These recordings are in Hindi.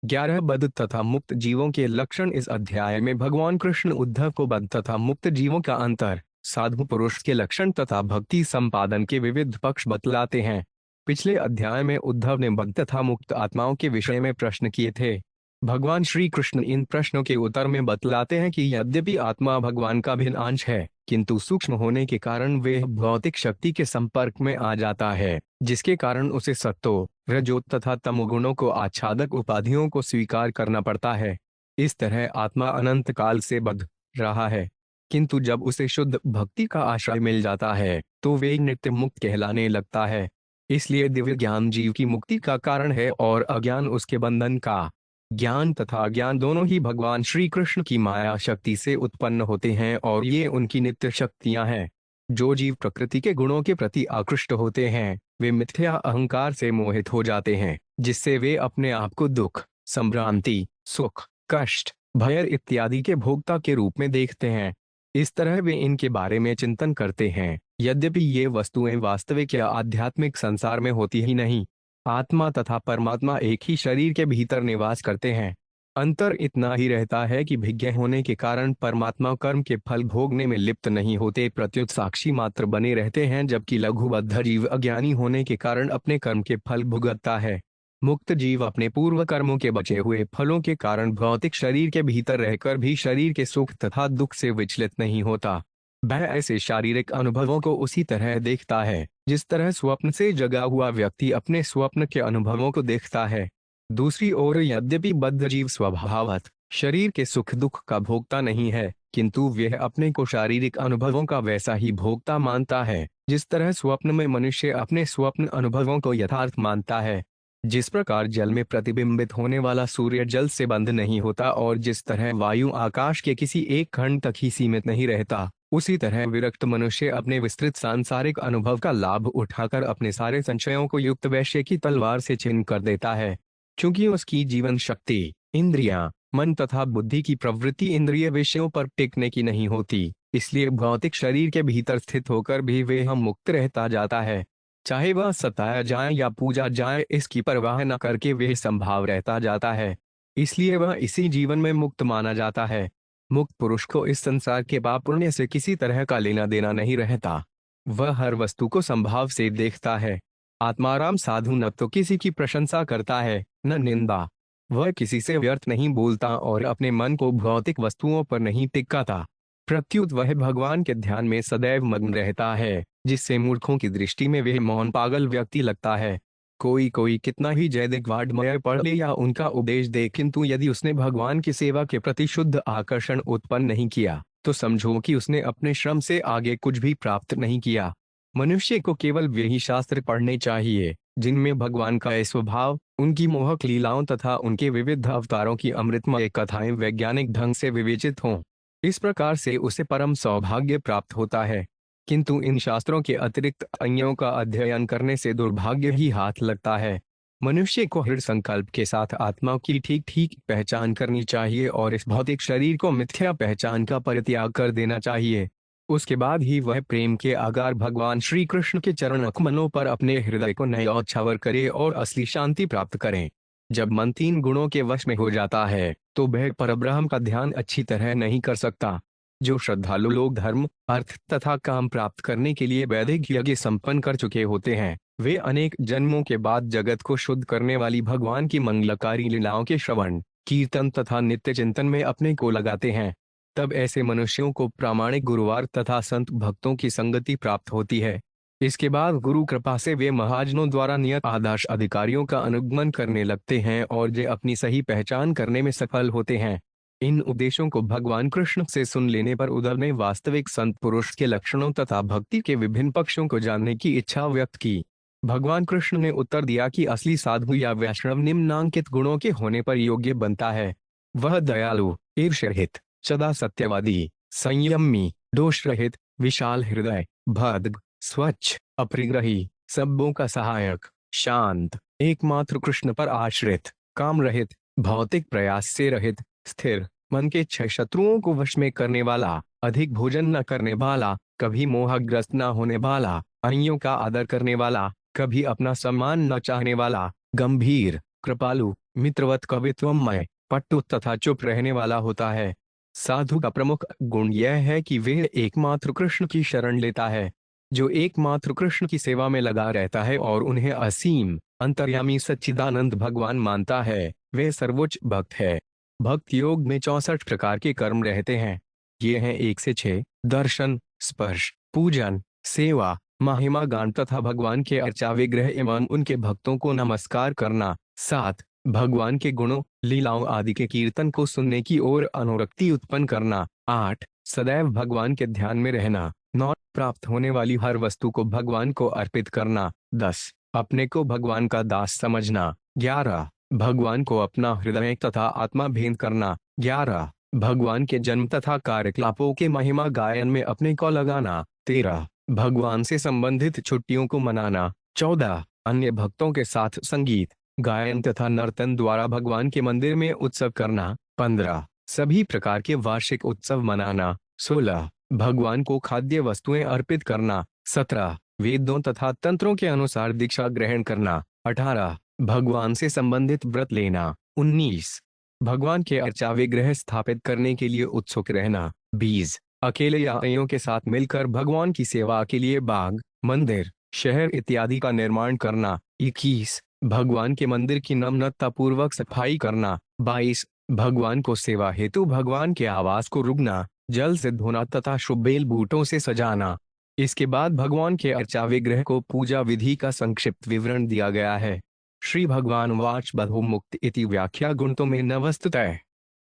11 बद्ध तथा मुक्त जीवों के लक्षण। इस अध्याय में भगवान कृष्ण उद्धव को बद्ध तथा मुक्त जीवों का अंतर, साधु पुरुष के लक्षण तथा भक्ति संपादन के विविध पक्ष बतलाते हैं। पिछले अध्याय में उद्धव ने बद्ध तथा मुक्त आत्माओं के विषय में प्रश्न किए थे। भगवान श्री कृष्ण इन प्रश्नों के उत्तर में बतलाते हैं कि यद्यपि आत्मा भगवान का भिन्न अंश है, किंतु सूक्ष्म होने के कारण वे भौतिक शक्ति के संपर्क में आ जाता है, जिसके कारण उसे सत्तो, रजो तथा तमोगुणों को आच्छादक उपाधियों को स्वीकार करना पड़ता है। इस तरह आत्मा अनंत काल से बद्ध रहा है, किंतु जब उसे शुद्ध भक्ति का आश्रय मिल जाता है तो वे नित्य मुक्त कहलाने लगता है। इसलिए दिव्य ज्ञान जीव की मुक्ति का कारण है और अज्ञान उसके बंधन का। ज्ञान तथा अज्ञान दोनों ही भगवान श्री कृष्ण की माया शक्ति से उत्पन्न होते हैं और ये उनकी नित्य शक्तियां हैं। जो जीव प्रकृति के गुणों के प्रति आकृष्ट होते हैं वे मिथ्या अहंकार से मोहित हो जाते हैं, जिससे वे अपने आप को दुख, संभ्रांति, सुख, कष्ट, भय इत्यादि के भोक्ता के रूप में देखते हैं। इस तरह वे इनके बारे में चिंतन करते हैं, यद्यपि ये वस्तुएं वास्तविक या आध्यात्मिक संसार में होती ही नहीं। आत्मा तथा परमात्मा एक ही शरीर के भीतर निवास करते हैं। अंतर इतना ही रहता है कि भिज्ञ होने के कारण परमात्मा कर्म के फल भोगने में लिप्त नहीं होते, प्रत्युत साक्षी मात्र बने रहते हैं, जबकि लघुबद्ध जीव अज्ञानी होने के कारण अपने कर्म के फल भुगतता है। मुक्त जीव अपने पूर्व कर्मों के बचे हुए फलों के कारण भौतिक शरीर के भीतर रहकर भी शरीर के सुख तथा दुख से विचलित नहीं होता। वह ऐसे शारीरिक अनुभवों को उसी तरह देखता है जिस तरह स्वप्न से जगा हुआ व्यक्ति अपने स्वप्न के अनुभवों को देखता है। दूसरी ओर यद्यपि बद्ध जीव स्वभावतः शरीर के सुख दुख का भोक्ता नहीं है, किंतु वह अपने को शारीरिक अनुभवों का वैसा ही भोक्ता मानता है जिस तरह स्वप्न में मनुष्य अपने स्वप्न अनुभवों को यथार्थ मानता है। जिस प्रकार जल में प्रतिबिंबित होने वाला सूर्य जल से बंध नहीं होता और जिस तरह वायु आकाश के किसी एक खंड तक ही सीमित नहीं रहता, उसी तरह विरक्त मनुष्य अपने विस्तृत सांसारिक अनुभव का लाभ उठाकर अपने सारे संशयों को युक्त वैश्य की तलवार से छिन्न कर देता है। क्योंकि उसकी जीवन शक्ति, इंद्रियां, मन तथा बुद्धि की प्रवृत्ति इंद्रिय विषयों पर टिकने की नहीं होती, इसलिए भौतिक शरीर के भीतर स्थित होकर भी वह मुक्त रहता जाता है। चाहे वह सताया जाए या पूजा जाए, इसकी परवाह न करके वह संभाव रहता जाता है, इसलिए वह इसी जीवन में मुक्त माना जाता है। मुक्त पुरुष को इस संसार के पाप पुण्य से किसी तरह का लेना देना नहीं रहता। वह हर वस्तु को संभाव से देखता है। आत्माराम साधु न तो किसी की प्रशंसा करता है न निंदा। वह किसी से व्यर्थ नहीं बोलता और अपने मन को भौतिक वस्तुओं पर नहीं टिकाता। प्रत्युत वह भगवान के ध्यान में सदैव मग्न रहता है, जिससे मूर्खों की दृष्टि में वह मौन पागल व्यक्ति लगता है। कोई कोई कितना ही जैदिक वाड्मय पढ़ ले या उनका उपदेश दे, किंतु यदि उसने भगवान की सेवा के प्रति शुद्ध आकर्षण उत्पन्न नहीं किया तो समझो कि उसने अपने श्रम से आगे कुछ भी प्राप्त नहीं किया। मनुष्य को केवल वही शास्त्र पढ़ने चाहिए जिनमें भगवान का स्वभाव, उनकी मोहक लीलाओं तथा उनके विविध अवतारों की अमृतमय कथाएं वैज्ञानिक ढंग से विवेचित हों। इस प्रकार से उसे परम सौभाग्य प्राप्त होता है। किंतु इन शास्त्रों के अतिरिक्त अन्यों का अध्ययन करने से दुर्भाग्य ही हाथ लगता है। मनुष्य को दृढ़ संकल्प के साथ आत्मा की ठीक ठीक पहचान करनी चाहिए और इस भौतिक शरीर को मिथ्या पहचान का परित्याग कर देना चाहिए। उसके बाद ही वह प्रेम के आगार भगवान श्री कृष्ण के चरण कमलों पर अपने हृदय को न्यौछावर करे और असली शांति प्राप्त करें। जब मन तीन गुणों के वश में हो जाता है तो वह परब्रह्म का ध्यान अच्छी तरह नहीं कर सकता। जो श्रद्धालु लोग धर्म, अर्थ तथा काम प्राप्त करने के लिए वैदिक यज्ञ संपन्न कर चुके होते हैं, वे अनेक जन्मों के बाद जगत को शुद्ध करने वाली भगवान की मंगलकारी लीलाओं के श्रवण, कीर्तन तथा नित्य चिंतन में अपने को लगाते हैं। तब ऐसे मनुष्यों को प्रामाणिक गुरुवार तथा संत भक्तों की संगति प्राप्त होती है। इसके बाद गुरु कृपा से वे महाजनों द्वारा नियत आदर्श अधिकारियों का अनुगमन करने लगते हैं और जे अपनी सही पहचान करने में सफल होते हैं। इन उपदेशों को भगवान कृष्ण से सुन लेने पर उद्धव ने वास्तविक संत पुरुष के लक्षणों तथा भक्ति के विभिन्न पक्षों को जानने की इच्छा व्यक्त की। भगवान कृष्ण ने उत्तर दिया कि असली साधु या वैष्णव निम्नांकित गुणों के होने पर योग्य बनता है। वह दयालु, ईर्ष्यारहित, सदा सत्यवादी, संयमी, दोष रहित, विशाल हृदय, भद्र, स्वच्छ, अपरिग्रही, सबों का सहायक, शांत, एकमात्र कृष्ण पर आश्रित, काम रहित, भौतिक प्रयास से रहित, स्थिर, मन के 6 शत्रुओं को वश में करने वाला, अधिक भोजन न करने वाला, कभी मोहग्रस्त न होने वाला, अन्यों का आदर करने वाला, कभी अपना सम्मान न चाहने वाला, गंभीर, कृपालु, मित्रवत, कवित्वमय, पट्टु तथा चुप रहने वाला होता है। साधु का प्रमुख गुण यह है कि वह एकमात्र कृष्ण की शरण लेता है। जो एकमात्र कृष्ण की सेवा में लगा रहता है और उन्हें असीम अंतर्यामी सच्चिदानंद भगवान मानता है, वह सर्वोच्च भक्त है। भक्ति योग में 64 प्रकार के कर्म रहते हैं। ये हैं 1 से 6: दर्शन, स्पर्श, पूजन, सेवा, महिमा गान तथा भगवान के अर्चा विग्रह एवं उनके भक्तों को नमस्कार करना। 7: भगवान के गुणों, लीलाओं आदि के कीर्तन को सुनने की ओर अनुरक्ति उत्पन्न करना। 8: सदैव भगवान के ध्यान में रहना। 9: प्राप्त होने वाली हर वस्तु को भगवान को अर्पित करना। 10: अपने को भगवान का दास समझना। 11: भगवान को अपना हृदय तथा आत्मा भेंट करना। 11: भगवान के जन्म तथा कार्यकलापों के महिमा गायन में अपने को लगाना। 13: भगवान से संबंधित छुट्टियों को मनाना। 14: अन्य भक्तों के साथ संगीत, गायन तथा नर्तन द्वारा भगवान के मंदिर में उत्सव करना। 15: सभी प्रकार के वार्षिक उत्सव मनाना। 16: भगवान को खाद्य वस्तुएं अर्पित करना। 17: वेदों तथा तंत्रों के अनुसार दीक्षा ग्रहण करना। 18: भगवान से संबंधित व्रत लेना। 19: भगवान के अर्चा विग्रह स्थापित करने के लिए उत्सुक रहना। 20: अकेले या अन्यों के साथ मिलकर भगवान की सेवा के लिए बाग, मंदिर, शहर इत्यादि का निर्माण करना। 21: भगवान के मंदिर की नम्रता पूर्वक सफाई करना। 22: भगवान को सेवा हेतु भगवान के आवास को रुकना, जल से धोना तथा शुभ बेल बूटों से सजाना। इसके बाद भगवान के अर्चा विग्रह को पूजा विधि का संक्षिप्त विवरण दिया गया है। श्री भगवान वाच बधो मुक्त इति व्याख्या गुणतो में न वस्तुतः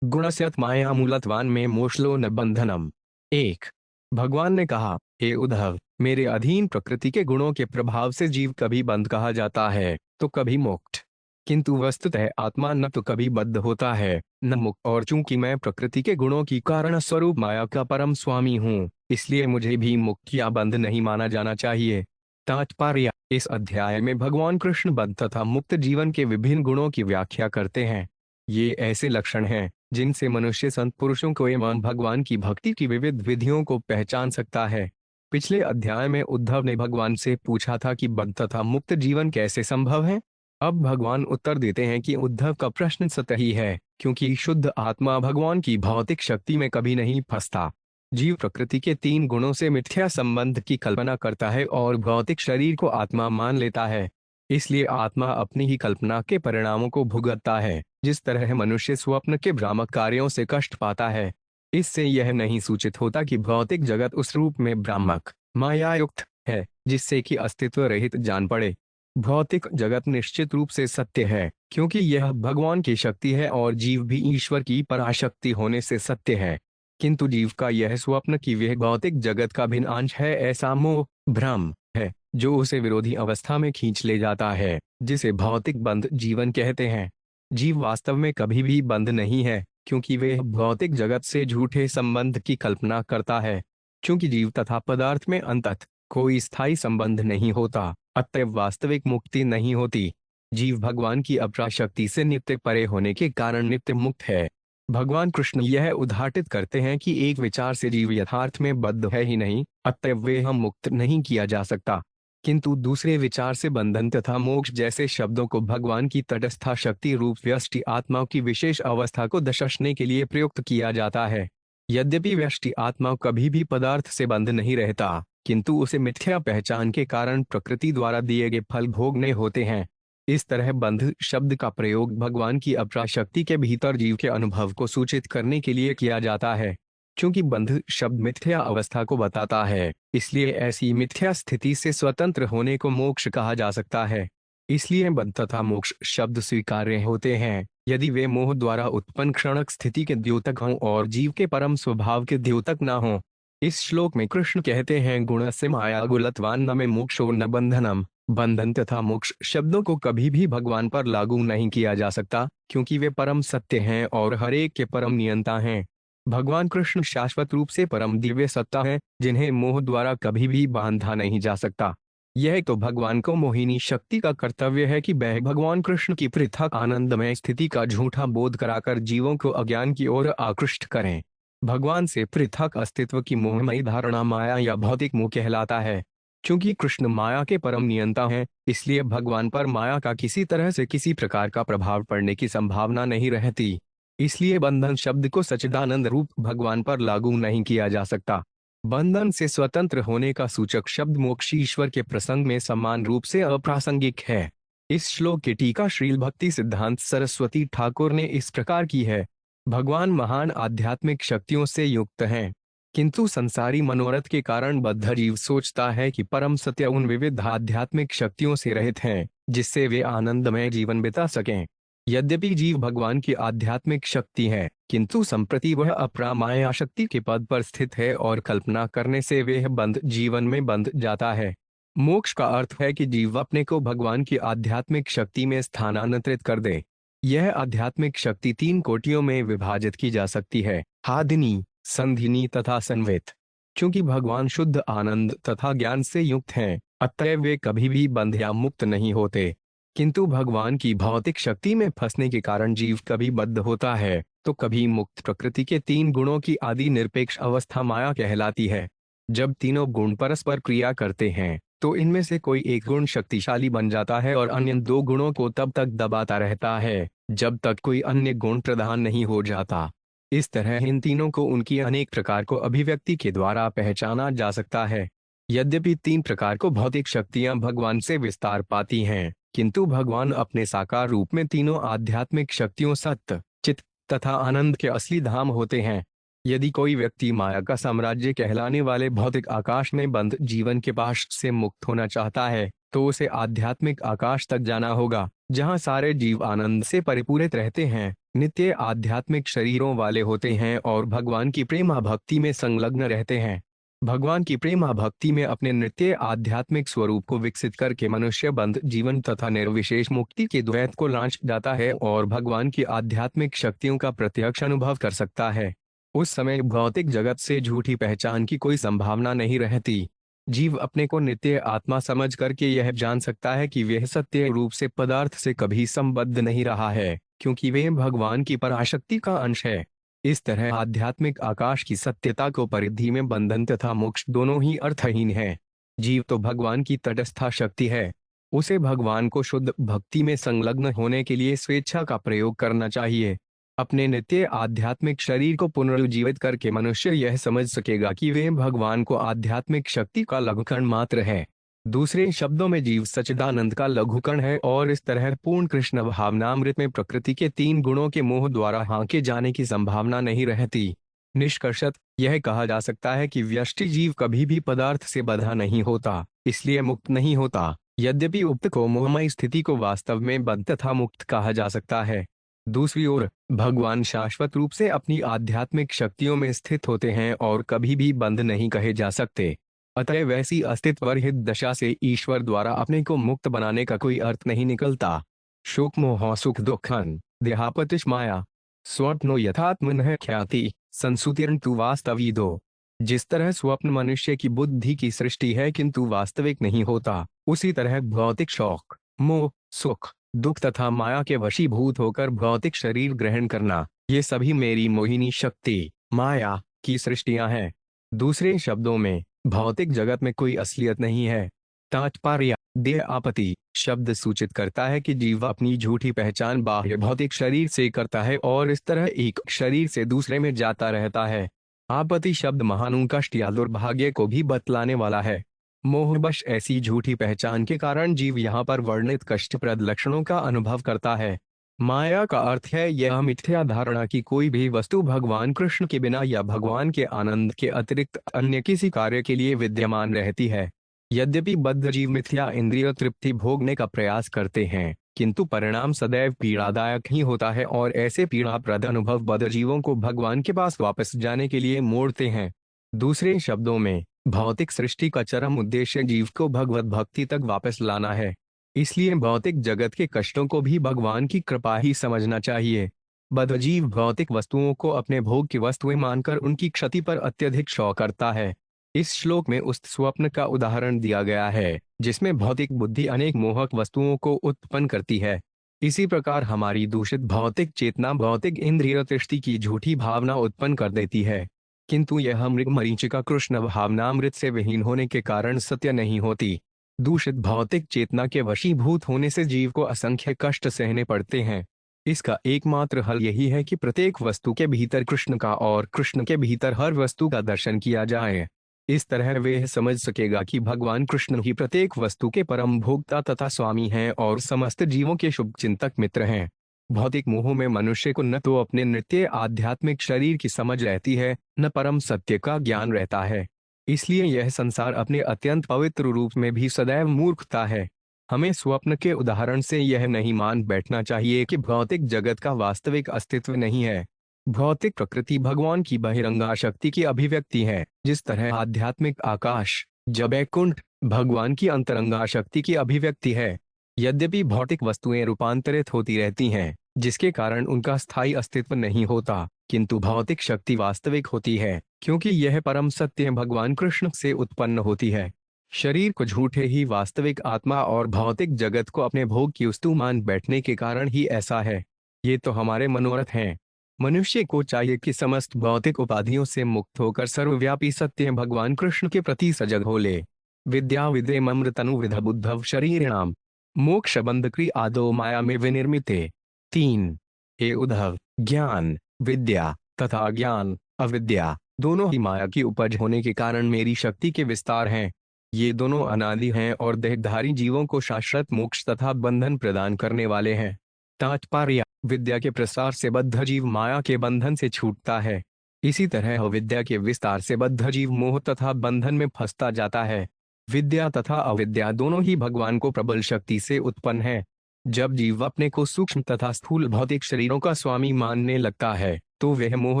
गुणस्यत माया मूलत्वान में मोक्षलो न बंधनम। 1. भगवान ने कहा, हे उद्धव, मेरे अधीन प्रकृति के गुणों के प्रभाव से जीव कभी बंध कहा जाता है तो कभी मुक्त, किंतु वस्तुतः आत्मा न तो कभी बद्ध होता है न मुक्त, और चूंकि मैं प्रकृति के गुणों की कारण स्वरूप माया का परम स्वामी हूँ, इसलिए मुझे भी मुक्त या बंध नहीं माना जाना चाहिए। तात्पर्य: इस अध्याय में भगवान कृष्ण बद्ध तथा मुक्त जीवन के विभिन्न गुणों की व्याख्या करते हैं। ये ऐसे लक्षण हैं जिनसे मनुष्य संत पुरुषों को एवं भगवान की भक्ति की विविध विधियों को पहचान सकता है। पिछले अध्याय में उद्धव ने भगवान से पूछा था कि बद्ध तथा मुक्त जीवन कैसे संभव है। अब भगवान उत्तर देते हैं कि उद्धव का प्रश्न सतही है, क्योंकि शुद्ध आत्मा भगवान की भौतिक शक्ति में कभी नहीं फंसता। जीव प्रकृति के 3 गुणों से मिथ्या संबंध की कल्पना करता है और भौतिक शरीर को आत्मा मान लेता है। इसलिए आत्मा अपनी ही कल्पना के परिणामों को भुगतता है। जिस तरह मनुष्य स्वप्न के भ्रामक कार्यों से कष्ट पाता है, इससे यह नहीं सूचित होता कि भौतिक जगत उस रूप में भ्रामक, मायायुक्त है जिससे कि अस्तित्व रहित जान पड़े। भौतिक जगत निश्चित रूप से सत्य है, क्योंकि यह भगवान की शक्ति है और जीव भी ईश्वर की पराशक्ति होने से सत्य है। किंतु जीव का यह स्वप्न कि वह भौतिक जगत का भिन्न अंश है, ऐसा मोह, भ्रम है जो उसे विरोधी अवस्था में खींच ले जाता है, जिसे भौतिक बंध जीवन कहते हैं। जीव वास्तव में कभी भी बंध नहीं है, क्योंकि वह भौतिक जगत से झूठे संबंध की कल्पना करता है। क्योंकि जीव तथा पदार्थ में अंततः कोई स्थायी संबंध नहीं होता, अतएव वास्तविक मुक्ति नहीं होती। जीव भगवान की अपराशक्ति से नित्य परे होने के कारण नित्य मुक्त है। भगवान कृष्ण यह उद्घाटित करते हैं कि एक विचार से जीव यथार्थ में बद्ध है ही नहीं, अतएव वे हम मुक्त नहीं किया जा सकता। किंतु दूसरे विचार से बंधन तथा मोक्ष जैसे शब्दों को भगवान की तटस्था शक्ति रूप व्यष्टि आत्मा की विशेष अवस्था को दर्शाने के लिए प्रयुक्त किया जाता है। यद्यपि व्यष्टि आत्मा कभी भी पदार्थ से बंध नहीं रहता, किंतु उसे मिथ्या पहचान के कारण प्रकृति द्वारा दिए गए फल भोगने होते हैं। इस तरह बंध शब्द का प्रयोग भगवान की अपराशक्ति के भीतर जीव के अनुभव को सूचित करने के लिए किया जाता है। क्योंकि बंध शब्द मिथ्या अवस्था को बताता है, इसलिए ऐसी मिथ्या स्थिति से स्वतंत्र होने को मोक्ष कहा जा सकता है। इसलिए बंध तथा मोक्ष शब्द स्वीकार्य होते हैं यदि वे मोह द्वारा उत्पन्न क्षणिक स्थिति के द्योतक हों और जीव के परम स्वभाव के द्योतक न हों। इस श्लोक में कृष्ण कहते हैं, गुणस्य माया गुलत्वान न में मोक्षो न बंधनम। बंधन तथा मोक्ष शब्दों को कभी भी भगवान पर लागू नहीं किया जा सकता, क्योंकि वे परम सत्य हैं और हर एक के परम नियंता हैं। भगवान कृष्ण शाश्वत रूप से परम दिव्य सत्ता है, जिन्हें मोह द्वारा कभी भी बांधा नहीं जा सकता। यह तो भगवान को मोहिनी शक्ति का कर्तव्य है कि वह भगवान कृष्ण की पृथक आनंदमय स्थिति का झूठा बोध कराकर जीवों को अज्ञान की ओर आकृष्ट करें। भगवान से पृथक अस्तित्व की मोहमयी धारणा माया या भौतिक मोह कहलाता है। क्योंकि कृष्ण माया के परम नियंता हैं, इसलिए भगवान पर माया का किसी तरह से किसी प्रकार का प्रभाव पड़ने की संभावना नहीं रहती। इसलिए बंधन शब्द को सच्चिदानंद रूप भगवान पर लागू नहीं किया जा सकता। बंधन से स्वतंत्र होने का सूचक शब्द मोक्ष ईश्वर के प्रसंग में समान रूप से अप्रासंगिक है। इस श्लोक की टीका श्रील भक्ति सिद्धांत सरस्वती ठाकुर ने इस प्रकार की है। भगवान महान आध्यात्मिक शक्तियों से युक्त हैं, किंतु संसारी मनोरथ के कारण बद्ध जीव सोचता है कि परम सत्य उन विविध आध्यात्मिक शक्तियों से रहित हैं, जिससे वे आनंदमय जीवन बिता सकें। यद्यपि जीव भगवान की आध्यात्मिक शक्ति है, किंतु संप्रति वह अप्रामाया शक्ति के पद पर स्थित है और कल्पना करने से वह बंध जीवन में बंध जाता है। मोक्ष का अर्थ है कि जीव अपने को भगवान की आध्यात्मिक शक्ति में स्थानांतरित कर दे। यह आध्यात्मिक शक्ति 3 कोटियों में विभाजित की जा सकती है: हादिनी, संधिनी तथा संवेत। क्योंकि भगवान शुद्ध आनंद तथा ज्ञान से युक्त हैं, अतएव वे कभी भी बंध या मुक्त नहीं होते। किंतु भगवान की भौतिक शक्ति में फंसने के कारण जीव कभी बद्ध होता है तो कभी मुक्त। प्रकृति के 3 गुणों की आदि निरपेक्ष अवस्था माया कहलाती है। जब तीनों गुण परस्पर क्रिया करते हैं तो इनमें से कोई एक गुण शक्तिशाली बन जाता है और अन्य 2 गुणों को तब तक दबाता रहता है जब तक कोई अन्य गुण प्रधान नहीं हो जाता। इस तरह इन तीनों को उनकी अनेक प्रकार को अभिव्यक्ति के द्वारा पहचाना जा सकता है। यद्यपि 3 प्रकार को भौतिक शक्तियां भगवान से विस्तार पाती हैं, किंतु भगवान अपने साकार रूप में तीनों आध्यात्मिक शक्तियों सत्य, चित्त तथा आनंद के असली धाम होते हैं। यदि कोई व्यक्ति माया का साम्राज्य कहलाने वाले भौतिक आकाश में बंद जीवन के पाश से मुक्त होना चाहता है तो उसे आध्यात्मिक आकाश तक जाना होगा, जहां सारे जीव आनंद से परिपूरित रहते हैं, नित्य आध्यात्मिक शरीरों वाले होते हैं और भगवान की प्रेमा भक्ति में संलग्न रहते हैं। भगवान की प्रेमा भक्ति में अपने नित्य आध्यात्मिक स्वरूप को विकसित करके मनुष्य बंध जीवन तथा निर्विशेष मुक्ति के द्वैत को लांछ जाता है और भगवान की आध्यात्मिक शक्तियों का प्रत्यक्ष अनुभव कर सकता है। उस समय भौतिक जगत से झूठी पहचान की कोई संभावना नहीं रहती। जीव अपने को नित्य आत्मा समझ करके यह जान सकता है कि वह सत्य रूप से पदार्थ से कभी संबद्ध नहीं रहा है, क्योंकि वह भगवान की पराशक्ति का अंश है। इस तरह आध्यात्मिक आकाश की सत्यता को परिधि में बंधन तथा मोक्ष दोनों ही अर्थहीन है। जीव तो भगवान की तटस्था शक्ति है, उसे भगवान को शुद्ध भक्ति में संलग्न होने के लिए स्वेच्छा का प्रयोग करना चाहिए। अपने नित्य आध्यात्मिक शरीर को पुनरुज्जीवित करके मनुष्य यह समझ सकेगा कि वे भगवान को आध्यात्मिक शक्ति का लघुकण मात्र है। दूसरे शब्दों में जीव सच्चिदानंद का लघुकण है और इस तरह पूर्ण कृष्ण भावनामृत में प्रकृति के 3 गुणों के मोह द्वारा हांके जाने की संभावना नहीं रहती। निष्कर्षतः यह कहा जा सकता है कि व्यष्टि जीव कभी भी पदार्थ से बंधा नहीं होता, इसलिए मुक्त नहीं होता। यद्यपि उक्त को मोहमयी स्थिति को वास्तव में बद्ध तथा मुक्त कहा जा सकता है। दूसरी ओर भगवान शाश्वत रूप से अपनी आध्यात्मिक शक्तियों में स्थित होते हैं और कभी भी बंद नहीं कहे जा सकते। अतः वैसी अस्तित्व रहित दशा से ईश्वर द्वारा अपने को मुक्त बनाने का कोई अर्थ नहीं निकलता। शोक मोह सुख दुखन देहापतिश माया स्वप्नो यथात्मनः ख्याति संसुतीर्ण तु वास्तविदो। जिस तरह स्वप्न मनुष्य की बुद्धि की सृष्टि है किंतु वास्तविक नहीं होता, उसी तरह भौतिक शौक, मोह, सुख, दुख तथा माया के वशीभूत होकर भौतिक शरीर ग्रहण करना, ये सभी मेरी मोहिनी शक्ति माया की सृष्टियां हैं। दूसरे शब्दों में भौतिक जगत में कोई असलियत नहीं है। तात्पर्य देह आपत्ति शब्द सूचित करता है कि जीव अपनी झूठी पहचान बाह्य भौतिक शरीर से करता है और इस तरह एक शरीर से दूसरे में जाता रहता है। आपत्ति शब्द महानु कष्ट या दुर्भाग्य को भी बतलाने वाला है। मोहवश ऐसी झूठी पहचान के कारण जीव यहाँ पर वर्णित कष्टप्रद लक्षणों का अनुभव करता है। माया का अर्थ है यह मिथ्या धारणा कि कोई भी वस्तु भगवान कृष्ण के बिना या भगवान के आनंद के अतिरिक्त अन्य किसी कार्य के लिए विद्यमान रहती है। यद्यपि बद्ध जीव मिथ्या इंद्रिय तृप्ति भोगने का प्रयास करते हैं, किंतु परिणाम सदैव पीड़ादायक ही होता है और ऐसे पीड़ाप्रद अनुभव बद्ध जीवों को भगवान के पास वापस जाने के लिए मोड़ते हैं। दूसरे शब्दों में भौतिक सृष्टि का चरम उद्देश्य जीव को भगवत भक्ति तक वापस लाना है। इसलिए भौतिक जगत के कष्टों को भी भगवान की कृपा ही समझना चाहिए। बद्ध जीव भौतिक वस्तुओं को अपने भोग की वस्तुएं मानकर उनकी क्षति पर अत्यधिक शौक करता है। इस श्लोक में उस स्वप्न का उदाहरण दिया गया है जिसमें भौतिक बुद्धि अनेक मोहक वस्तुओं को उत्पन्न करती है। इसी प्रकार हमारी दूषित भौतिक चेतना भौतिक इंद्रिय दृष्टि की झूठी भावना उत्पन्न कर देती है। किंतु यह मृग मरीचिका कृष्ण भावनामृत से विहीन होने के कारण सत्य नहीं होती। दूषित भौतिक चेतना के वशीभूत होने से जीव को असंख्य कष्ट सहने पड़ते हैं। इसका एकमात्र हल यही है कि प्रत्येक वस्तु के भीतर कृष्ण का और कृष्ण के भीतर हर वस्तु का दर्शन किया जाए। इस तरह वे समझ सकेगा कि भगवान कृष्ण ही प्रत्येक वस्तु के परम भोक्ता तथा स्वामी हैं और समस्त जीवों के शुभचिंतक मित्र हैं। भौतिक मोह में मनुष्य को न तो अपने नित्य आध्यात्मिक शरीर की समझ रहती है, न परम सत्य का ज्ञान रहता है। इसलिए यह संसार अपने अत्यंत पवित्र रूप में भी सदैव मूर्खता है। हमें स्वप्न के उदाहरण से यह नहीं मान बैठना चाहिए कि भौतिक जगत का वास्तविक अस्तित्व नहीं है। भौतिक प्रकृति भगवान की बहिरंगा शक्ति की अभिव्यक्ति है, जिस तरह आध्यात्मिक आकाश जबैकुंठ भगवान की अंतरंगा शक्ति की अभिव्यक्ति है। यद्यपि भौतिक वस्तुएं रूपांतरित होती रहती हैं, जिसके कारण उनका स्थायी अस्तित्व नहीं होता, किंतु भौतिक शक्ति वास्तविक होती है, क्योंकि यह परम सत्य भगवान कृष्ण से उत्पन्न होती है। शरीर को झूठे ही वास्तविक आत्मा और भौतिक जगत को अपने भोग की वस्तु मान बैठने के कारण ही ऐसा है। ये तो हमारे मनोरथ हैं। मनुष्य को चाहिए कि समस्त भौतिक उपाधियों से मुक्त होकर सर्वव्यापी सत्य भगवान कृष्ण के प्रति सजग हो ले। विद्या विदे ममृतनु विध बुद्धव शरीरिणाम मोक्ष बंधक्री आदो माया में विनिर्मिते। 3। हे उद्धव, ज्ञान विद्या तथा अज्ञान अविद्या दोनों ही माया की उपज होने के कारण मेरी शक्ति के विस्तार हैं। ये दोनों अनादि हैं और देहधारी जीवों को शाश्वत मोक्ष तथा बंधन प्रदान करने वाले हैं। तात्पर्य, विद्या के प्रसार से बद्ध जीव माया के बंधन से छूटता है। इसी तरह अविद्या के विस्तार से बद्ध जीव मोह तथा बंधन में फंसता जाता है। विद्या तथा अविद्या दोनों ही भगवान को प्रबल शक्ति से उत्पन्न है। जब जीव अपने को सूक्ष्म तथा स्थूल भौतिक शरीरों का स्वामी मानने लगता है, तो वह मोह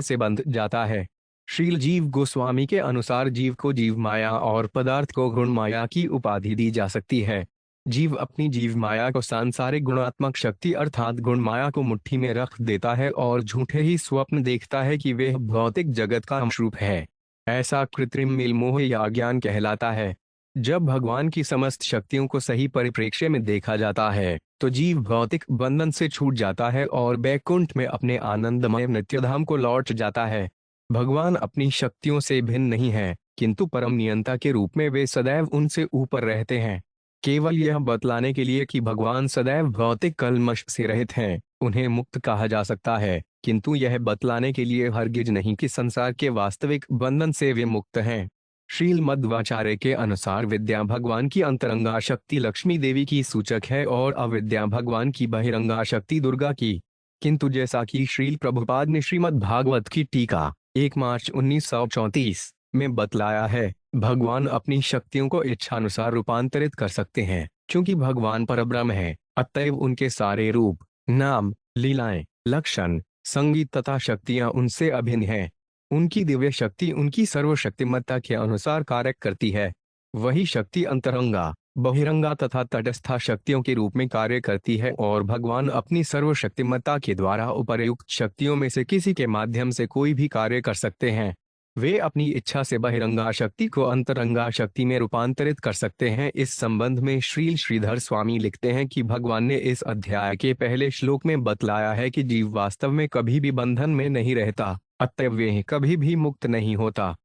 से बंध जाता है। श्रील जीव गोस्वामी के अनुसार जीव को जीव माया और पदार्थ को गुण माया की उपाधि दी जा सकती है। जीव अपनी जीव माया को सांसारिक गुणात्मक शक्ति अर्थात गुण माया को मुट्ठी में रख देता है और झूठे ही स्वप्न देखता है कि वह भौतिक जगत का अंशरूप है। ऐसा कृत्रिम मेल मोह या अज्ञान कहलाता है। जब भगवान की समस्त शक्तियों को सही परिप्रेक्ष्य में देखा जाता है, तो जीव भौतिक बंधन से छूट जाता है और बैकुंठ में अपने आनंदमय नित्यधाम को लौट जाता है। भगवान अपनी शक्तियों से भिन्न नहीं है, किंतु परम नियंता के रूप में वे सदैव उनसे ऊपर रहते हैं। केवल यह बतलाने के लिए कि भगवान सदैव भौतिक कल्मश से रहित हैं, उन्हें मुक्त कहा जा सकता है, किंतु यह बतलाने के लिए हरगिज नहीं कि संसार के वास्तविक बंधन से वे मुक्त हैं। श्रील मध्वाचार्य के अनुसार विद्या भगवान की अंतरंगा शक्ति लक्ष्मी देवी की सूचक है और अविद्या भगवान की बहिरंगा शक्ति दुर्गा की। किंतु जैसा कि श्रील प्रभुपाद ने श्रीमद् भागवत की टीका 1 मार्च 1934 में बतलाया है, भगवान अपनी शक्तियों को इच्छानुसार रूपांतरित कर सकते हैं। क्योंकि भगवान परब्रह्म है, अतएव उनके सारे रूप, नाम, लीलाएं, लक्षण, संगीत तथा शक्तियां उनसे अभिन्न हैं। उनकी दिव्य शक्ति उनकी सर्वशक्तिमत्ता के अनुसार कार्य करती है। वही शक्ति अंतरंगा, बहिरंगा तथा तटस्था शक्तियों के रूप में कार्य करती है और भगवान अपनी सर्वशक्तिमत्ता के द्वारा उपर्युक्त शक्तियों में से किसी के माध्यम से कोई भी कार्य कर सकते हैं। वे अपनी इच्छा से बहिरंगा शक्ति को अंतरंगा शक्ति में रूपांतरित कर सकते हैं। इस संबंध में श्रील श्रीधर स्वामी लिखते हैं कि भगवान ने इस अध्याय के पहले श्लोक में बतलाया है कि जीव वास्तव में कभी भी बंधन में नहीं रहता, अतएव वे कभी भी मुक्त नहीं होता।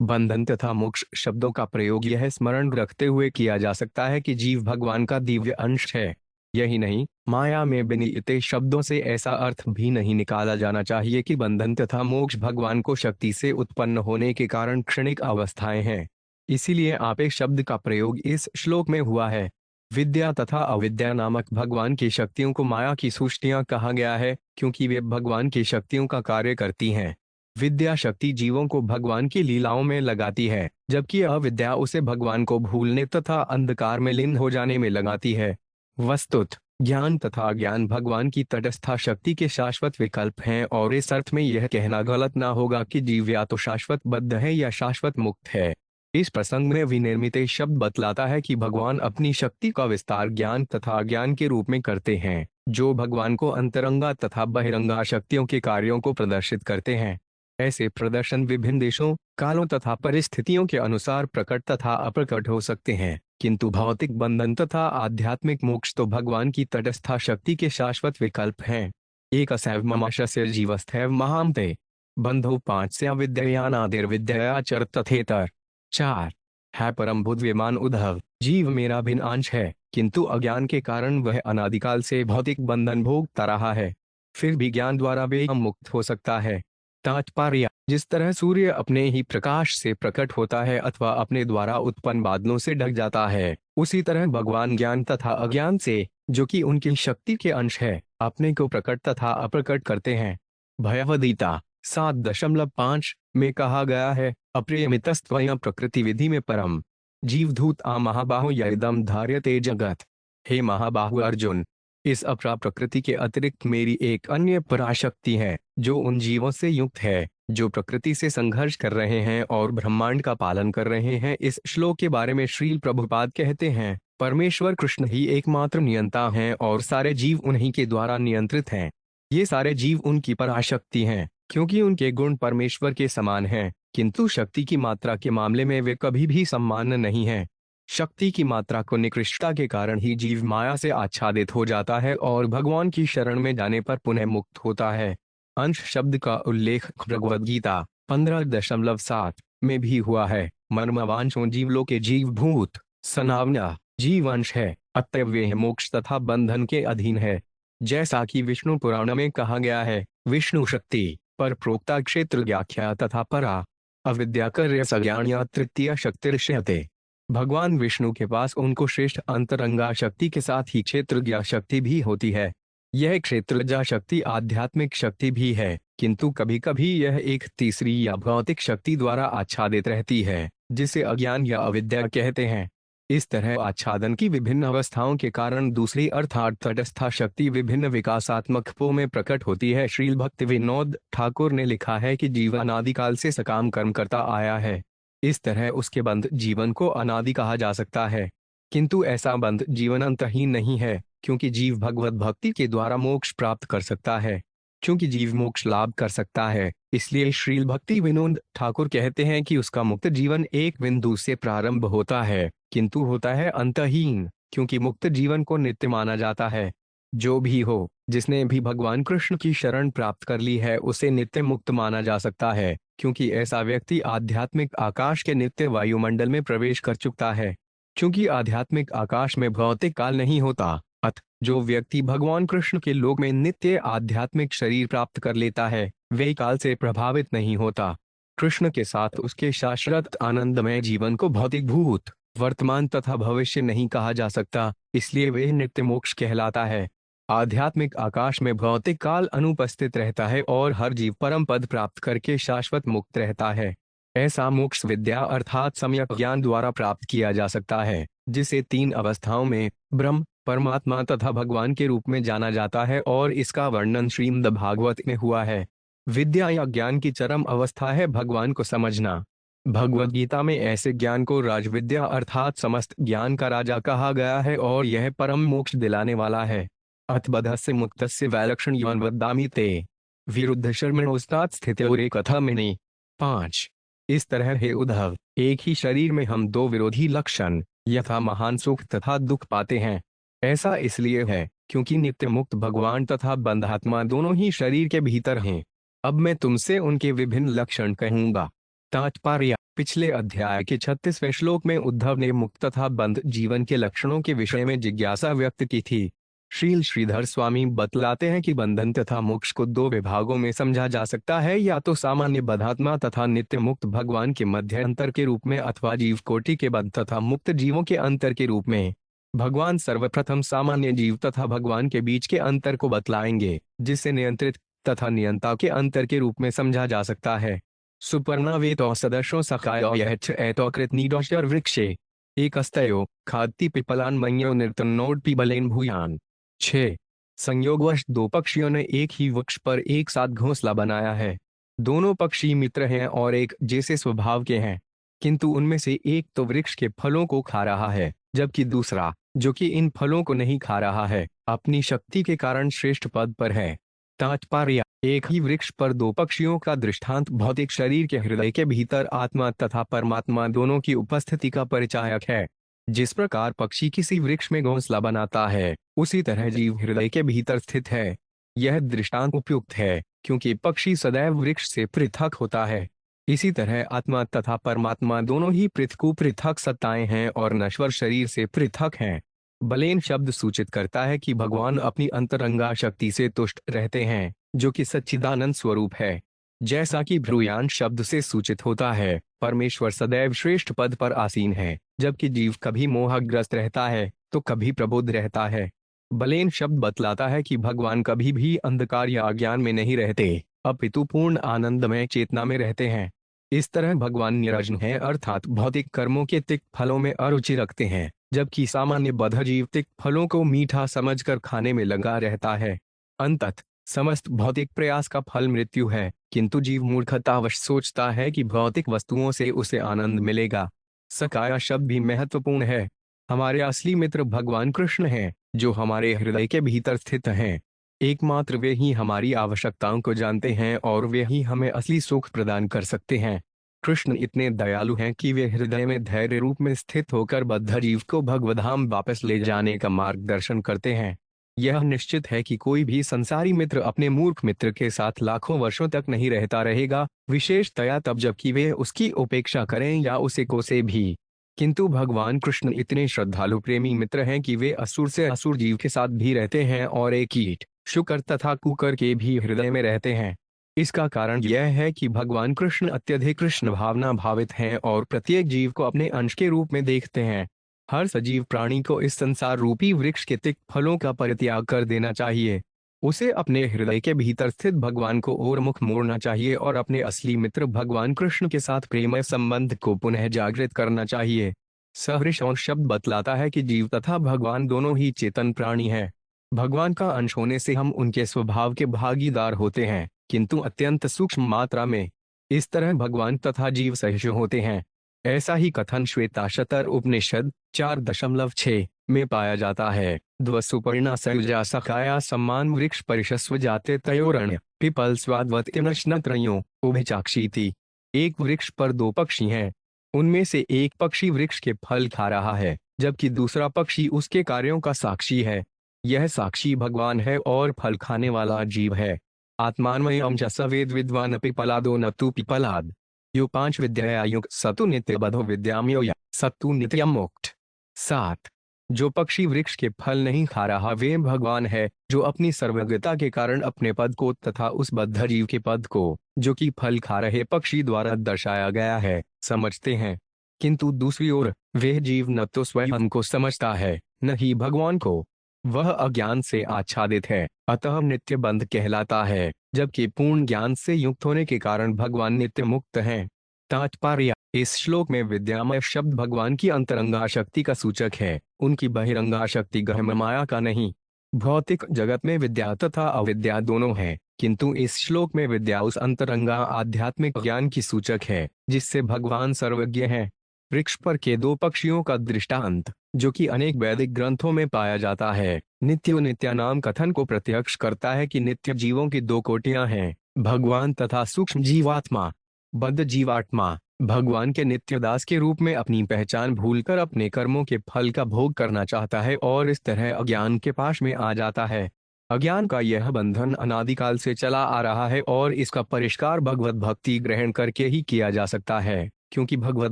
बंधन तथा मोक्ष शब्दों का प्रयोग यह स्मरण रखते हुए किया जा सकता है कि जीव भगवान का दिव्य अंश है। यही नहीं, माया में विनिहित शब्दों से ऐसा अर्थ भी नहीं निकाला जाना चाहिए कि बंधन तथा मोक्ष भगवान को शक्ति से उत्पन्न होने के कारण क्षणिक अवस्थाएं हैं। इसीलिए आपे शब्द का प्रयोग इस श्लोक में हुआ है। विद्या तथा अविद्या नामक भगवान की शक्तियों को माया की सृष्टियां कहा गया है, क्योंकि वे भगवान की शक्तियों का कार्य करती हैं। विद्या शक्ति जीवों को भगवान की लीलाओं में लगाती है, जबकि अविद्या उसे भगवान को भूलने तथा अंधकार में लीन हो जाने में लगाती है। वस्तुत ज्ञान तथा अज्ञान भगवान की तटस्था शक्ति के शाश्वत विकल्प हैं और इस अर्थ में यह कहना गलत ना होगा कि जीव या तो शाश्वत बद्ध है या शाश्वत मुक्त है। इस प्रसंग में विनिर्मित शब्द बतलाता है कि भगवान अपनी शक्ति का विस्तार ज्ञान तथा अज्ञान के रूप में करते हैं, जो भगवान को अंतरंगा तथा बहिरंगा शक्तियों के कार्यों को प्रदर्शित करते हैं। ऐसे प्रदर्शन विभिन्न देशों, कालों तथा परिस्थितियों के अनुसार प्रकट तथा अप्रकट हो सकते हैं, किंतु भौतिक बंधन तथा आध्यात्मिक मोक्ष तो भगवान की तटस्था शक्ति के शाश्वत विकल्प हैं। एक असैव ममाशस्य जीवस्थैव महामते। बंधो 5 से अविद्ययानादिर्विद्यया चर तथेतर। 4 है परम बुद्धिमान उद्धव, जीव मेरा भिन्न अंश है, किंतु अज्ञान के कारण वह अनादिकाल से भौतिक बंधन भोगता रहा है, फिर भी ज्ञान द्वारा वे मुक्त हो सकता है। तात्पर्य: जिस तरह सूर्य अपने ही प्रकाश से प्रकट होता है अथवा अपने द्वारा उत्पन्न बादलों से ढक जाता है, उसी तरह भगवान ज्ञान तथा अज्ञान से, जो कि उनकी शक्ति के अंश है, अपने को प्रकट तथा अप्रकट करते हैं। भगवद्गीता 7.5 में कहा गया है, अप्रियमितस्त्वयं प्रकृति विधि में परम जीवधूत आ महाबाहो यदम धार्यते जगत। हे महाबाहु अर्जुन, इस अपरा प्रकृति के अतिरिक्त मेरी एक अन्य पराशक्ति है, जो उन जीवों से युक्त है जो प्रकृति से संघर्ष कर रहे हैं और ब्रह्मांड का पालन कर रहे हैं। इस श्लोक के बारे में श्रील प्रभुपाद कहते हैं, परमेश्वर कृष्ण ही एकमात्र नियंता हैं और सारे जीव उन्हीं के द्वारा नियंत्रित हैं। ये सारे जीव उनकी पराशक्ति हैं, क्योंकि उनके गुण परमेश्वर के समान हैं, किंतु शक्ति की मात्रा के मामले में वे कभी भी समान नहीं हैं। शक्ति की मात्रा को निकृष्टता के कारण ही जीव माया से आच्छादित हो जाता है और भगवान की शरण में जाने पर पुनः मुक्त होता है। अंश शब्द का उल्लेख भगवद गीता 15.7 में भी हुआ है। मर्मवांशों जीवलोके जीवभूत सनावना जीव अंश है, अतएव वे मोक्ष तथा बंधन के अधीन है। जैसा कि विष्णु पुराण में कहा गया है, विष्णु शक्ति पर प्रोक्ता क्षेत्र व्याख्या तथा परा अविद्या कार्य सज्ञान्या तृतीय शक्तिर्ष्यते। भगवान विष्णु के पास उनको श्रेष्ठ अंतरंगा शक्ति के साथ ही क्षेत्रज्ञा शक्ति भी होती है। यह क्षेत्रज्ञा शक्ति आध्यात्मिक शक्ति भी है, किंतु कभी कभी यह एक तीसरी या भौतिक शक्ति द्वारा आच्छादित रहती है, जिसे अज्ञान या अविद्या कहते हैं। इस तरह आच्छादन की विभिन्न अवस्थाओं के कारण दूसरी अर्थात तटस्था शक्ति विभिन्न विकासात्मक रूपों में प्रकट होती है। श्रील भक्ति विनोद ठाकुर ने लिखा है कि जीव अनादिकाल से सकाम कर्म करता आया है, इस तरह उसके बंध जीवन को अनादि कहा जा सकता है, किंतु ऐसा बंध जीवन अंतहीन नहीं है, क्योंकि जीव भगवत भक्ति के द्वारा मोक्ष प्राप्त कर सकता है। क्योंकि जीव मोक्ष लाभ कर सकता है, इसलिए श्रील भक्ति विनोद ठाकुर कहते हैं कि उसका मुक्त जीवन एक बिंदु से प्रारंभ होता है, किंतु होता है अंतहीन, क्योंकि मुक्त जीवन को नित्य माना जाता है। जो भी हो, जिसने भी भगवान कृष्ण की शरण प्राप्त कर ली है, उसे नित्य मुक्त माना जा सकता है, क्योंकि ऐसा व्यक्ति आध्यात्मिक आकाश के नित्य वायुमंडल में प्रवेश कर चुका है। क्योंकि आध्यात्मिक आकाश में भौतिक काल नहीं होता, अतः जो व्यक्ति भगवान कृष्ण के लोक में नित्य आध्यात्मिक शरीर प्राप्त कर लेता है, वे काल से प्रभावित नहीं होता। कृष्ण के साथ उसके शाश्वत आनंदमय जीवन को भौतिक भूत वर्तमान तथा भविष्य नहीं कहा जा सकता, इसलिए वे नित्य मोक्ष कहलाता है। आध्यात्मिक आकाश में भौतिक काल अनुपस्थित रहता है और हर जीव परम पद प्राप्त करके शाश्वत मुक्त रहता है। ऐसा मोक्ष विद्या अर्थात सम्यक ज्ञान द्वारा प्राप्त किया जा सकता है, जिसे 3 अवस्थाओं में ब्रह्म, परमात्मा तथा भगवान के रूप में जाना जाता है, और इसका वर्णन श्रीमद् भागवत में हुआ है। विद्या या ज्ञान की चरम अवस्था है भगवान को समझना। भगवद गीता में ऐसे ज्ञान को राजविद्या अर्थात समस्त ज्ञान का राजा कहा गया है, और यह परम मोक्ष दिलाने वाला है। अथबधस्य मुक्तस्य वैलक्षण यौन वदामि ते विरुद्ध शर्मणोस्तात् स्थित्योरे कथमिनि। 5 इस तरह हे उद्धव, एक ही शरीर में हम 2 विरोधी लक्षण यथा महान सुख तथा दुख पाते हैं। ऐसा इसलिए है क्योंकि नित्य मुक्त भगवान तथा बंधात्मा दोनों ही शरीर के भीतर हैं। अब मैं तुमसे उनके विभिन्न लक्षण कहूंगा। तात्पर्य: पिछले अध्याय के 36वें श्लोक में उद्धव ने मुक्त तथा बंध जीवन के लक्षणों के विषय में जिज्ञासा व्यक्त की थी। श्रील श्रीधर स्वामी बतलाते हैं कि बंधन तथा मोक्ष को 2 विभागों में समझा जा सकता है, या तो सामान्य बद्धात्मा तथा नित्य मुक्त भगवान के मध्य अंतर के रूप में, अथवा जीव कोटि के बद्ध तथा मुक्त जीवों के अंतर के रूप में। भगवान सर्वप्रथम सामान्य जीव तथा भगवान के बीच के अंतर को बतलाएंगे, जिसे नियंत्रित तथा नियंता के अंतर के रूप में समझा जा सकता है। सुपर्णावेतो सदर्शो सखायो यच्छ एतो कृतनीडोश्चर वृक्षे एकस्तयो खाद्ति पिपलान मन्यो निर्तन्नोड पिबलेन भूयान। 6 संयोगवश 2 पक्षियों ने एक ही वृक्ष पर एक साथ घोंसला बनाया है। दोनों पक्षी मित्र हैं और एक जैसे स्वभाव के हैं, किंतु उनमें से एक तो वृक्ष के फलों को खा रहा है, जबकि दूसरा, जो कि इन फलों को नहीं खा रहा है, अपनी शक्ति के कारण श्रेष्ठ पद पर है। तात्पर्य: एक ही वृक्ष पर 2 पक्षियों का दृष्टांत भौतिक शरीर के हृदय के भीतर आत्मा तथा परमात्मा दोनों की उपस्थिति का परिचायक है। जिस प्रकार पक्षी किसी वृक्ष में घोंसला बनाता है, उसी तरह जीव हृदय के भीतर स्थित है। यह दृष्टांत उपयुक्त है क्योंकि पक्षी सदैव वृक्ष से पृथक होता है। इसी तरह आत्मा तथा परमात्मा दोनों ही पृथक सत्ताएं हैं और नश्वर शरीर से पृथक हैं। बलेन शब्द सूचित करता है कि भगवान अपनी अंतरंगा शक्ति से तुष्ट रहते हैं, जो कि सच्चिदानंद स्वरूप है। जैसा कि भ्रूयान शब्द से सूचित होता है, परमेश्वर सदैव श्रेष्ठ पद पर आसीन है, जबकि जीव कभी मोहग्रस्त रहता है तो कभी प्रबुद्ध रहता है। बलेन शब्द बतलाता है कि भगवान कभी भी अंधकार या अज्ञान में नहीं रहते, अपितु पूर्ण आनंदमय चेतना में रहते हैं। इस तरह भगवान निरंजन है, अर्थात भौतिक कर्मों के तिक्त फलों में अरुचि रखते हैं, जबकि सामान्य बद्ध जीव तिक्त फलों को मीठा समझकर खाने में लगा रहता है। अंततः समस्त भौतिक प्रयास का फल मृत्यु है, किंतु जीव मूर्खतावश सोचता है कि भौतिक वस्तुओं से उसे आनंद मिलेगा। सकाया शब्द भी महत्वपूर्ण है। हमारे असली मित्र भगवान कृष्ण हैं, जो हमारे हृदय के भीतर स्थित हैं। एकमात्र वे ही हमारी आवश्यकताओं को जानते हैं और वे ही हमें असली सुख प्रदान कर सकते हैं। कृष्ण इतने दयालु हैं कि वे हृदय में धैर्य रूप में स्थित होकर बद्ध जीव को भगवधाम वापस ले जाने का मार्गदर्शन करते हैं। यह निश्चित है कि कोई भी संसारी मित्र अपने मूर्ख मित्र के साथ लाखों वर्षों तक नहीं रहता रहेगा, विशेषतया तब जबकि वे उसकी उपेक्षा करें या उसे कोसे भी। किंतु भगवान कृष्ण इतने श्रद्धालु प्रेमी मित्र हैं कि वे असुर से असुर जीव के साथ भी रहते हैं और एक कीट, शुकर तथा कुकर के भी हृदय में रहते हैं। इसका कारण यह है कि भगवान कृष्ण अत्यधिक कृष्ण भावना भावित हैं और प्रत्येक जीव को अपने अंश के रूप में देखते हैं। हर सजीव प्राणी को इस संसार रूपी वृक्ष के तिक्त फलों का परित्याग कर देना चाहिए। उसे अपने हृदय के भीतर स्थित भगवान को ओर मुख मोड़ना चाहिए और अपने असली मित्र भगवान कृष्ण के साथ प्रेमय संबंध को पुनः जागृत करना चाहिए। सहर्ष शब्द बतलाता है कि जीव तथा भगवान दोनों ही चेतन प्राणी हैं। भगवान का अंश होने से हम उनके स्वभाव के भागीदार होते हैं, किंतु अत्यंत सूक्ष्म मात्रा में। इस तरह भगवान तथा जीव सहिष्णु होते हैं। ऐसा ही कथन श्वेताशतर उपनिषद 4.6 में पाया जाता है। ध्वसुपर्णा सयुजा सखाया सम्मान वृक्ष परिशस्व जाते तयोरण्य पिपल स्वाद्वतिनश्नत्रयों उभयचाक्षीति। एक वृक्ष पर दो पक्षी हैं। उनमें से एक पक्षी वृक्ष के फल खा रहा है, जबकि दूसरा पक्षी उसके कार्यों का साक्षी है। यह साक्षी भगवान है और फल खाने वाला जीव है। आत्मान्वयम् च सवेद विद्वान पिपलादो न तु पिपलाद। यो 5 विद्या युक्त सतु नित्य बधो विद्याम्यो या सतु नित्यम मोक्ष। 7 जो पक्षी वृक्ष के फल नहीं खा रहा वे भगवान है, जो अपनी सर्वज्ञता के कारण अपने पद को तथा उस बद्ध जीव के पद को, जो कि फल खा रहे पक्षी द्वारा दर्शाया गया है, समझते हैं। किंतु दूसरी ओर वह जीव न तो स्वयं को समझता है, न ही भगवान को। वह अज्ञान से आच्छादित है, अतः नित्य बंध कहलाता है, जबकि पूर्ण ज्ञान से युक्त होने के कारण भगवान नित्य मुक्त हैं। तात्पर्य: इस श्लोक में विद्यामय शब्द भगवान की अंतरंगा शक्ति का सूचक है, उनकी बहिरंगा शक्ति गहन माया का नहीं। भौतिक जगत में विद्या तथा अविद्या दोनों हैं, किंतु इस श्लोक में विद्या उस अंतरंगा आध्यात्मिक ज्ञान की सूचक है, जिससे भगवान सर्वज्ञ हैं। वृक्ष पर के दो पक्षियों का दृष्टांत, जो कि अनेक वैदिक ग्रंथों में पाया जाता है, नित्य नित्यानाम कथन को प्रत्यक्ष करता है कि नित्य जीवों की दो कोटियां हैं, भगवान तथा सूक्ष्म जीवात्मा। बद्ध जीवात्मा भगवान के नित्य दास के रूप में अपनी पहचान भूलकर अपने कर्मों के फल का भोग करना चाहता है और इस तरह अज्ञान के पाश में आ जाता है। अज्ञान का यह बंधन अनादिकाल से चला आ रहा है और इसका परिष्कार भगवत भक्ति ग्रहण करके ही किया जा सकता है, क्योंकि भगवत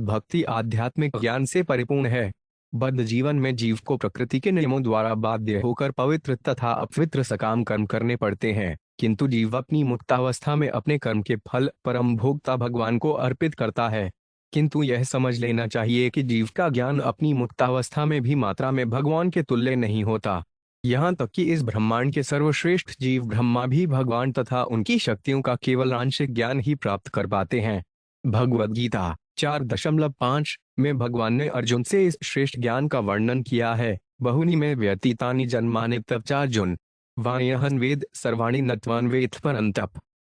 भक्ति आध्यात्मिक ज्ञान से परिपूर्ण है। बद्ध जीवन में जीव को प्रकृति के नियमों द्वारा बाध्य होकर पवित्र तथा अपवित्र सकाम कर्म करने पड़ते हैं, किंतु जीव अपनी मुक्तावस्था में अपने कर्म के फल परम भोक्ता भगवान को अर्पित करता है। किंतु यह समझ लेना चाहिए कि जीव का ज्ञान अपनी मुक्तावस्था में भी मात्रा में भगवान के तुल्य नहीं होता। यहाँ तक कि इस ब्रह्मांड के सर्वश्रेष्ठ जीव ब्रह्मा भी भगवान तथा उनकी शक्तियों का केवल आंशिक ज्ञान ही प्राप्त कर पाते हैं। भगवद गीता 4.5 में भगवान ने अर्जुन से इस श्रेष्ठ ज्ञान का वर्णन किया है। बहुनी में व्यतीतानि जन्मानि तब चार्जुन वायहन वेद सर्वाणि नत्वान वेद परंतप।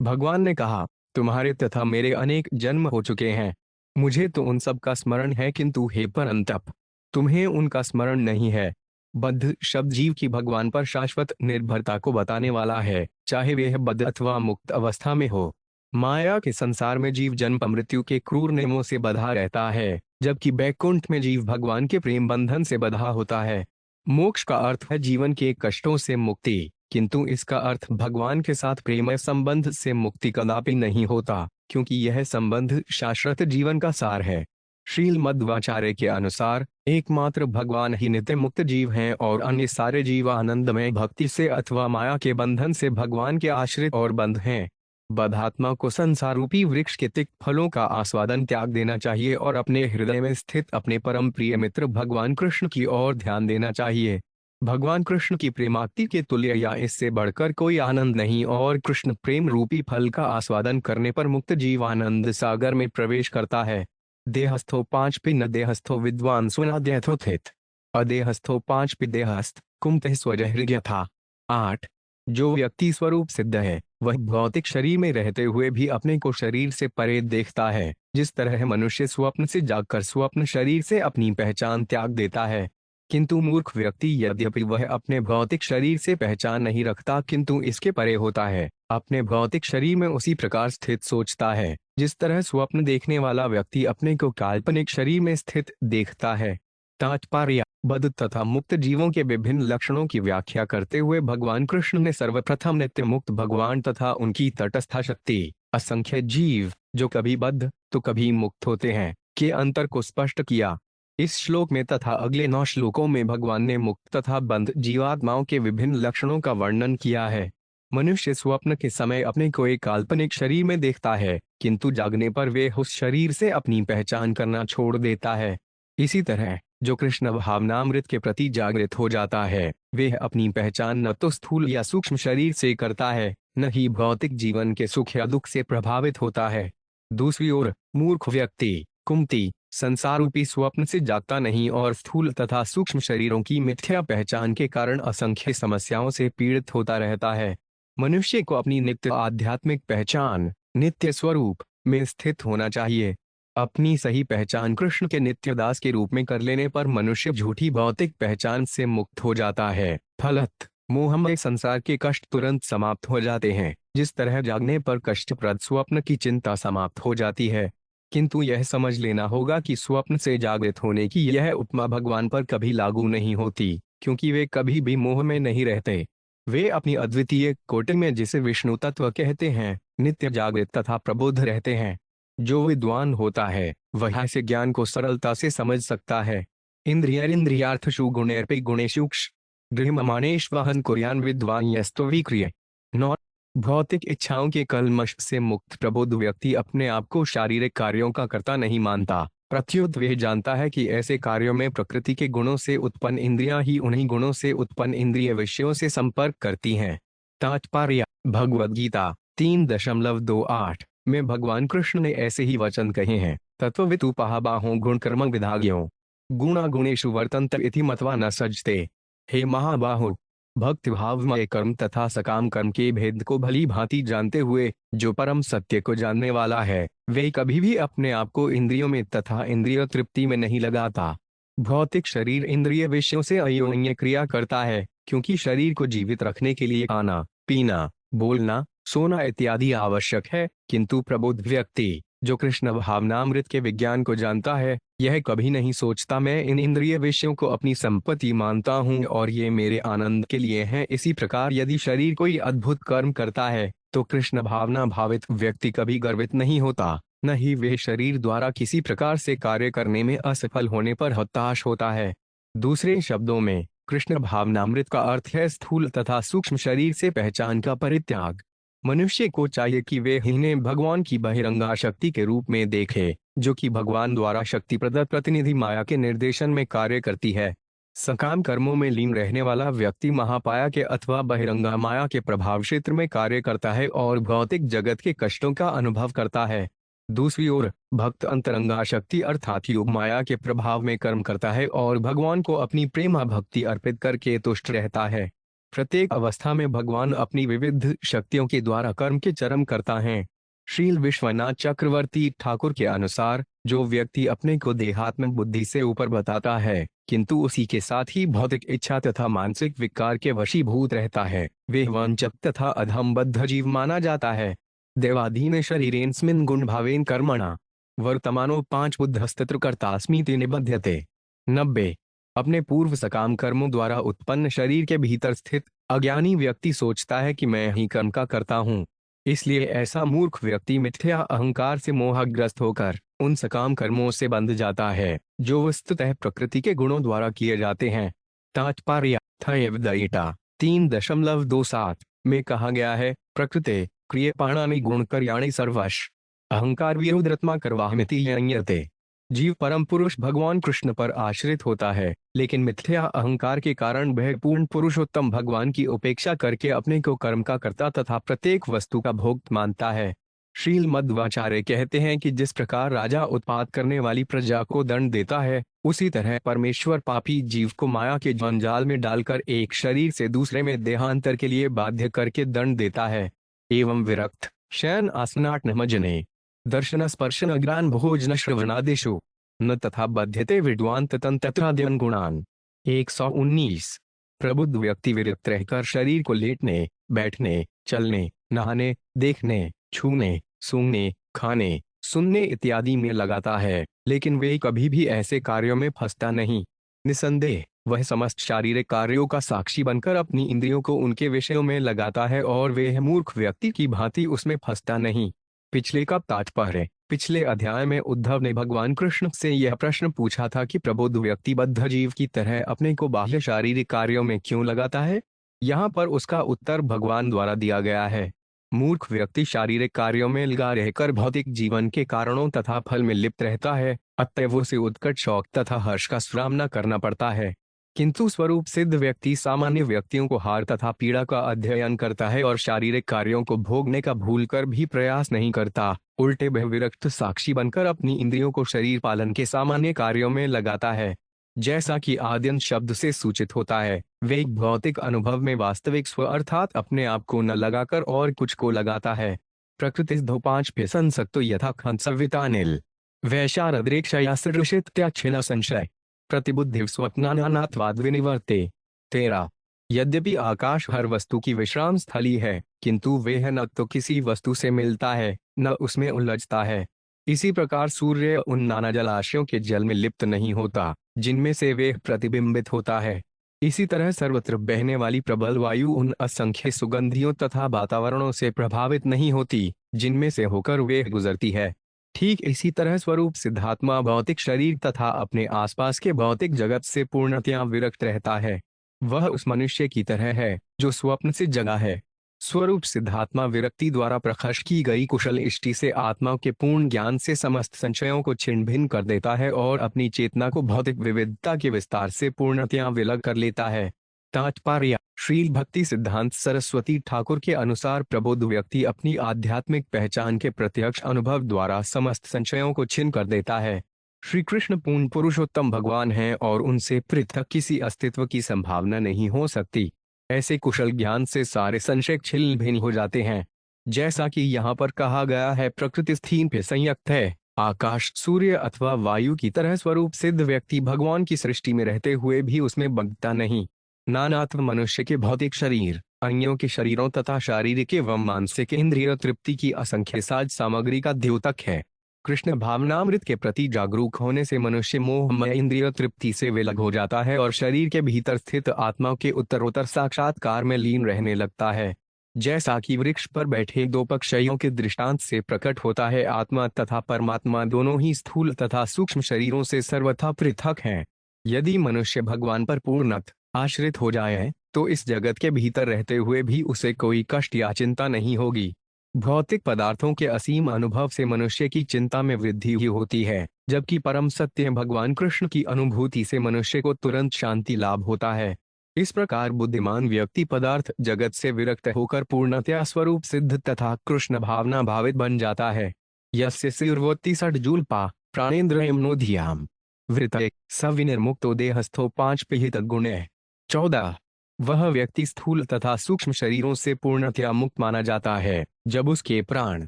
भगवान ने कहा, तुम्हारे तथा मेरे अनेक जन्म हो चुके हैं, मुझे तो उन सब का स्मरण है, किंतु हे परंतप तुम्हें उनका स्मरण नहीं है। बद्ध शब्द जीव की भगवान पर शाश्वत निर्भरता को बताने वाला है, चाहे वह बद्ध अथवा मुक्त अवस्था में हो। माया के संसार में जीव जन्म मृत्यु के क्रूर नियमों से बंधा रहता है, जबकि बैकुंठ में जीव भगवान के प्रेम बंधन से बंधा होता है। मोक्ष का अर्थ है जीवन के कष्टों से मुक्ति। किंतु इसका अर्थ भगवान के साथ प्रेमय संबंध से मुक्ति कदापि नहीं होता, क्योंकि यह संबंध शाश्वत जीवन का सार है। श्रील मध्वाचार्य के अनुसार एकमात्र भगवान ही नित्य मुक्त जीव हैं और अन्य सारे जीव आनंदमय भक्ति से अथवा माया के बंधन से भगवान के आश्रित और बंध हैं। बद्धात्मा को संसार रूपी वृक्ष के तिक्त फलों का आस्वादन त्याग देना चाहिए और अपने हृदय में स्थित अपने परम प्रिय मित्र भगवान कृष्ण की ओर ध्यान देना चाहिए। भगवान कृष्ण की प्रेमाक्ति के तुल्य या इससे बढ़कर कोई आनंद नहीं और कृष्ण प्रेम रूपी फल का आस्वादन करने पर मुक्त जीव आनंद सागर में प्रवेश करता है। देहस्थो पांच पि न देहस्थो विद्वान सुनाद्यथोथित अदेहस्थो पांच पि देहस्थ कुमते स्वजहृग्य था। 8। जो व्यक्ति स्वरूप सिद्ध है वह भौतिक शरीर में रहते हुए भी अपने को शरीर से परे देखता है। जिस तरह मनुष्य स्वप्न से जागकर स्वप्न शरीर से अपनी पहचान त्याग देता है, किंतु मूर्ख व्यक्ति यद्यपि वह अपने भौतिक शरीर से पहचान नहीं रखता किंतु इसके परे होता है, अपने भौतिक शरीर में उसी प्रकार स्थित सोचता है जिस तरह स्वप्न देखने वाला व्यक्ति अपने को काल्पनिक शरीर में स्थित देखता है। तात्पर्य: बद्ध तथा मुक्त जीवों के विभिन्न लक्षणों की व्याख्या करते हुए भगवान कृष्ण ने सर्वप्रथम नित्य मुक्त भगवान तथा उनकी तटस्थ शक्ति असंख्य जीव जो कभी बद्ध तो कभी मुक्त होते हैं के अंतर को स्पष्ट किया। इस श्लोक में तथा अगले 9 श्लोकों में भगवान ने मुक्त तथा बंध जीवात्माओं के विभिन्न लक्षणों का वर्णन किया है। मनुष्य स्वप्न के समय अपने को एक काल्पनिक शरीर में देखता है, किंतु जागने पर वे उस शरीर से अपनी पहचान करना छोड़ देता है। इसी तरह जो कृष्ण भावनामृत के प्रति जागृत हो जाता है वह अपनी पहचान न तो स्थूल या सूक्ष्म शरीर से करता है, न ही भौतिक जीवन के सुख या दुख से प्रभावित होता है। दूसरी ओर मूर्ख व्यक्ति कुंती संसार रूपी स्वप्न से जागता नहीं और स्थूल तथा सूक्ष्म शरीरों की मिथ्या पहचान के कारण असंख्य समस्याओं से पीड़ित होता रहता है। मनुष्य को अपनी नित्य आध्यात्मिक पहचान नित्य स्वरूप में स्थित होना चाहिए। अपनी सही पहचान कृष्ण के नित्य दास के रूप में कर लेने पर मनुष्य झूठी भौतिक पहचान से मुक्त हो जाता है। फलत मोहमय संसार के कष्ट तुरंत समाप्त हो जाते हैं, जिस तरह जागने पर कष्टप्रद स्वप्न की चिंता समाप्त हो जाती है। किंतु यह समझ लेना होगा कि स्वप्न से जागृत होने की यह उपमा भगवान पर कभी लागू नहीं होती, क्योंकि वे कभी भी मोह में नहीं रहते। वे अपनी अद्वितीय कोटि में, जिसे विष्णु तत्व कहते हैं, नित्य जागृत तथा प्रबुद्ध रहते हैं। जो विद्वान होता है वह ऐसे ज्ञान को सरलता से समझ सकता है। इंद्रियार्थशु गुणेरपि गुणेशुक्ष गृहमानेश्वहन कुर्यान विद्वान यस्तो विक्रिय। नौ भौतिक इच्छाओं के कलमश से मुक्त प्रबुद्ध व्यक्ति अपने आप को शारीरिक कार्यों का कर्ता नहीं मानता, प्रत्युत वह जानता है कि ऐसे कार्यों में प्रकृति के गुणों से उत्पन्न इंद्रियां ही उन्हीं गुणों से उत्पन्न इंद्रिय विषयों से संपर्क करती हैं। तात्पर्य: भगवद गीता 3.28 में भगवान कृष्ण ने ऐसे ही वचन कहे हैं। तत्ववितु पहाबाहों गुण कर्म विधाज्ञों गुणा गुणेषु वर्तन्त इति मत्वा न सजते। हे महाबाहो, भक्ति भावमय कर्म तथा सकाम कर्म के भेद को भली भांति जानते हुए जो परम सत्य को जानने वाला है वे कभी भी अपने आप को इंद्रियों में तथा इंद्रिय तृप्ति में नहीं लगाता। भौतिक शरीर इंद्रिय विषयों से अयोन्य क्रिया करता है, क्योंकि शरीर को जीवित रखने के लिए खाना पीना बोलना सोना इत्यादि आवश्यक है। किंतु प्रबुद्ध व्यक्ति जो कृष्ण भावनामृत के विज्ञान को जानता है यह कभी नहीं सोचता मैं इन इंद्रिय विषयों को अपनी संपत्ति मानता हूँ और ये मेरे आनंद के लिए हैं। इसी प्रकार यदि शरीर कोई अद्भुत कर्म करता है तो कृष्ण भावना भावित व्यक्ति कभी गर्वित नहीं होता, न ही वह शरीर द्वारा किसी प्रकार से कार्य करने में असफल होने पर हताश होता है। दूसरे शब्दों में कृष्ण भावनामृत का अर्थ है स्थूल तथा सूक्ष्म शरीर से पहचान का परित्याग। मनुष्य को चाहिए कि वे इन्हें भगवान की बहिरंगा शक्ति के रूप में देखे, जो कि भगवान द्वारा शक्ति प्रदत्त प्रतिनिधि माया के निर्देशन में कार्य करती है। सकाम कर्मों में लीन रहने वाला व्यक्ति महापाया के अथवा बहिरंगा माया के प्रभाव क्षेत्र में कार्य करता है और भौतिक जगत के कष्टों का अनुभव करता है। दूसरी ओर भक्त अंतरंगा शक्ति अर्थात योग माया के प्रभाव में कर्म करता है और भगवान को अपनी प्रेमा भक्ति अर्पित करके तुष्ट रहता है। प्रत्येक अवस्था में भगवान अपनी विविध शक्तियों के द्वारा कर्म के चरम करता है। श्रील विश्वनाथ चक्रवर्ती ठाकुर के अनुसार जो व्यक्ति अपने को देहात्म बुद्धि से ऊपर बताता है किंतु उसी के साथ ही भौतिक इच्छा तथा मानसिक विकार के वशीभूत रहता है, वे वंचक तथा अधमबद्ध जीव माना जाता है। देवाधीन शरीरेन्स्मिन् गुण भावेन कर्मणा वर्तमानो 5 बुद्धस्तत्र कर्तास्मीति निबध्यते। 90 अपने पूर्व सकाम कर्मों द्वारा उत्पन्न शरीर के भीतर स्थित अज्ञानी व्यक्ति सोचता है कि मैं ही कर्म का करता हूँ। इसलिए ऐसा मूर्ख व्यक्ति मिथ्या अहंकार से मोहग्रस्त होकर उन सकाम कर्मों से बंध जाता है जो वस्तुतः प्रकृति के गुणों द्वारा किए जाते हैं। तात्पर्य थयवदयिता 3.27 में कहा गया है, प्रकृते क्रियमाणानि गुणकर्याणि सर्वश अहंकार विरोधरत्मा करवाहमिति यण्यते। जीव परम पुरुष भगवान कृष्ण पर आश्रित होता है, लेकिन मिथ्या अहंकार के कारण वह पूर्ण पुरुषोत्तम भगवान की उपेक्षा करके अपने को कर्म का कर्ता तथा प्रत्येक वस्तु का भोक्त मानता है। श्रील मध्वाचार्य कहते हैं कि जिस प्रकार राजा उत्पात करने वाली प्रजा को दंड देता है, उसी तरह परमेश्वर पापी जीव को माया के जंजाल में डालकर एक शरीर से दूसरे में देहांतर के लिए बाध्य करके दंड देता है। एवं विरक्त शयन आसनाट नमजने दर्शन स्पर्शन अग्रान भोजन श्रवणादिषु न तथा बध्यते विद्वान तत्राद्यन गुणान। 119। प्रबुद्ध व्यक्ति विरक्त रहकर शरीर को लेटने, बैठने, चलने, नहाने, देखने, छूने, सूंघने, खाने, सुनने इत्यादि में लगाता है, लेकिन वे कभी भी ऐसे कार्यों में फंसता नहीं। निसंदेह वह समस्त शारीरिक कार्यों का साक्षी बनकर अपनी इंद्रियों को उनके विषयों में लगाता है और वह मूर्ख व्यक्ति की भांति उसमें फंसता नहीं। पिछले का तात्पर्य, पिछले अध्याय में उद्धव ने भगवान कृष्ण से यह प्रश्न पूछा था कि प्रबुद्ध व्यक्ति बद्ध जीव की तरह अपने को बाह्य शारीरिक कार्यों में क्यों लगाता है। यहाँ पर उसका उत्तर भगवान द्वारा दिया गया है। मूर्ख व्यक्ति शारीरिक कार्यों में लगा रहकर भौतिक जीवन के कारणों तथा फल में लिप्त रहता है, अतएव उसे उत्कट शौक तथा हर्ष का सामना करना पड़ता है। किंतु स्वरूप सिद्ध व्यक्ति सामान्य व्यक्तियों को हार तथा पीड़ा का अध्ययन करता है और शारीरिक कार्यों को भोगने का भूलकर भी प्रयास नहीं करता, उल्टे वह विरक्त साक्षी बनकर अपनी इंद्रियों को शरीर पालन के सामान्य कार्यों में लगाता है। जैसा कि आद्यंत शब्द से सूचित होता है, वे एक भौतिक अनुभव में वास्तविक स्व अर्थात अपने आप को न लगाकर और कुछ को लगाता है। प्रकृति दो 5 पे संसक्तो यथा खंसवितानिल वैशारद्रेक्षया सदृशित्याच्छिन्न संशय प्रतिबुद्धि स्वप्नानात्वाद विनिवर्ते। 13। यद्यपि आकाश हर वस्तु की विश्राम स्थली है, किंतु वह न तो किसी वस्तु से मिलता है न उसमें उलझता है। इसी प्रकार सूर्य उन नाना जलाशयों के जल में लिप्त नहीं होता जिनमें से वे प्रतिबिंबित होता है। इसी तरह सर्वत्र बहने वाली प्रबल वायु उन असंख्य सुगंधियों तथा वातावरणों से प्रभावित नहीं होती जिनमें से होकर वे गुजरती है। ठीक इसी तरह स्वरूप सिद्धात्मा भौतिक शरीर तथा अपने आसपास के भौतिक जगत से पूर्णतया विरक्त रहता है। वह उस मनुष्य की तरह है जो स्वप्न से जगा है। स्वरूप सिद्धात्मा विरक्ति द्वारा प्रकट की गई कुशल इष्टि से आत्मा के पूर्ण ज्ञान से समस्त संशयों को छिन्न भिन्न कर देता है और अपनी चेतना को भौतिक विविधता के विस्तार से पूर्णतया विलग कर लेता है। तात्पर्य, श्रील भक्ति सिद्धांत सरस्वती ठाकुर के अनुसार प्रबुद्ध व्यक्ति अपनी आध्यात्मिक पहचान के प्रत्यक्ष अनुभव द्वारा समस्त संशयों को छिन्न कर देता है। श्री कृष्ण पूर्ण पुरुषोत्तम भगवान हैं और उनसे पृथक किसी अस्तित्व की संभावना नहीं हो सकती। ऐसे कुशल ज्ञान से सारे संशय छिन्न भिन्न हो जाते हैं। जैसा कि यहाँ पर कहा गया है, प्रकृति स्थीन पे संयुक्त है। आकाश, सूर्य अथवा वायु की तरह स्वरूप सिद्ध व्यक्ति भगवान की सृष्टि में रहते हुए भी उसमें बंधता नहीं। नानात्व मनुष्य के भौतिक शरीर, अन्यों के शरीरों तथा शारीरिक एवं मानसिक इंद्रिय तृप्ति की असंख्य साज सामग्री का द्योतक है। कृष्ण भावनामृत के प्रति जागरूक होने से मनुष्य मोहमय इंद्रिय तृप्ति से विलग हो जाता है और शरीर के भीतर स्थित आत्मा के उत्तरोत्तर साक्षात्कार में लीन रहने लगता है। जैसा कि वृक्ष पर बैठे दो पक्षियों के दृष्टांत से प्रकट होता है, आत्मा तथा परमात्मा दोनों ही स्थूल तथा सूक्ष्म शरीरों से सर्वथा पृथक हैं। यदि मनुष्य भगवान पर पूर्णतः आश्रित हो जाए तो इस जगत के भीतर रहते हुए भी उसे कोई कष्ट या चिंता नहीं होगी। भौतिक पदार्थों के असीम अनुभव से मनुष्य की चिंता में वृद्धि ही होती है, जबकि परम सत्य भगवान कृष्ण की अनुभूति से मनुष्य को तुरंत शांति लाभ होता है। इस प्रकार बुद्धिमान व्यक्ति पदार्थ जगत से विरक्त होकर पूर्णतया स्वरूप सिद्ध तथा कृष्ण भावना भावित बन जाता है। यस्य सिर्वोत्ति षड्जूलपा प्राणेन्द्र यमनोधियाम वृतये सविनिर्मुक्तो देहस्थो 5 पिहित गुणे। 14। वह व्यक्ति स्थूल तथा सूक्ष्म शरीरों से पूर्णतया मुक्त माना जाता है जब उसके प्राण,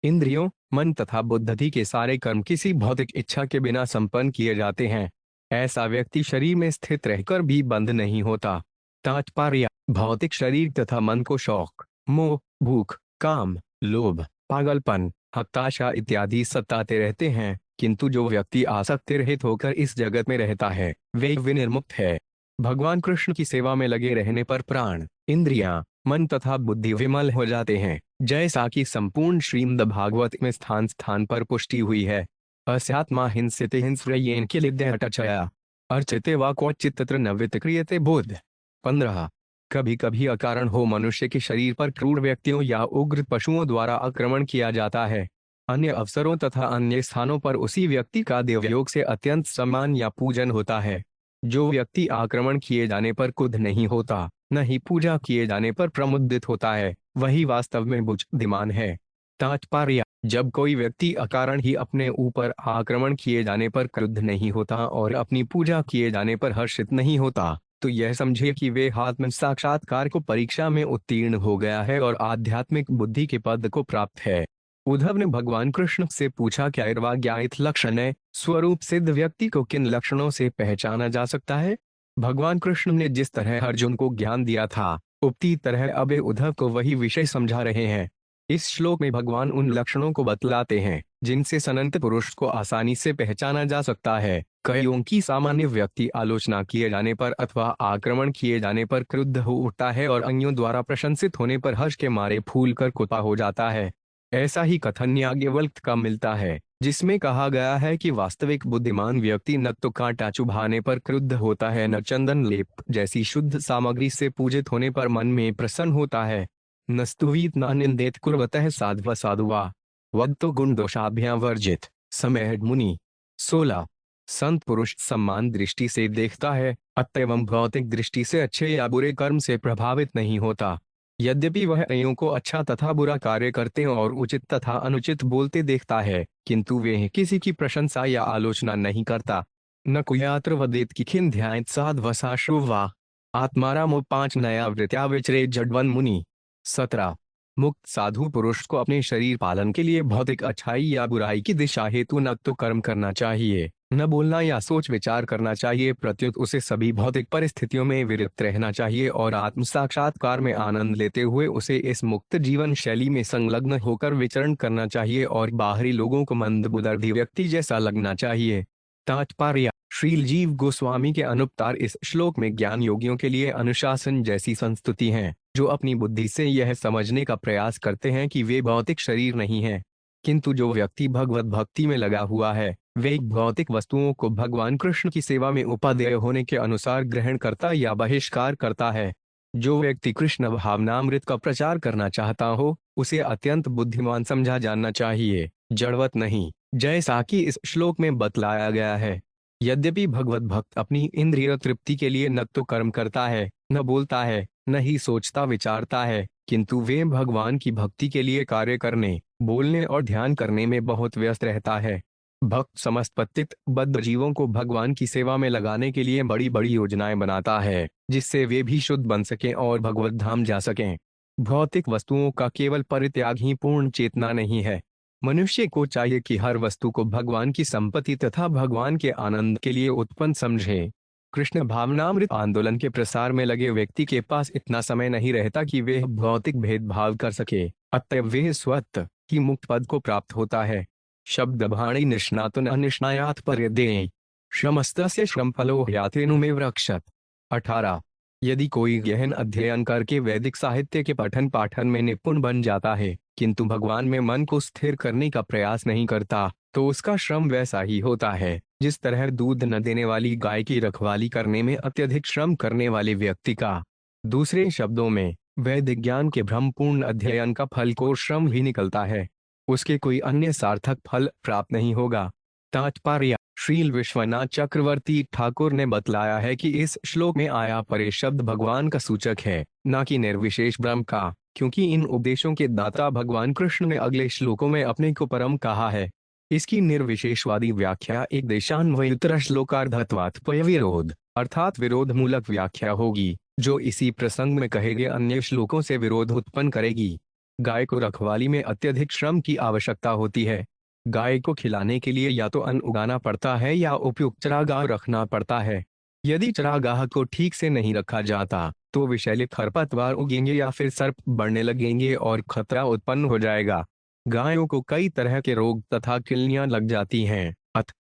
इंद्रियों, मन तथा बुद्धि के सारे कर्म किसी भौतिक इच्छा के बिना संपन्न किए जाते हैं। ऐसा व्यक्ति शरीर में स्थित रहकर भी बंध नहीं होता। तात्पर्य, भौतिक शरीर तथा मन को शौक, मोह, भूख, काम, लोभ, पागलपन, हताशा इत्यादि सताते रहते हैं, किंतु जो व्यक्ति आसक्ति रहित होकर इस जगत में रहता है वे विनिर्मुक्त है। भगवान कृष्ण की सेवा में लगे रहने पर प्राण, इंद्रियां, मन तथा बुद्धि विमल हो जाते हैं, जैसा कि संपूर्ण श्रीमद् भागवत में स्थान स्थान पर पुष्टि हुई है। अस्यात्मा हिंसिते हिंस्रयेन किलिद्यटचया अर्चिते वा क्वचित् तत्र न वितक्रियते बोध। 15। कभी कभी अकारण हो मनुष्य के शरीर पर क्रूर व्यक्तियों या उग्र पशुओं द्वारा आक्रमण किया जाता है। अन्य अवसरों तथा अन्य स्थानों पर उसी व्यक्ति का देवयोग से अत्यंत सम्मान या पूजन होता है। जो व्यक्ति आक्रमण किए जाने पर क्रुद्ध नहीं होता, न ही पूजा किए जाने पर प्रमुदित होता है, वही वास्तव में बुद्धिमान है। तात्पर्य: जब कोई व्यक्ति अकारण ही अपने ऊपर आक्रमण किए जाने पर क्रुद्ध नहीं होता और अपनी पूजा किए जाने पर हर्षित नहीं होता, तो यह समझे कि वे आत्म साक्षात्कार को परीक्षा में उत्तीर्ण हो गया है और आध्यात्मिक बुद्धि के पद को प्राप्त है। उद्धव ने भगवान कृष्ण से पूछा, क्या ज्ञात लक्षण है? स्वरूप सिद्ध व्यक्ति को किन लक्षणों से पहचाना जा सकता है? भगवान कृष्ण ने जिस तरह अर्जुन को ज्ञान दिया था, उसी तरह अब उद्धव को वही विषय समझा रहे हैं। इस श्लोक में भगवान उन लक्षणों को बतलाते हैं जिनसे सनंत पुरुष को आसानी से पहचाना जा सकता है। कईयों की सामान्य व्यक्ति आलोचना किए जाने पर अथवा आक्रमण किए जाने पर क्रुद्ध हो उठता है और अन्यों द्वारा प्रशंसित होने पर हर्ष के मारे फूल कर कुत्ता हो जाता है। ऐसा ही कथन याज्ञवल्क्य का मिलता है, जिसमें कहा गया है कि वास्तविक बुद्धिमान व्यक्ति न तो कांटा चुभाने पर क्रुद्ध होता है, न चंदन लेप जैसी शुद्ध सामग्री से पूजित होने पर मन में प्रसन्न होता है, न स्तुवीत न निंदित कुर्वतः साध्व साधुवा वद गुण दोषाभ्यां वर्जित। समय मुनि। 16। संत पुरुष सम्मान दृष्टि से देखता है, अतएव भौतिक दृष्टि से अच्छे या बुरे कर्म से प्रभावित नहीं होता। यद्यपि वह अन्यों को अच्छा तथा बुरा कार्य करते और उचित तथा अनुचित बोलते देखता है, किंतु वे किसी की प्रशंसा या आलोचना नहीं करता। न कुयात्र वदेत की खिन ध्यात साध्वसा श्रुवा आत्मारामो 5 नया वृत्या विचरे जडवन मुनि। 17। मुक्त साधु पुरुष को अपने शरीर पालन के लिए भौतिक अच्छाई या बुराई की दिशा हेतु न तो कर्म करना चाहिए, न बोलना या सोच विचार करना चाहिए, प्रत्युत उसे सभी भौतिक परिस्थितियों में विरक्त रहना चाहिए और आत्म साक्षात्कार में आनंद लेते हुए उसे इस मुक्त जीवन शैली में संलग्न होकर विचरण करना चाहिए और बाहरी लोगों को मंदबुद्धि व्यक्ति जैसा लगना चाहिए। तात्पर्य: श्रील जीव गोस्वामी के अनुपतार इस श्लोक में ज्ञान योगियों के लिए अनुशासन जैसी संस्तुति हैं, जो अपनी बुद्धि से यह समझने का प्रयास करते हैं कि वे भौतिक शरीर नहीं हैं। किंतु जो व्यक्ति भगवत भक्ति में लगा हुआ है, वे भौतिक वस्तुओं को भगवान कृष्ण की सेवा में उपादेय होने के अनुसार ग्रहण करता या बहिष्कार करता है। जो व्यक्ति कृष्ण भावनामृत का प्रचार करना चाहता हो, उसे अत्यंत बुद्धिमान समझा जाना चाहिए, जड़वत नहीं, जैसा कि इस श्लोक में बतलाया गया है। यद्यपि भगवत भक्त अपनी इंद्रिय तृप्ति के लिए न तो कर्म करता है, न बोलता है, न ही सोचता विचारता है, किंतु वे भगवान की भक्ति के लिए कार्य करने, बोलने और ध्यान करने में बहुत व्यस्त रहता है। भक्त समस्त पतित बद्ध जीवों को भगवान की सेवा में लगाने के लिए बड़ी बड़ी योजनाएं बनाता है, जिससे वे भी शुद्ध बन सकें और भगवत धाम जा सकें। भौतिक वस्तुओं का केवल परित्याग ही पूर्ण चेतना नहीं है। मनुष्य को चाहिए कि हर वस्तु को भगवान की संपत्ति तथा भगवान के आनंद के लिए उत्पन्न समझे। कृष्ण भावनामृत आंदोलन के प्रसार में लगे व्यक्ति के पास इतना समय नहीं रहता कि वे भौतिक भेदभाव कर सके, अतएव वे स्वतः ही मुक्त पद को प्राप्त होता है। शब्द भाणी निष्णातुन अनिष्णायात पर्यदेय श्रमस्तस्य श्रम फलो यातेनुमेव रक्षत। 18। यदि कोई गहन अध्ययन करके वैदिक साहित्य के पठन पाठन में निपुण बन जाता है, किंतु भगवान में मन को स्थिर करने का प्रयास नहीं करता, तो उसका श्रम वैसा ही होता है जिस तरह दूध न देने वाली गाय की रखवाली करने में अत्यधिक श्रम करने वाले व्यक्ति का। दूसरे शब्दों में, वैदिक ज्ञान के भ्रमपूर्ण अध्ययन का फल को श्रम ही निकलता है, उसके कोई अन्य सार्थक फल प्राप्त नहीं होगा। तात्पर्य: श्रील विश्वनाथ चक्रवर्ती ठाकुर ने बतलाया है कि इस श्लोक में आया परे शब्द भगवान का सूचक है, न कि निर्विशेष ब्रह्म का, क्योंकि इन उपदेशों के दाता भगवान कृष्ण ने अगले श्लोकों में अपने को परम कहा है। इसकी निर्विशेषवादी व्याख्या एक देशान्वयुत्तर श्लोकार्धत्वात्पय विरोध अर्थात विरोध मूलक व्याख्या होगी, जो इसी प्रसंग में कहे गए अन्य श्लोकों से विरोध उत्पन्न करेगी। गाय को रखवाली में अत्यधिक श्रम की आवश्यकता होती है। गाय को खिलाने के लिए या तो अन्न उगाना पड़ता है या उपयुक्त चारागाह रखना पड़ता है। यदि चारागाह को ठीक से नहीं रखा जाता, तो विषैले खरपतवार उगेंगे या फिर सर्प बढ़ने लगेंगे और खतरा उत्पन्न हो जाएगा। गायों को कई तरह के रोग तथा किल्लियां लग जाती हैं,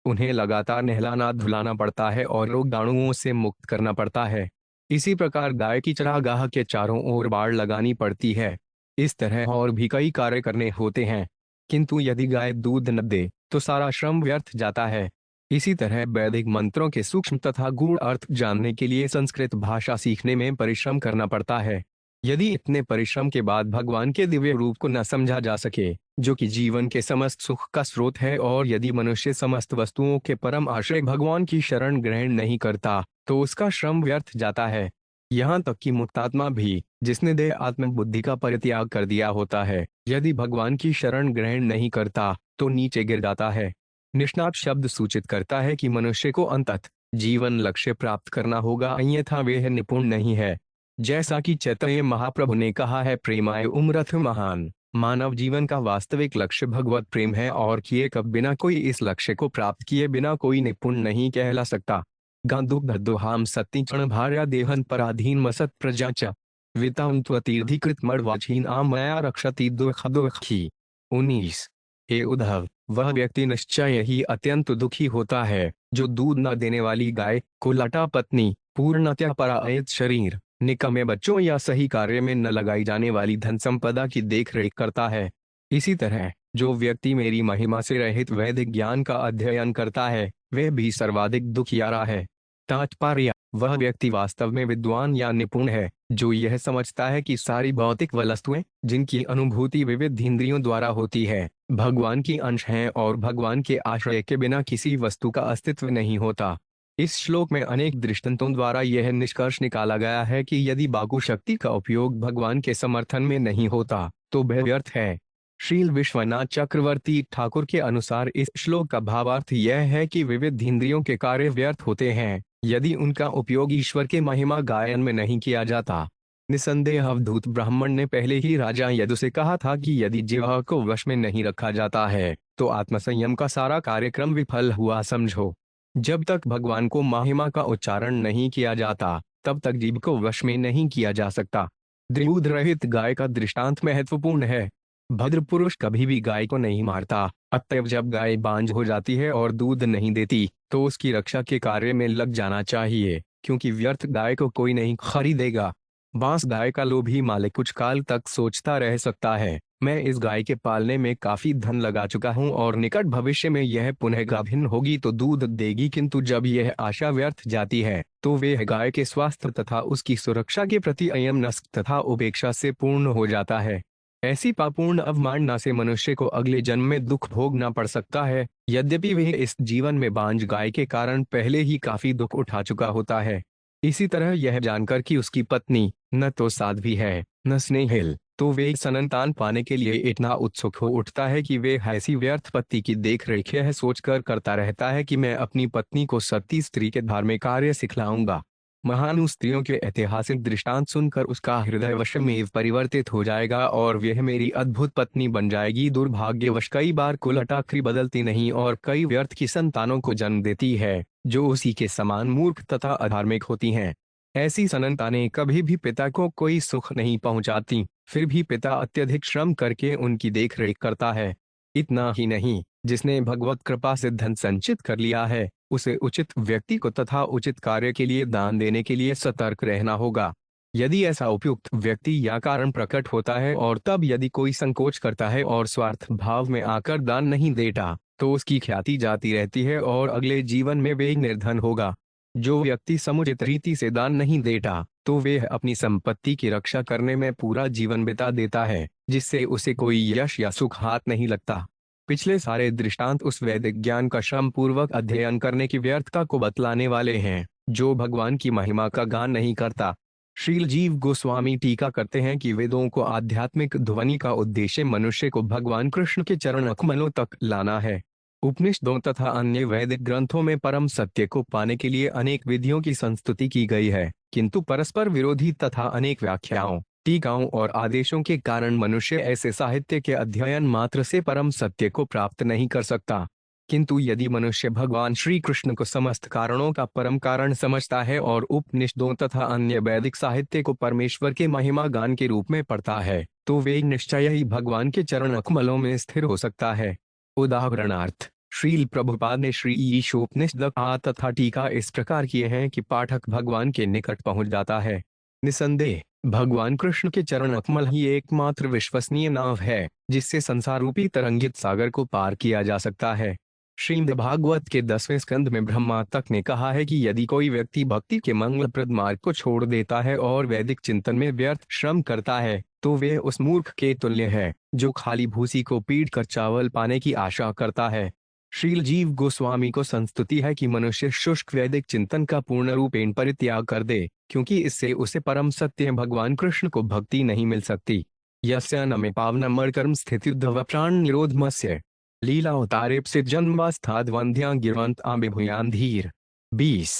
उन्हें लगातार नहलाना धुलाना पड़ता है और रोगाणुओं से मुक्त करना पड़ता है। इसी प्रकार गाय की चरागाह के चारों ओर बाड़ लगानी पड़ती है। इस तरह और भी कई कार्य करने होते हैं, किंतु यदि गाय दूध न दे तो सारा श्रम व्यर्थ जाता है। इसी तरह वैदिक मंत्रों के सूक्ष्म तथा गूढ़ अर्थ जानने के लिए संस्कृत भाषा सीखने में परिश्रम करना पड़ता है। यदि इतने परिश्रम के बाद भगवान के दिव्य रूप को न समझा जा सके, जो कि जीवन के समस्त सुख का स्रोत है, और यदि मनुष्य समस्त वस्तुओं के परम आश्रय भगवान की शरण ग्रहण नहीं करता, तो उसका श्रम व्यर्थ जाता है। यहाँ तक कि मुक्तात्मा भी, जिसने देह आत्म बुद्धि का परित्याग कर दिया होता है, यदि भगवान की शरण ग्रहण नहीं करता तो नीचे गिर जाता है। निष्णात शब्द सूचित करता है कि मनुष्य को अंततः जीवन लक्ष्य प्राप्त करना होगा, अन्यथा वह निपुण नहीं है। जैसा कि चैतन्य महाप्रभु ने कहा है, प्रेमाय उमरथ महान। मानव जीवन का वास्तविक लक्ष्य भगवत प्रेम है, और किए कब बिना कोई इस लक्ष्य को प्राप्त किए बिना कोई निपुण नहीं कहला सकता। गांधुग्धोहाम सत्तिचण भार्या देहन पराधीन मसत प्रजा च वितांत्वतीर्धिकृत मड़वाचीन आमया रक्षति दुखी। 19। हे उद्धव, वह व्यक्ति निश्चय ही अत्यंत दुखी होता है जो दूध न देने वाली गाय को लटा पत्नी, पूर्णतः परायत शरीर, निकम्मे बच्चों या सही कार्य में न लगाई जाने वाली धन संपदा की देखरेख करता है। इसी तरह जो व्यक्ति मेरी महिमा से रहित वैदिक ज्ञान का अध्ययन करता है, वह भी सर्वाधिक दुखियारा है। तात्पर्य, वह व्यक्ति वास्तव में विद्वान या निपुण है, जो यह समझता है कि सारी भौतिक वस्तुएं, जिनकी अनुभूति विविध इंद्रियों द्वारा होती है, भगवान की अंश हैं, और भगवान के आश्रय के बिना किसी वस्तु का अस्तित्व नहीं होता। इस श्लोक में अनेक दृष्टांतों द्वारा यह निष्कर्ष निकाला गया है कि यदि बाकु शक्ति का उपयोग भगवान के समर्थन में नहीं होता तो वह व्यर्थ है। श्रील विश्वनाथ चक्रवर्ती ठाकुर के अनुसार इस श्लोक का भावार्थ यह है कि विविध इंद्रियों के कार्य व्यर्थ होते हैं यदि उनका उपयोग ईश्वर के महिमा गायन में नहीं किया जाता। निसंदेह अवधूत ब्राह्मण ने पहले ही राजा यदु से कहा था कि यदि जिह्वा को वश में नहीं रखा जाता है तो आत्मसंयम का सारा कार्यक्रम विफल हुआ समझो। जब तक भगवान को महिमा का उच्चारण नहीं किया जाता, तब तक जीभ को वश में नहीं किया जा सकता। दूध रहित गाय का दृष्टांत महत्वपूर्ण है। भद्र पुरुष कभी भी गाय को नहीं मारता, अतएव जब गाय बांझ हो जाती है और दूध नहीं देती तो उसकी रक्षा के कार्य में लग जाना चाहिए, क्योंकि व्यर्थ गाय को कोई नहीं खरीदेगा। बांस गाय का लोभी मालिक कुछ काल तक सोचता रह सकता है, मैं इस गाय के पालने में काफी धन लगा चुका हूं और निकट भविष्य में यह पुनः गाभिन होगी तो दूध देगी, किंतु जब यह आशा व्यर्थ जाती है तो वह गाय के स्वास्थ्य तथा उसकी सुरक्षा के प्रति अयमनस्क तथा उपेक्षा से पूर्ण हो जाता है। ऐसी पापूर्ण अवमानना से मनुष्य को अगले जन्म में दुख भोगना पड़ सकता है, यद्यपि वह इस जीवन में बांझ गाय के कारण पहले ही काफी दुख उठा चुका होता है। इसी तरह यह जानकर कि उसकी पत्नी न तो साध्वी है न स्नेहिल, तो वे संतान पाने के लिए इतना उत्सुक हो उठता है कि वे ऐसी व्यर्थ पति की देख रेख यह सोचकर करता रहता है कि मैं अपनी पत्नी को सती स्त्री के धार्मिक कार्य सिखलाऊंगा। महान स्त्रियों के ऐतिहासिक दृष्टांत सुनकर उसका हृदय वशमेव परिवर्तित हो जाएगा और वह मेरी अद्भुत पत्नी बन जाएगी। दुर्भाग्यवश कई बार कुलटाखरी बदलती नहीं और कई व्यर्थ की संतानों को जन्म देती है जो उसी के समान मूर्ख तथा अधार्मिक होती हैं। ऐसी संतानें कभी भी पिता को कोई सुख नहीं पहुंचाती, फिर भी पिता अत्यधिक श्रम करके उनकी देखरेख करता है। इतना ही नहीं, जिसने भगवत कृपा से धन संचित कर लिया है उसे उचित व्यक्ति को तथा उचित कार्य के लिए दान देने के लिए सतर्क रहना होगा। यदि ऐसा उपयुक्त व्यक्ति या कारण प्रकट होता है और तब यदि कोई संकोच करता है और स्वार्थ भाव में आकर दान नहीं देता तो उसकी ख्याति जाती रहती है और अगले जीवन में वे निर्धन होगा। जो व्यक्ति समुचित रीति से दान नहीं देता तो वह अपनी संपत्ति की रक्षा करने में पूरा जीवन बिता देता है, जिससे उसे कोई यश या सुख हाथ नहीं लगता। पिछले सारे दृष्टांत उस वैदिक ज्ञान का श्रम पूर्वक अध्ययन करने की व्यर्थता को बतलाने वाले हैं जो भगवान की महिमा का गान नहीं करता। श्रील जीव गोस्वामी टीका करते हैं कि वेदों को आध्यात्मिक ध्वनि का उद्देश्य मनुष्य को भगवान कृष्ण के चरण कमलों तक लाना है। उपनिषदों तथा अन्य वैदिक ग्रंथों में परम सत्य को पाने के लिए अनेक विधियों की संस्तुति की गई है, किंतु परस्पर विरोधी तथा अनेक व्याख्याओं, टीकाओं और आदेशों के कारण मनुष्य ऐसे साहित्य के अध्ययन मात्र से परम सत्य को प्राप्त नहीं कर सकता। किंतु यदि मनुष्य भगवान श्री कृष्ण को समस्त कारणों का परम कारण समझता है और उपनिषदों तथा अन्य वैदिक साहित्य को परमेश्वर के महिमा गान के रूप में पढ़ता है तो वे निश्चय ही भगवान के चरण कमलों में स्थिर हो सकता है। उदाहरणार्थ, श्रील प्रभुपाद ने श्री ईशोपनिषद तथा टीका इस प्रकार किए हैं कि पाठक भगवान के निकट पहुंच जाता है। निसंदेह भगवान कृष्ण के चरण कमल ही एकमात्र विश्वसनीय नाव है जिससे संसार रूपी तरंगित सागर को पार किया जा सकता है। श्रीमद् भागवत के 10वें स्कंद में ब्रह्मा तक ने कहा है कि यदि कोई व्यक्ति भक्ति के मंगलप्रद मार्ग को छोड़ देता है और वैदिक चिंतन में व्यर्थ श्रम करता है तो वे उस मूर्ख के तुल्य है जो खाली भूसी को पीट कर चावल पाने की आशा करता है। श्रील जीव गोस्वामी को संस्तुति है कि मनुष्य शुष्क वैदिक चिंतन का पूर्ण रूपेण परित्याग कर दे, क्योंकि इससे उसे परम सत्य भगवान कृष्ण को भक्ति नहीं मिल सकती। यस्य न मे पावनम कर्म स्थिति प्राण निरोधमस्य लीला अवतारेप्सित जन्मवास्थाद वंध्या गिरवंत आंबे भूयान धीर। 20।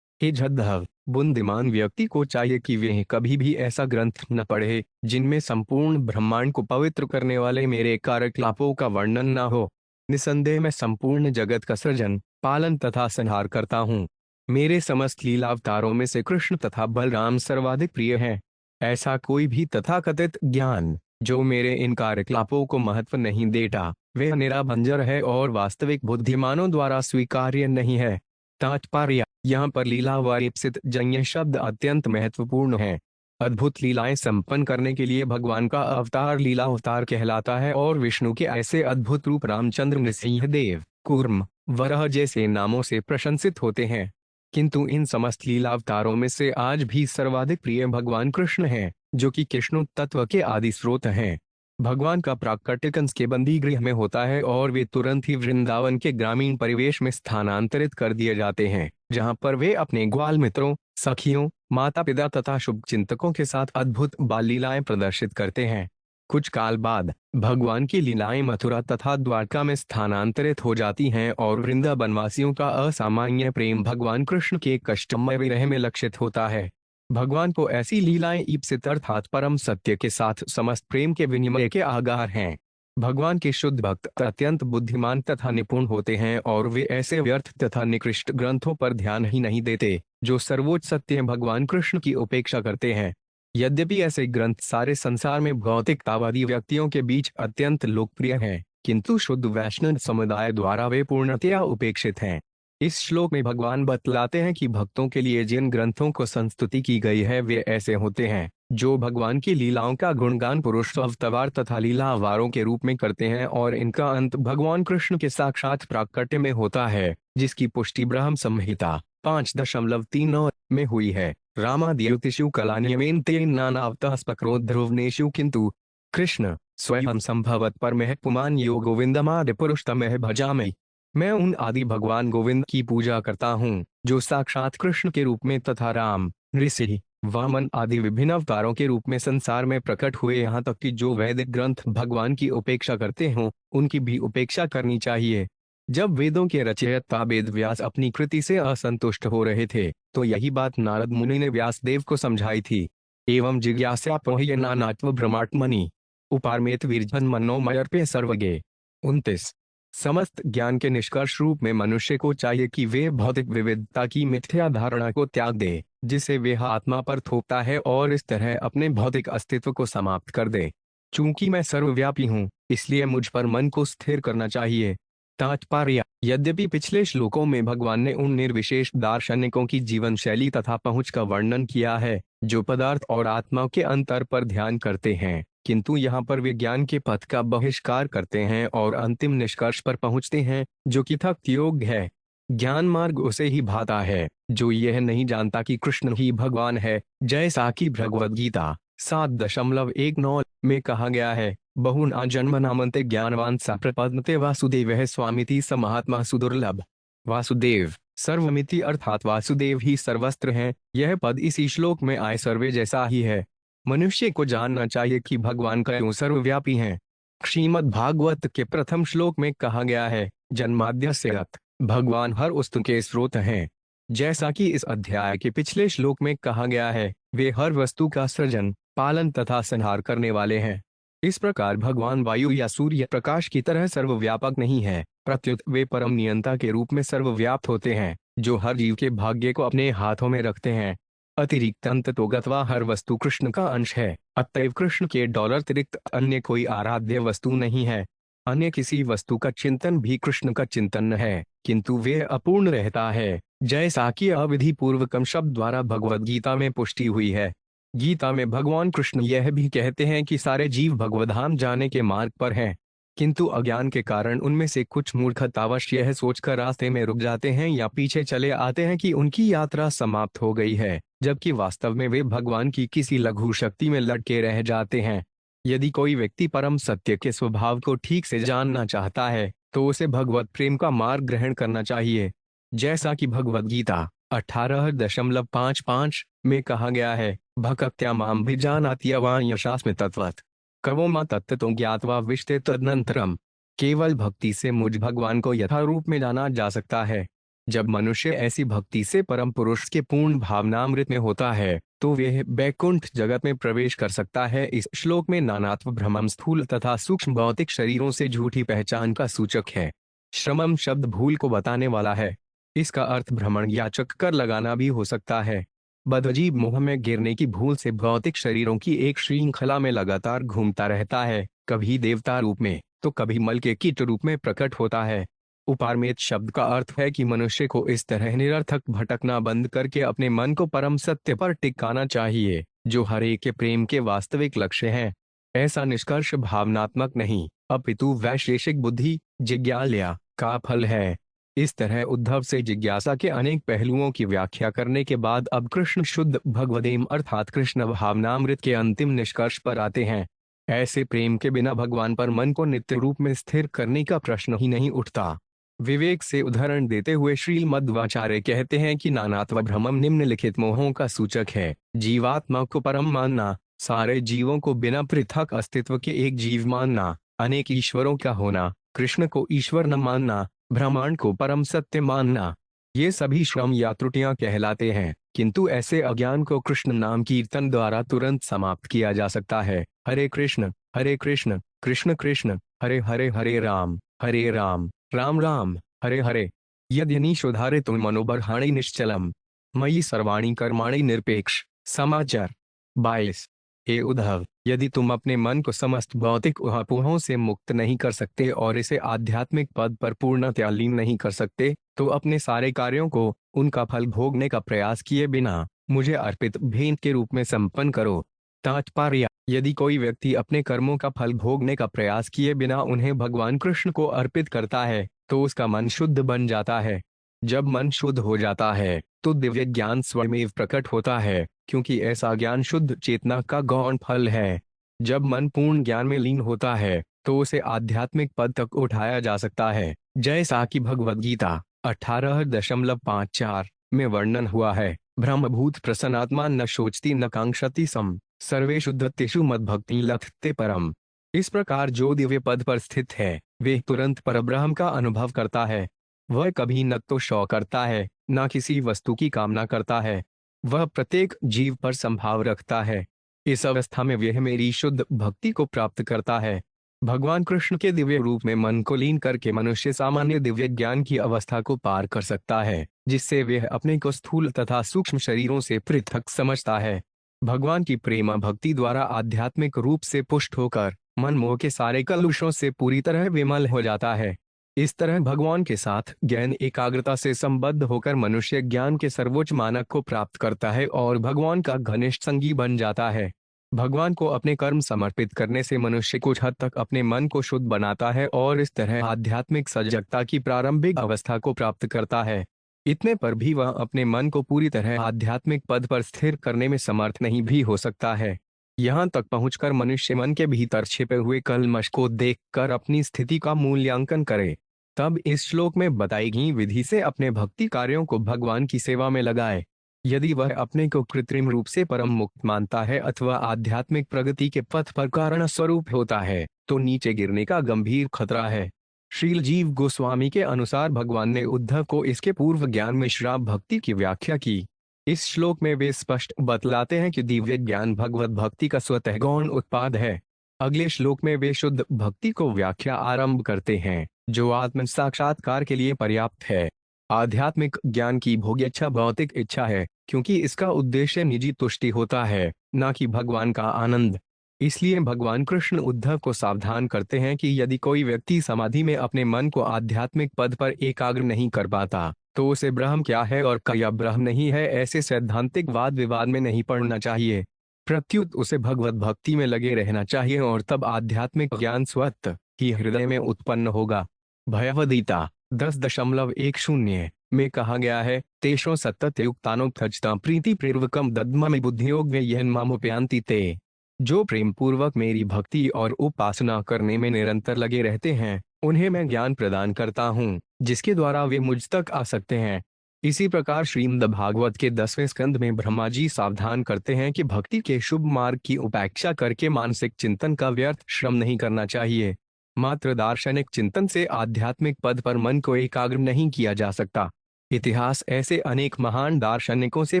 हे जद्धव, बुद्धिमान व्यक्ति को चाहिए कि वह कभी भी ऐसा ग्रंथ न पढ़े जिनमें संपूर्ण ब्रह्मांड को पवित्र करने वाले मेरे कार्यकलापों का वर्णन न हो। निसंदेह मैं संपूर्ण जगत का सृजन, पालन तथा संहार करता हूँ। मेरे समस्त लीला अवतारों में से कृष्ण तथा बलराम सर्वाधिक प्रिय हैं। ऐसा कोई भी तथाकथित ज्ञान जो मेरे इन कार्यकलापों को महत्व नहीं देता वह निराभंजर है और वास्तविक बुद्धिमानों द्वारा स्वीकार्य नहीं है। तात्पर्य, यहाँ पर लीला वारिप्सित जन्य शब्द अत्यंत महत्वपूर्ण है। अद्भुत लीलाएं संपन्न करने के लिए भगवान का अवतार लीला अवतार कहलाता है और विष्णु के ऐसे अद्भुत रूप रामचंद्र, नृसिंहदेव, कूर्म, वराह जैसे नामों से प्रशंसित होते हैं। किंतु इन समस्त लीला अवतारों में से आज भी सर्वाधिक प्रिय भगवान कृष्ण हैं, जो कि कृष्ण तत्व के आदि स्रोत हैं। भगवान का प्राकट्य कंस के बंदी गृह में होता है और वे तुरंत ही वृंदावन के ग्रामीण परिवेश में स्थानांतरित कर दिए जाते हैं, जहां पर वे अपने ग्वाल मित्रों, सखियों, माता पिता तथा शुभ चिंतकों के साथ अद्भुत बाल लीलाएं प्रदर्शित करते हैं। कुछ काल बाद भगवान की लीलाएं मथुरा तथा द्वारका में स्थानांतरित हो जाती हैं और वृंदावनवासियों का असामान्य प्रेम भगवान कृष्ण के कष्टमय विरह में लक्षित होता है। भगवान को ऐसी लीलाएं ईप्सित अर्थात परम सत्य के साथ समस्त प्रेम के विनिमय के आगार हैं। भगवान के शुद्ध भक्त अत्यंत बुद्धिमान तथा निपुण होते हैं और वे ऐसे व्यर्थ तथा निकृष्ट ग्रंथों पर ध्यान ही नहीं देते जो सर्वोच्च सत्य भगवान कृष्ण की उपेक्षा करते हैं। यद्यपि ऐसे ग्रंथ सारे संसार में भौतिकतावादी व्यक्तियों के बीच अत्यंत लोकप्रिय हैं, किंतु शुद्ध वैष्णव समुदाय द्वारा वे पूर्णतया उपेक्षित हैं। इस श्लोक में भगवान बतलाते हैं कि भक्तों के लिए जिन ग्रंथों को संस्तुति की गई है वे ऐसे होते हैं जो भगवान की लीलाओं का गुणगान पुरुष अवतार तथा लीलावारों के रूप में करते हैं और इनका अंत भगवान कृष्ण के साक्षात प्राकट्य में होता है, जिसकी पुष्टि ब्रह्म संहिता 5.39 में हुई है। रामाद्युतिषु कलान्यमेन तेन नानावतः स्पक्रोध ध्रुवनेषु किंतु कृष्ण स्वयं संभवत परमः पुमान यो गोविंदमादि पुरुषतमः भजामि। मैं उन आदि भगवान गोविंद की पूजा करता हूँ जो साक्षात कृष्ण के रूप में तथा राम, नृसिंह, वामन आदि विभिन्न अवतारों के रूप में संसार में प्रकट हुए। यहाँ तक कि जो वैदिक ग्रंथ भगवान की उपेक्षा करते हों उनकी भी उपेक्षा करनी चाहिए। जब वेदों के रचयिता वेद व्यास अपनी कृति से असंतुष्ट हो रहे थे तो यही बात नारद मुनि ने व्यास देव को समझाई थी। एवं जिज्ञासा पोह्य नानात्व भ्रमात्मनि उपारमेत वीर्जन मनोमयर्पे सर्वगे। 29। समस्त ज्ञान के निष्कर्ष रूप में मनुष्य को चाहिए कि वे भौतिक विविधता की मिथ्या धारणा को त्याग दे जिसे वह आत्मा पर थोपता है और इस तरह अपने भौतिक अस्तित्व को समाप्त कर दे। चूंकि मैं सर्वव्यापी हूँ इसलिए मुझ पर मन को स्थिर करना चाहिए। तात्पर्य, यद्यपि पिछले श्लोकों में भगवान ने उन निर्विशेष दार्शनिकों की जीवन शैली तथा पहुंच का वर्णन किया है जो पदार्थ और आत्मा के अंतर पर ध्यान करते हैं, किंतु यहाँ पर वे ज्ञान के पथ का बहिष्कार करते हैं और अंतिम निष्कर्ष पर पहुँचते हैं जो कि तख्त योग है। ज्ञान मार्ग उसे ही भाता है जो यह नहीं जानता कि कृष्ण ही भगवान है, जैसा कि भगवद गीता 7.19 में कहा गया है। बहुना जन्म नामन्ते ज्ञानवान सा प्रपद्यते वासुदेव स्वामिति स महात्मा सुदुर्लभ। वासुदेव सर्वमिति अर्थात वासुदेव ही सर्वस्त्र हैं। यह पद इसी श्लोक में आए सर्वे जैसा ही है। मनुष्य को जानना चाहिए कि भगवान क्यों सर्वव्यापी हैं। श्रीमद् भागवत के प्रथम श्लोक में कहा गया है, जन्माद्यस्य यत्, भगवान हर वस्तु के स्रोत हैं। जैसा कि इस अध्याय के पिछले श्लोक में कहा गया है, वे हर वस्तु का सृजन, पालन तथा संहार करने वाले हैं। इस प्रकार भगवान वायु या सूर्य प्रकाश की तरह सर्वव्यापक नहीं है, प्रत्युत वे परम नियंता के रूप में सर्वव्याप्त होते हैं जो हर जीव के भाग्य को अपने हाथों में रखते हैं। अतिरिक्त अंततोगत्वा हर वस्तु कृष्ण का अंश है, अतएव कृष्ण के अतिरिक्त अन्य कोई आराध्य वस्तु नहीं है। अन्य किसी वस्तु का चिंतन भी कृष्ण का चिंतन है, किंतु वे अपूर्ण रहता है, जैसा कि अविधि पूर्वकम शब्द द्वारा भगवद गीता में पुष्टि हुई है। गीता में भगवान कृष्ण यह भी कहते हैं कि सारे जीव भगवधाम जाने के मार्ग पर हैं, किंतु अज्ञान के कारण उनमें से कुछ मूर्खतावश यह सोचकर रास्ते में रुक जाते हैं या पीछे चले आते हैं कि उनकी यात्रा समाप्त हो गई है, जबकि वास्तव में वे भगवान की किसी लघु शक्ति में लटके रह जाते हैं। यदि कोई व्यक्ति परम सत्य के स्वभाव को ठीक से जानना चाहता है, तो उसे भगवत प्रेम का मार्ग ग्रहण करना चाहिए। जैसा कि भगवत गीता 18.55 में कहा गया है, भक्त्या माम भिजानाति यशास्मि तत्वत् कवोमा तत्तो ज्ञात्वा विशते तदनंतरम। केवल भक्ति से मुझ भगवान को यथारूप में जाना जा सकता है। जब मनुष्य ऐसी भक्ति से परम पुरुष के पूर्ण भावनामृत में होता है, तो वह बैकुंठ जगत में प्रवेश कर सकता है। इस श्लोक में नानात्व भ्रमम स्थूल तथा सूक्ष्म भौतिक शरीरों से झूठी पहचान का सूचक है। श्रमम शब्द भूल को बताने वाला है। इसका अर्थ भ्रमण या चक्कर लगाना भी हो सकता है। बदअजीब मोह में गिरने की भूल से भौतिक शरीरों की एक श्रृंखला में लगातार घूमता रहता है, कभी देवता रूप में तो कभी मल के कीट रूप में प्रकट होता है। उपार्मेत शब्द का अर्थ है कि मनुष्य को इस तरह निरर्थक भटकना बंद करके अपने मन को परम सत्य पर टिकाना चाहिए, जो हरे के प्रेम के वास्तविक लक्ष्य है। ऐसा निष्कर्ष भावनात्मक नहीं, अपितु वैशेषिक बुद्धि जिज्ञाल्या का फल है। इस तरह उद्धव से जिज्ञासा के अनेक पहलुओं की व्याख्या करने के बाद अब कृष्ण शुद्ध भगवदेम अर्थात कृष्ण भावनामृत के अंतिम निष्कर्ष पर आते हैं। ऐसे प्रेम के बिना भगवान पर मन को नित्य रूप में स्थिर करने का प्रश्न ही नहीं उठता। विवेक से उदाहरण देते हुए श्रीमद्वाचार्य कहते हैं कि नानात्व भ्रमम निम्नलिखित मोहों का सूचक है। जीवात्मा को परम मानना, सारे जीवों को बिना पृथक अस्तित्व के एक जीव मानना, अनेक ईश्वरों का होना, कृष्ण को ईश्वर न मानना, ब्रह्मांड को परम सत्य मानना, ये सभी श्रम या त्रुटियां कहलाते हैं। किंतु ऐसे अज्ञान को कृष्ण नाम कीर्तन द्वारा तुरंत समाप्त किया जा सकता है। हरे कृष्ण कृष्ण कृष्ण हरे हरे, हरे राम राम राम हरे हरे। यद्यनीशोधारे तुम मनोबरहाणि निश्चलम मयि सर्वाणि कर्माणि निरपेक्ष। समाचार 22। हे उद्धव, यदि तुम अपने मन को समस्त भौतिक ऊहापोहों से मुक्त नहीं कर सकते और इसे आध्यात्मिक पद पर पूर्णतया लीन नहीं कर सकते, तो अपने सारे कार्यों को उनका फल भोगने का प्रयास किए बिना मुझे अर्पित भेंट के रूप में संपन्न करो। तात्पर्य: यदि कोई व्यक्ति अपने कर्मों का फल भोगने का प्रयास किए बिना उन्हें भगवान कृष्ण को अर्पित करता है, तो उसका मन शुद्ध बन जाता है। जब मन शुद्ध हो जाता है, तो दिव्य ज्ञान स्वयमेव प्रकट होता है, क्योंकि ऐसा ज्ञान शुद्ध चेतना का गौण फल है। जब मन पूर्ण ज्ञान में लीन होता है, तो उसे आध्यात्मिक पद तक उठाया जा सकता है, जैसा कि भगवद गीता 18.54 में वर्णन हुआ है। ब्रह्मभूत प्रसन्नात्मा न शोचती न कांक्षति सम सर्वेषु दत्तेषु मद्भक्ति लभते परम। इस प्रकार जो दिव्य पद पर स्थित है, वे तुरंत परब्रह्म का अनुभव करता है। वह कभी न तो शौक करता है, न किसी वस्तु की कामना करता है। वह प्रत्येक जीव पर संभाव रखता है। इस अवस्था में वह मेरी शुद्ध भक्ति को प्राप्त करता है। भगवान कृष्ण के दिव्य रूप में मन को लीन करके मनुष्य सामान्य दिव्य ज्ञान की अवस्था को पार कर सकता है, जिससे वह अपने को स्थूल तथा सूक्ष्म शरीरों से पृथक समझता है। भगवान की प्रेमा भक्ति द्वारा आध्यात्मिक रूप से पुष्ट होकर मन मोह के सारे कलुषों से पूरी तरह विमल हो जाता है। इस तरह भगवान के साथ ज्ञान एकाग्रता से संबद्ध होकर मनुष्य ज्ञान के सर्वोच्च मानक को प्राप्त करता है और भगवान का घनिष्ठ संगी बन जाता है। भगवान को अपने कर्म समर्पित करने से मनुष्य कुछ हद तक अपने मन को शुद्ध बनाता है और इस तरह आध्यात्मिक सजगता की प्रारंभिक अवस्था को प्राप्त करता है। इतने पर भी वह अपने मन को पूरी तरह आध्यात्मिक पद पर स्थिर करने में समर्थ नहीं भी हो सकता है। यहाँ तक पहुंचकर मनुष्य मन के भीतर छिपे हुए कल्मश को देखकर अपनी स्थिति का मूल्यांकन करे। तब इस श्लोक में बताई गई विधि से अपने भक्ति कार्यों को भगवान की सेवा में लगाए। यदि वह अपने को कृत्रिम रूप से परम मुक्त मानता है अथवा आध्यात्मिक प्रगति के पथ पर कारण स्वरूप होता है, तो नीचे गिरने का गंभीर खतरा है। श्रील जीव गोस्वामी के अनुसार भगवान ने उद्धव को इसके पूर्व ज्ञान में श्राप भक्ति की व्याख्या की। इस श्लोक में वे स्पष्ट बतलाते हैं कि दिव्य ज्ञान भगवत भक्ति का स्वतः गौण उत्पाद है। अगले श्लोक में वे शुद्ध भक्ति को व्याख्या आरंभ करते हैं, जो आत्म साक्षात्कार के लिए पर्याप्त है। आध्यात्मिक ज्ञान की भोग्य इच्छा भौतिक इच्छा है, क्योंकि इसका उद्देश्य निजी तुष्टि होता है, न कि भगवान का आनंद। इसलिए भगवान कृष्ण उद्धव को सावधान करते हैं कि यदि कोई व्यक्ति समाधि में अपने मन को आध्यात्मिक पद पर एकाग्र नहीं कर पाता, तो उसे ब्रह्म क्या है और क्या ब्रह्म नहीं है, ऐसे सैद्धांतिक वाद विवाद में नहीं पड़ना चाहिए। प्रत्युत उसे भगवत भक्ति में लगे रहना चाहिए और तब आध्यात्मिक ज्ञान स्वतः ही हृदय में उत्पन्न होगा। भगवद्गीता 10.10 में कहा गया है, तेषो सतत युक्तानुत्थजता प्रीति प्रेरवकम दद्ममि बुद्धियोग वे येन मामुपयांति ते। जो प्रेम पूर्वक मेरी भक्ति और उपासना करने में निरंतर लगे रहते हैं, उन्हें मैं ज्ञान प्रदान करता हूँ, जिसके द्वारा वे मुझ तक आ सकते हैं। इसी प्रकार श्रीमद् भागवत के 10वें स्कंद में ब्रह्मा जी सावधान करते हैं कि भक्ति के शुभ मार्ग की उपेक्षा करके मानसिक चिंतन का व्यर्थ श्रम नहीं करना चाहिए। मात्र दार्शनिक चिंतन से आध्यात्मिक पद पर मन को एकाग्र नहीं किया जा सकता। इतिहास ऐसे अनेक महान दार्शनिकों से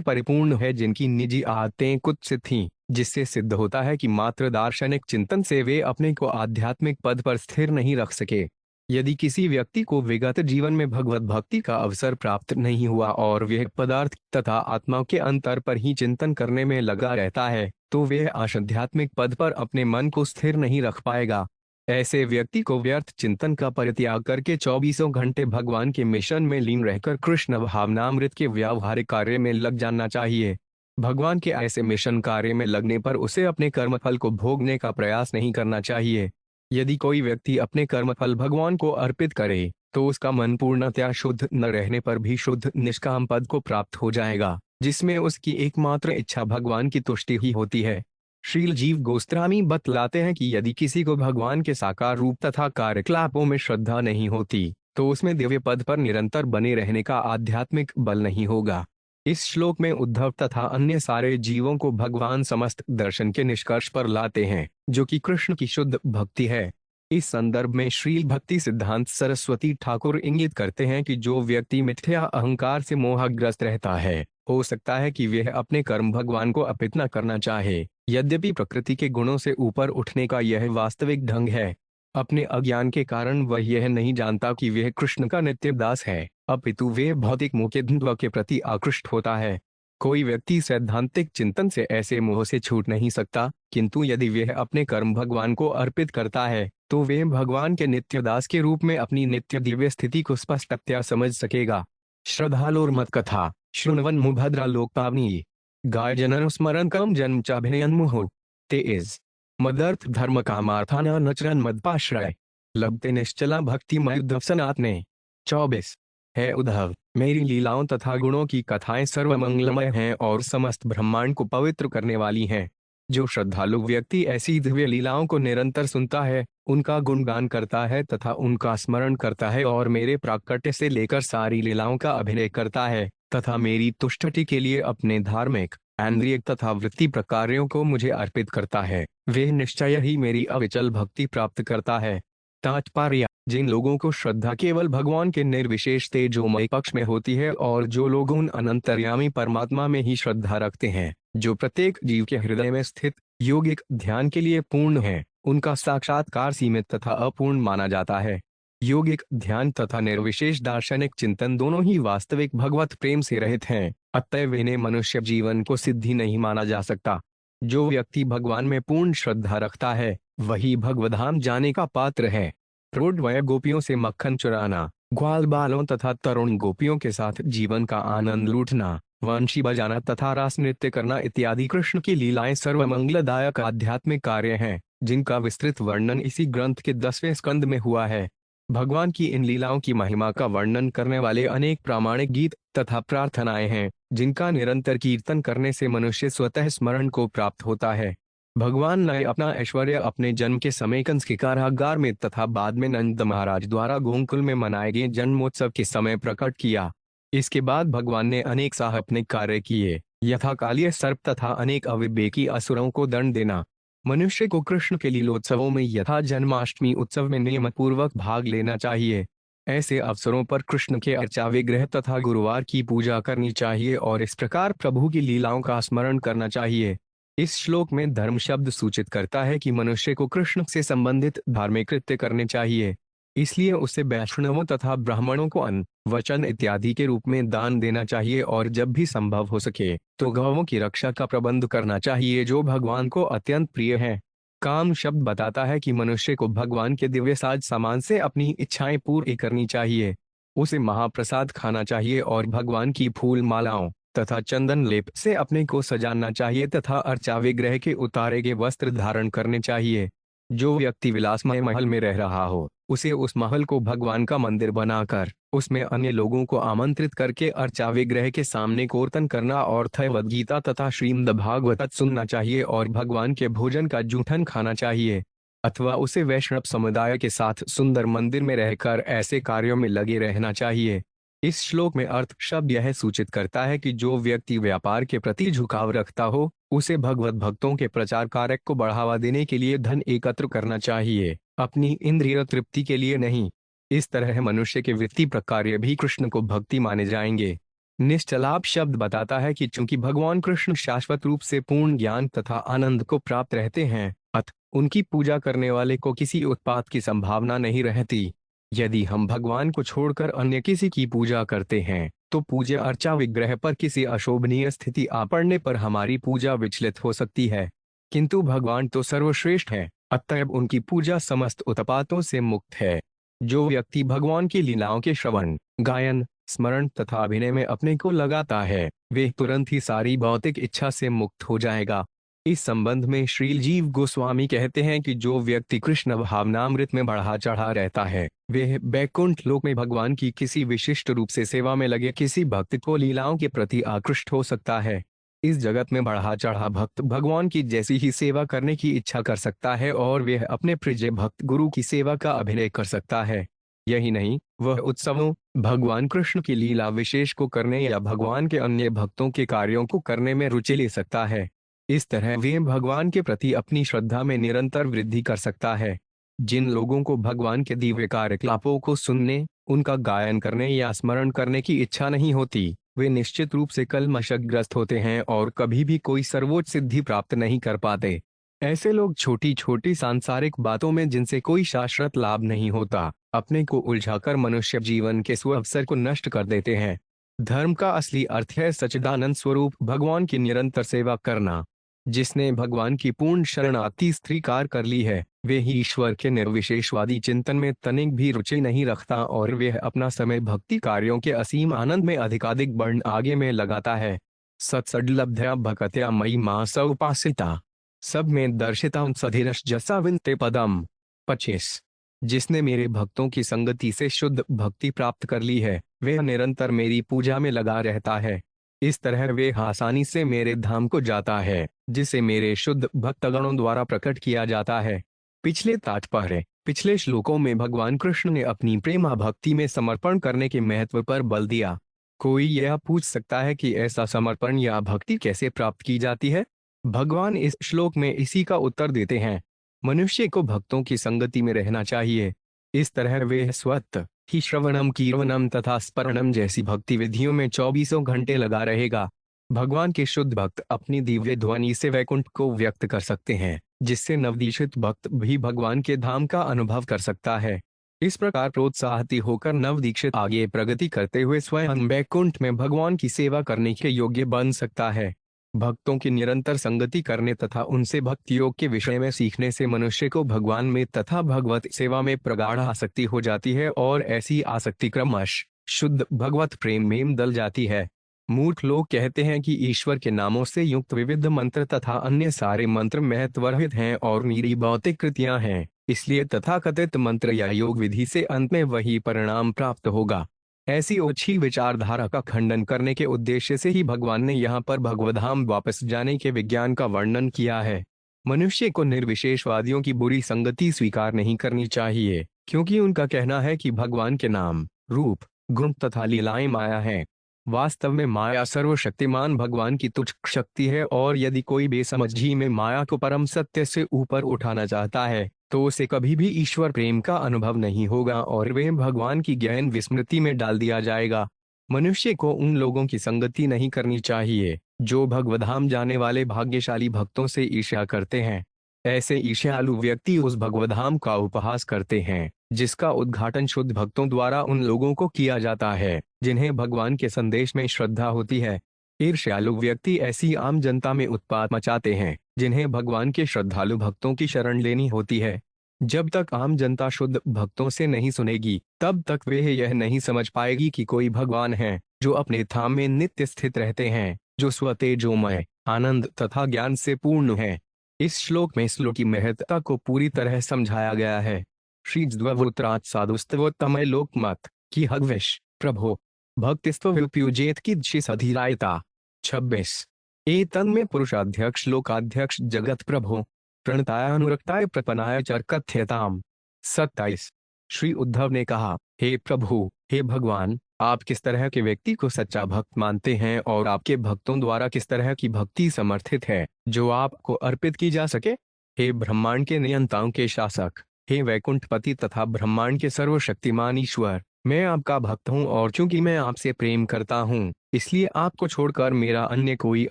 परिपूर्ण है जिनकी निजी आदतें कुत्सित थीं, जिससे सिद्ध होता है कि मात्र दार्शनिक चिंतन से वे अपने को आध्यात्मिक पद पर स्थिर नहीं रख सके। यदि किसी व्यक्ति को विगत जीवन में भगवत भक्ति का अवसर प्राप्त नहीं हुआ और वह पदार्थ तथा आत्मा के अंतर पर ही चिंतन करने में लगा रहता है, तो वह आध्यात्मिक पद पर अपने मन को स्थिर नहीं रख पाएगा। ऐसे व्यक्ति को व्यर्थ चिंतन का परित्याग करके 24 घंटे भगवान के मिशन में लीन रहकर कृष्ण भावनामृत के व्यावहारिक कार्य में लग जाना चाहिए। भगवान के ऐसे मिशन कार्य में लगने पर उसे अपने कर्मफल को भोगने का प्रयास नहीं करना चाहिए। यदि कोई व्यक्ति अपने कर्मफल भगवान को अर्पित करे, तो उसका मन पूर्णतया शुद्ध न रहने पर भी शुद्ध निष्काम पद को प्राप्त हो जाएगा, जिसमें उसकी एकमात्र इच्छा भगवान की तुष्टि ही होती है। श्रील जीव गोस्वामी बतलाते हैं कि यदि किसी को भगवान के साकार रूप तथा कार्यकलापों में श्रद्धा नहीं होती, तो उसमें दिव्य पद पर निरंतर बने रहने का आध्यात्मिक बल नहीं होगा। इस श्लोक में उद्धव तथा अन्य सारे जीवों को भगवान समस्त दर्शन के निष्कर्ष पर लाते हैं, जो कि कृष्ण की शुद्ध भक्ति है। इस संदर्भ में श्रील भक्ति सिद्धांत सरस्वती ठाकुर इंगित करते हैं कि जो व्यक्ति मिथ्या अहंकार से मोहग्रस्त रहता है, हो सकता है कि वह अपने कर्म भगवान को अर्पित न करना चाहे। यद्यपि प्रकृति के गुणों से ऊपर उठने का यह वास्तविक ढंग है। अपने अज्ञान के कारण वह यह नहीं जानता कि वह कृष्ण का नित्य दास है, अपितु वे भौतिक मोह के द्वंद्व के प्रति आकृष्ट होता है। कोई व्यक्ति सैद्धांतिक चिंतन से ऐसे मोह से छूट नहीं सकता, किंतु यदि वह अपने कर्म भगवान को अर्पित करता है, तो वह भगवान के नित्य दास के रूप में अपनी नित्य दिव्य स्थिति को स्पष्टतया समझ सकेगा। श्रद्धालुर्मत कथा शृण्वन् मुभद्रा लोक पावनी गाय जनन स्मरण कम जन्म चाभिनयन मुहु ते इज मदर्थ धर्म कामार्थाना नचरन मदपाश्रय लभते निश्चला भक्ति मयुद्धव सनातने। 24 है उद्धव, मेरी लीलाओं तथा गुणों की कथाएं सर्वमंगलमय हैं और समस्त ब्रह्मांड को पवित्र करने वाली हैं। जो श्रद्धालु व्यक्ति ऐसी दिव्य लीलाओं को निरंतर सुनता है, उनका गुणगान करता है तथा उनका स्मरण करता है और मेरे प्राकट्य से लेकर सारी लीलाओं का अभिनय करता है तथा मेरी तुष्टि के लिए अपने धार्मिक, इंद्रिय तथा वृत्ति प्रकारों को मुझे अर्पित करता है, वे निश्चय ही मेरी अविचल भक्ति प्राप्त करता है। तात्पर्य: जिन लोगों को श्रद्धा केवल भगवान के निर्विशेष तेजोमय पक्ष में होती है और जो लोग उन अनंतर्यामी परमात्मा में ही श्रद्धा रखते हैं, जो प्रत्येक जीव के हृदय में स्थित योगिक ध्यान के लिए पूर्ण है, उनका साक्षात्कार सीमित तथा अपूर्ण माना जाता है। योगिक ध्यान तथा निर्विशेष दार्शनिक चिंतन दोनों ही वास्तविक भगवत प्रेम से रहित हैं, अतएव इन्हें मनुष्य जीवन को सिद्धि नहीं माना जा सकता। जो व्यक्ति भगवान में पूर्ण श्रद्धा रखता है, वही भगवधाम जाने का पात्र है। प्रौढ़ वय गोपियों से मक्खन चुराना, ग्वाल बालों तथा तरुण गोपियों के साथ जीवन का आनंद लूटना, वंशी बजाना तथा रास नृत्य करना इत्यादि कृष्ण की लीलाएं सर्वमंगलदायक आध्यात्मिक कार्य हैं, जिनका विस्तृत वर्णन इसी ग्रंथ के 10वें स्कंद में हुआ है। भगवान की इन लीलाओं की महिमा का वर्णन करने वाले अनेक प्रामाणिक गीत तथा प्रार्थनाएं हैं, जिनका निरंतर कीर्तन करने से मनुष्य स्वतः स्मरण को प्राप्त होता है। भगवान ने अपना ऐश्वर्य अपने जन्म के समय कंस के कारागार में तथा बाद में नंद महाराज द्वारा गोकुल में मनाए गए जन्मोत्सव के समय प्रकट किया। इसके बाद भगवान ने अनेक साहपनिक कार्य किए, यथा कालीय सर्प तथा अनेक अविवेकी असुरों को दंड देना। मनुष्य को कृष्ण के लीलोत्सवों में यथा जन्माष्टमी उत्सव में नियमपूर्वक भाग लेना चाहिए। ऐसे अवसरों पर कृष्ण के अर्चा विग्रह तथा गुरुवार की पूजा करनी चाहिए और इस प्रकार प्रभु की लीलाओं का स्मरण करना चाहिए। इस श्लोक में धर्म शब्द सूचित करता है कि मनुष्य को कृष्ण से संबंधित धार्मिक कृत्य करने चाहिए, इसलिए उसे वैष्णवों तथा ब्राह्मणों को अन्न, वचन इत्यादि के रूप में दान देना चाहिए और जब भी संभव हो सके तो गौओं की रक्षा का प्रबंध करना चाहिए, जो भगवान को अत्यंत प्रिय है। काम शब्द बताता है कि मनुष्य को भगवान के दिव्य साज सामान से अपनी इच्छाएं पूरी करनी चाहिए। उसे महाप्रसाद खाना चाहिए और भगवान की फूल मालाओं तथा चंदन लेप से अपने को सजाना चाहिए तथा अर्चा विग्रह के उतारे गए वस्त्र धारण करने चाहिए। जो व्यक्ति विलासमय महल में रह रहा हो, उसे उस महल को भगवान का मंदिर बनाकर उसमें अन्य लोगों को आमंत्रित करके अर्चा विग्रह के सामने कीर्तन करना और थैवद गीता तथा श्रीमद् भागवत सुनना चाहिए और भगवान के भोजन का जूठन खाना चाहिए। अथवा उसे वैष्णव समुदाय के साथ सुंदर मंदिर में रहकर ऐसे कार्यों में लगे रहना चाहिए। इस श्लोक में अर्थ शब्द यह सूचित करता है कि जो व्यक्ति व्यापार के प्रति झुकाव रखता हो, उसे भगवत भक्तों के प्रचार कार्य को बढ़ावा देने के लिए धन एकत्र करना चाहिए, अपनी इंद्रिय तृप्ति के लिए नहीं। इस तरह मनुष्य के वित्तीय प्रकार्य भी कृष्ण को भक्ति माने जाएंगे। निश्चलाप शब्द बताता है कि चूंकि भगवान कृष्ण शाश्वत रूप से पूर्ण ज्ञान तथा आनंद को प्राप्त रहते हैं, अतः उनकी पूजा करने वाले को किसी उत्पात की संभावना नहीं रहती। यदि हम भगवान को छोड़कर अन्य किसी की पूजा करते हैं, तो पूज्य अर्चा विग्रह पर किसी अशोभनीय स्थिति आ पड़ने पर हमारी पूजा विचलित हो सकती है। किंतु भगवान तो सर्वश्रेष्ठ है, अतएव उनकी पूजा समस्त उत्पातों से मुक्त है। जो व्यक्ति भगवान की लीलाओं के श्रवण, गायन, स्मरण तथा अभिनय में अपने को लगाता है, वे तुरंत ही सारी भौतिक इच्छा से मुक्त हो जाएगा। इस संबंध में श्रील जीव गोस्वामी कहते हैं कि जो व्यक्ति कृष्ण भावनामृत में बढ़ा चढ़ा रहता है, वे बैकुंठ लोक में भगवान की किसी विशिष्ट रूप से सेवा में लगे किसी भक्त को लीलाओं के प्रति आकृष्ट हो सकता है। इस जगत में बढ़ा चढ़ा भक्त भगवान की जैसी ही सेवा करने की इच्छा कर सकता है और वह अपने प्रिय भक्त गुरु की सेवा का अभिनय कर सकता है। यही नहीं, वह उत्सवों, भगवान कृष्ण की लीला विशेष को करने या भगवान के अन्य भक्तों के कार्यों को करने में रुचि ले सकता है। इस तरह वे भगवान के प्रति अपनी श्रद्धा में निरंतर वृद्धि कर सकता है। जिन लोगों को भगवान के दिव्य कार्यकलापों को सुनने, उनका गायन करने या स्मरण करने की इच्छा नहीं होती, वे निश्चित रूप से कलमशग्रस्त होते हैं और कभी भी कोई सर्वोच्च सिद्धि प्राप्त नहीं कर पाते। ऐसे लोग छोटी छोटी सांसारिक बातों में जिनसे कोई शाश्वत लाभ नहीं होता, अपने को उलझाकर मनुष्य जीवन के सुअवसर को नष्ट कर देते हैं। धर्म का असली अर्थ है सच्चिदानंद स्वरूप भगवान की निरंतर सेवा करना। जिसने भगवान की पूर्ण शरणागति स्वीकार कर ली है, वे ही ईश्वर के निर्विशेषवादी चिंतन में तनिक भी रुचि नहीं रखता और वह अपना समय भक्ति कार्यों के असीम आनंद में अधिकाधिक बढ़ आगे में लगाता है। सत्सड्लब्ध्या भक्त्या मयि मास उपासिता सब में दर्शिता सधिरश जसा विनते पदम। 25। जिसने मेरे भक्तों की संगति से शुद्ध भक्ति प्राप्त कर ली है, वह निरंतर मेरी पूजा में लगा रहता है। इस तरह वे आसानी से मेरे धाम को जाता है, जिसे मेरे शुद्ध भक्तगणों द्वारा प्रकट किया जाता है। पिछले तात्पर्य, पिछले श्लोकों में भगवान कृष्ण ने अपनी प्रेमा भक्ति में समर्पण करने के महत्व पर बल दिया। कोई यह पूछ सकता है कि ऐसा समर्पण या भक्ति कैसे प्राप्त की जाती है? भगवान इस श्लोक में इसी का उत्तर देते हैं। मनुष्य को भक्तों की संगति में रहना चाहिए। इस तरह वे स्वतः ही श्रवणम, कीर्तनम तथा स्मरणम जैसी भक्ति विधियों में 24 घंटे लगा रहेगा। भगवान के शुद्ध भक्त अपनी दिव्य ध्वनि से वैकुंठ को व्यक्त कर सकते हैं, जिससे नवदीक्षित भक्त भी भगवान के धाम का अनुभव कर सकता है। इस प्रकार प्रोत्साहित होकर नवदीक्षित आगे प्रगति करते हुए स्वयं वैकुंठ में भगवान की सेवा करने के योग्य बन सकता है। भक्तों की निरंतर संगति करने तथा उनसे भक्ति योग के विषय में सीखने से मनुष्य को भगवान में तथा भगवत सेवा में प्रगाढ़ आसक्ति हो जाती है और ऐसी आसक्ति क्रमश शुद्ध भगवत प्रेम में दल जाती है। मूर्ख लोग कहते हैं कि ईश्वर के नामों से युक्त विविध मंत्र तथा अन्य सारे मंत्र महत्वरहित हैं और निरी भौतिक कृतियां हैं, इसलिए तथाकथित मंत्र या योग विधि से अंत में वही परिणाम प्राप्त होगा। ऐसी ओछी विचारधारा का खंडन करने के उद्देश्य से ही भगवान ने यहाँ पर भगवधाम वापस जाने के विज्ञान का वर्णन किया है। मनुष्य को निर्विशेषवादियों की बुरी संगति स्वीकार नहीं करनी चाहिए, क्योंकि उनका कहना है कि भगवान के नाम, रूप, गुण तथा लीलाएं माया है। वास्तव में माया सर्वशक्तिमान भगवान की तुच्छ शक्ति है और यदि कोई बेसमझी में माया को परम सत्य से ऊपर उठाना चाहता है, तो उसे कभी भी ईश्वर प्रेम का अनुभव नहीं होगा और वह भगवान की गहन विस्मृति में डाल दिया जाएगा। मनुष्य को उन लोगों की संगति नहीं करनी चाहिए जो भगवधाम जाने वाले भाग्यशाली भक्तों से ईर्ष्या करते हैं। ऐसे ईर्ष्यालु व्यक्ति उस भगवधाम का उपहास करते हैं जिसका उद्घाटन शुद्ध भक्तों द्वारा उन लोगों को किया जाता है जिन्हें भगवान के संदेश में श्रद्धा होती है। ईर्ष्यालु व्यक्ति ऐसी आम जनता में उत्पात मचाते हैं जिन्हें भगवान के श्रद्धालु भक्तों की शरण लेनी होती है। जब तक आम जनता शुद्ध भक्तों से नहीं सुनेगी तब तक वे यह नहीं समझ पाएगी कि कोई भगवान है जो अपने धाम में नित्य स्थित रहते हैं, जो स्वतेजोमय, आनंद तथा ज्ञान से पूर्ण है। इस श्लोक में श्लोक की महत्ता को पूरी तरह समझाया गया है। श्री द्ववुत्रात् साधुस्तवोत्तमय लोकमत की हग्विश प्रभो भक्तिस्त्वव्युपयुजेत कीदृशिस् अधिरायता। 26 एतन में पुरुषाध्यक्ष लोकाध्यक्ष जगत प्रभो प्रणताय अनुरक्ताय प्रपनाय चर कथ्यताम। 27 श्री उद्धव ने कहा, हे प्रभु, हे भगवान, आप किस तरह के व्यक्ति को सच्चा भक्त मानते हैं और आपके भक्तों द्वारा किस तरह की भक्ति समर्थित है जो आपको अर्पित की जा सके। हे ब्रह्मांड के नियंताओं के शासक, हे वैकुंठपति तथा ब्रह्मांड के सर्वशक्तिमान ईश्वर, मैं आपका भक्त हूँ और चूंकि मैं आपसे प्रेम करता हूँ इसलिए आपको छोड़कर मेरा अन्य कोई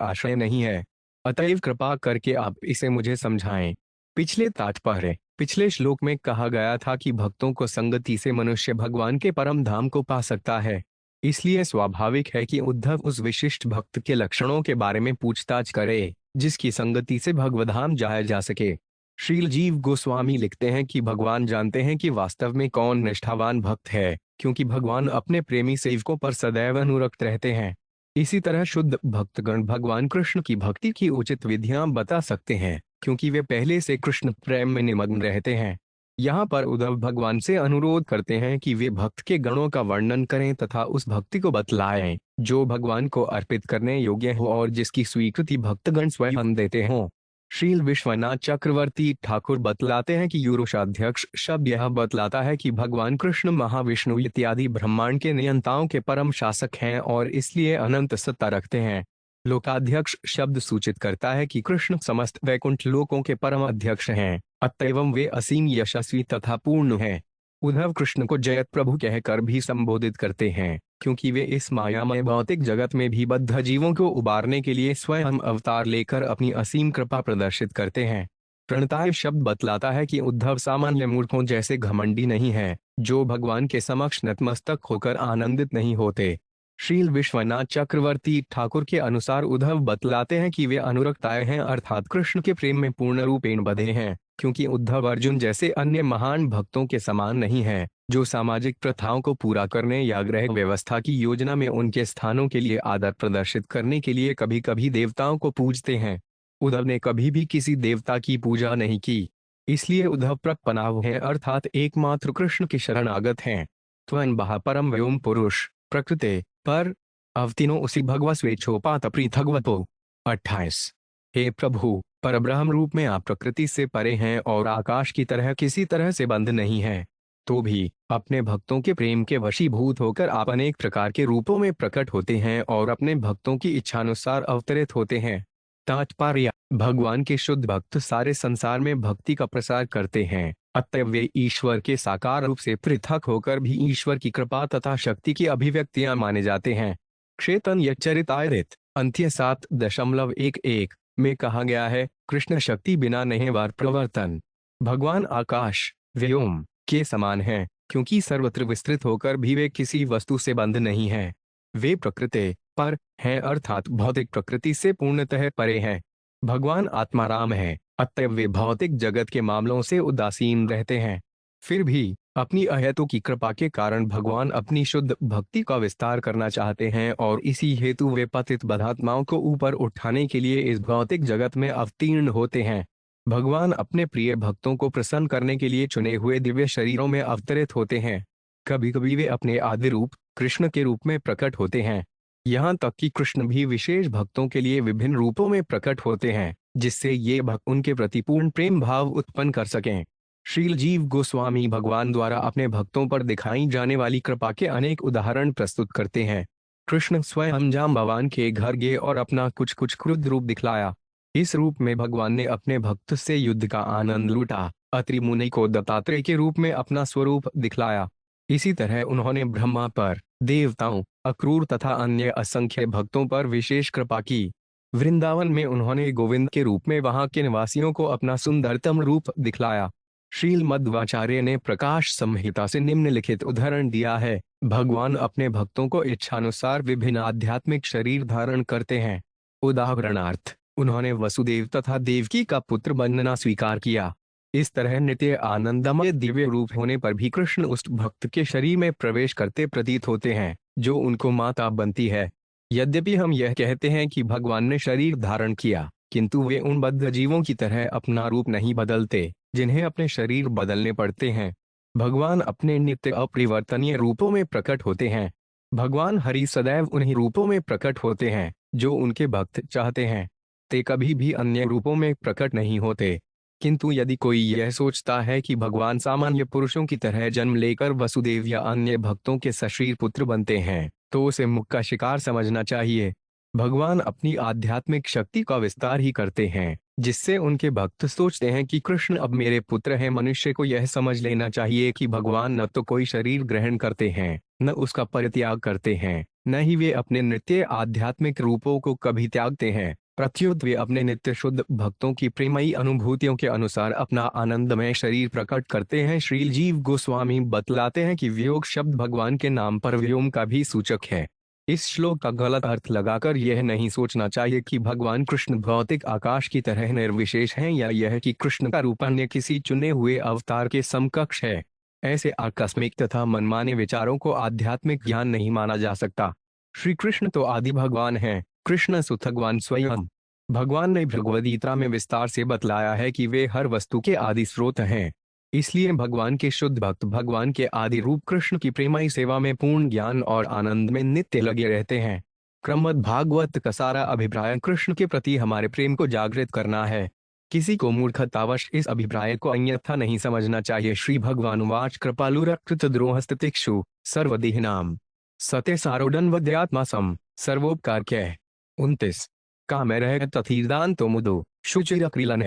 आश्रय नहीं है। अतएव कृपा करके आप इसे मुझे समझाएं। पिछले श्लोक में कहा गया था कि भक्तों को संगति से मनुष्य भगवान के परम धाम को पा सकता है। इसलिए स्वाभाविक है कि उद्धव उस विशिष्ट भक्त के लक्षणों के बारे में पूछताछ करे जिसकी संगति से भगवधाम जाया जा सके। श्रील जीव गोस्वामी लिखते हैं कि भगवान जानते हैं कि वास्तव में कौन निष्ठावान भक्त है, क्योंकि भगवान अपने प्रेमी सेवकों पर सदैव अनुरक्त रहते हैं। इसी तरह शुद्ध भक्तगण भगवान कृष्ण की भक्ति की उचित विधियां बता सकते हैं, क्योंकि वे पहले से कृष्ण प्रेम में निमग्न रहते हैं। यहाँ पर उद्धव भगवान से अनुरोध करते हैं कि वे भक्त के गणों का वर्णन करें तथा उस भक्ति को बतलाएं जो भगवान को अर्पित करने योग्य हो और जिसकी स्वीकृति भक्तगण स्वयं देते हों। श्रील विश्वनाथ चक्रवर्ती ठाकुर बतलाते हैं कि यूरोशाध्यक्ष शब्द यह बतलाता है कि भगवान कृष्ण महाविष्णु इत्यादि ब्रह्मांड के नियंताओं के परम शासक हैं और इसलिए अनंत सत्ता रखते हैं। लोकाध्यक्ष शब्द सूचित करता है कि कृष्ण समस्त वैकुंठ लोकों के परम अध्यक्ष हैं, अतएव वे असीम यशस्वी तथा पूर्ण हैं। उद्धव कृष्ण को जयत प्रभु कहकर भी संबोधित करते हैं, क्योंकि वे इस मायामय भौतिक जगत में भी बद्ध जीवों को उबारने के लिए स्वयं अवतार लेकर अपनी असीम कृपा प्रदर्शित करते हैं। प्रणताय शब्द बतलाता है कि उद्धव सामान्य मूर्खों जैसे घमंडी नहीं है, जो भगवान के समक्ष नतमस्तक होकर आनंदित नहीं होते। श्रील विश्वनाथ चक्रवर्ती ठाकुर के अनुसार उद्धव बतलाते हैं कि वे अनुरक्ताय हैं, अर्थात कृष्ण के प्रेम में पूर्ण रूपेण बंधे हैं, क्योंकि उद्धव अर्जुन जैसे अन्य महान भक्तों के समान नहीं है, जो सामाजिक प्रथाओं को पूरा करने या ग्रह व्यवस्था की योजना में उनके स्थानों के लिए आदर प्रदर्शित करने के लिए कभी कभी देवताओं को पूजते हैं। उद्धव ने कभी भी किसी देवता की पूजा नहीं की, इसलिए उद्धव प्रपनाव है, अर्थात एकमात्र कृष्ण की शरणागत हैं। त्वं बहा परम व्योम पुरुष प्रकृते पर अवतीनो उसी भगवा स्वेच्छोपात पृथग्वतो। 28 हे प्रभु, परब्रह्म रूप में आप प्रकृति से परे हैं और आकाश की तरह किसी तरह से बंध नहीं है, तो भी अपने भक्तों के प्रेम के वशीभूत होकर आप अनेक प्रकार के रूपों में प्रकट होते हैं और अपने भक्तों की इच्छानुसार अवतरित होते हैं। तात्पर्य, भगवान के शुद्ध भक्त सारे संसार में भक्ति का प्रसार करते हैं, अतएव वे ईश्वर के साकार रूप से पृथक होकर भी ईश्वर की कृपा तथा शक्ति की अभिव्यक्तियां माने जाते हैं। क्षेतन चरितायरित अंत्य 7.11 में कहा गया है, कृष्ण शक्ति बिना नहीं वार प्रवर्तन। भगवान आकाश व्योम के समान हैं, क्योंकि सर्वत्र विस्तृत होकर भी वे किसी वस्तु से बंध नहीं हैं। वे प्रकृति पर हैं, अर्थात भौतिक प्रकृति से पूर्णतः परे हैं। भगवान आत्माराम है, अतएव वे भौतिक जगत के मामलों से उदासीन रहते हैं। फिर भी अपनी अहेतु की कृपा के कारण भगवान अपनी शुद्ध भक्ति का विस्तार करना चाहते हैं और इसी हेतु वे पतित बद्धात्माओं को ऊपर उठाने के लिए इस भौतिक जगत में अवतीर्ण होते हैं। भगवान अपने प्रिय भक्तों को प्रसन्न करने के लिए चुने हुए दिव्य शरीरों में अवतरित होते हैं। कभी कभी वे अपने आदि रूप कृष्ण के रूप में प्रकट होते हैं। यहाँ तक कि कृष्ण भी विशेष भक्तों के लिए विभिन्न रूपों में प्रकट होते हैं, जिससे ये भक्त उनके प्रति पूर्ण प्रेम भाव उत्पन्न कर सकें। श्रील जीव गोस्वामी भगवान द्वारा अपने भक्तों पर दिखाई जाने वाली कृपा के अनेक उदाहरण प्रस्तुत करते हैं। कृष्ण स्वयं जाम्बवान के घर गए और अपना कुछ क्रुद्ध रूप दिखलाया। इस रूप में भगवान ने अपने भक्त से युद्ध का आनंद लूटा। अत्रि मुनि को दत्तात्रेय के रूप में अपना स्वरूप दिखलाया। इसी तरह उन्होंने ब्रह्मा पर, देवताओं, अक्रूर तथा अन्य असंख्य भक्तों पर विशेष कृपा की। वृंदावन में उन्होंने गोविंद के रूप में वहां के निवासियों को अपना सुंदरतम रूप दिखलाया। श्रील मध्वाचार्य ने प्रकाश संहिता से निम्नलिखित उदाहरण दिया है। भगवान अपने भक्तों को इच्छानुसार विभिन्न आध्यात्मिक शरीर धारण करते हैं। उदाहरणार्थ, उन्होंने वसुदेव तथा देवकी का पुत्र बनना स्वीकार किया। इस तरह नित्य आनंदमय दिव्य रूप होने पर भी कृष्ण उस भक्त के शरीर में प्रवेश करते प्रतीत होते हैं जो उनको माता बनती है। यद्यपि हम यह कहते हैं कि भगवान ने शरीर धारण किया, किंतु वे उन बद्ध जीवों की तरह अपना रूप नहीं बदलते जिन्हें अपने शरीर बदलने पड़ते हैं। भगवान अपने नित्य अपरिवर्तनीय रूपों में प्रकट होते हैं। भगवान हरि सदैव उन्हीं रूपों में प्रकट होते हैं जो उनके भक्त चाहते हैं। ते कभी भी अन्य रूपों में प्रकट नहीं होते। किंतु यदि कोई यह सोचता है कि भगवान सामान्य पुरुषों की तरह जन्म लेकर वसुदेव या अन्य भक्तों के सशरीर पुत्र बनते हैं, तो उसे मुख का शिकार समझना चाहिए। भगवान अपनी आध्यात्मिक शक्ति का विस्तार ही करते हैं, जिससे उनके भक्त सोचते हैं कि कृष्ण अब मेरे पुत्र हैं। मनुष्य को यह समझ लेना चाहिए कि भगवान न तो कोई शरीर ग्रहण करते हैं, न उसका परित्याग करते हैं, न ही वे अपने नित्य आध्यात्मिक रूपों को कभी त्यागते हैं। प्रत्युत वे अपने नित्य शुद्ध भक्तों की प्रेमयी अनुभूतियों के अनुसार अपना आनंदमय शरीर प्रकट करते हैं। श्रील जीव गोस्वामी बतलाते हैं कि वियोग शब्द भगवान के नाम पर व्योम का भी सूचक है। इस श्लोक का गलत अर्थ लगाकर यह नहीं सोचना चाहिए कि भगवान कृष्ण भौतिक आकाश की तरह निर्विशेष हैं या यह कि कृष्ण का रूप अन्य किसी चुने हुए अवतार के समकक्ष है। ऐसे आकस्मिक तथा मनमाने विचारों को आध्यात्मिक ज्ञान नहीं माना जा सकता। श्री कृष्ण तो आदि भगवान हैं, कृष्ण सुत भगवान स्वयं। भगवान ने भगवद गीता में विस्तार से बतलाया है कि वे हर वस्तु के आदि स्रोत हैं। इसलिए भगवान के शुद्ध भक्त भगवान के आदि रूप कृष्ण की प्रेमयी सेवा में पूर्ण ज्ञान और आनंद में नित्य लगे रहते हैं। क्रमद भागवत का सारा अभिप्राय कृष्ण के प्रति हमारे प्रेम को जागृत करना है। किसी को मूर्खतावश इस अभिप्राय को अन्यथा नहीं समझना चाहिए। श्री भगवान वाच कृपालुरकृत द्रोहस्तिक्षु सर्वदेहिनाम सत्य सारोडन वद्यात्मा सम सर्वोपकार कह 29 काम रह तथीदान तो मुदो शुचिर क्रीलन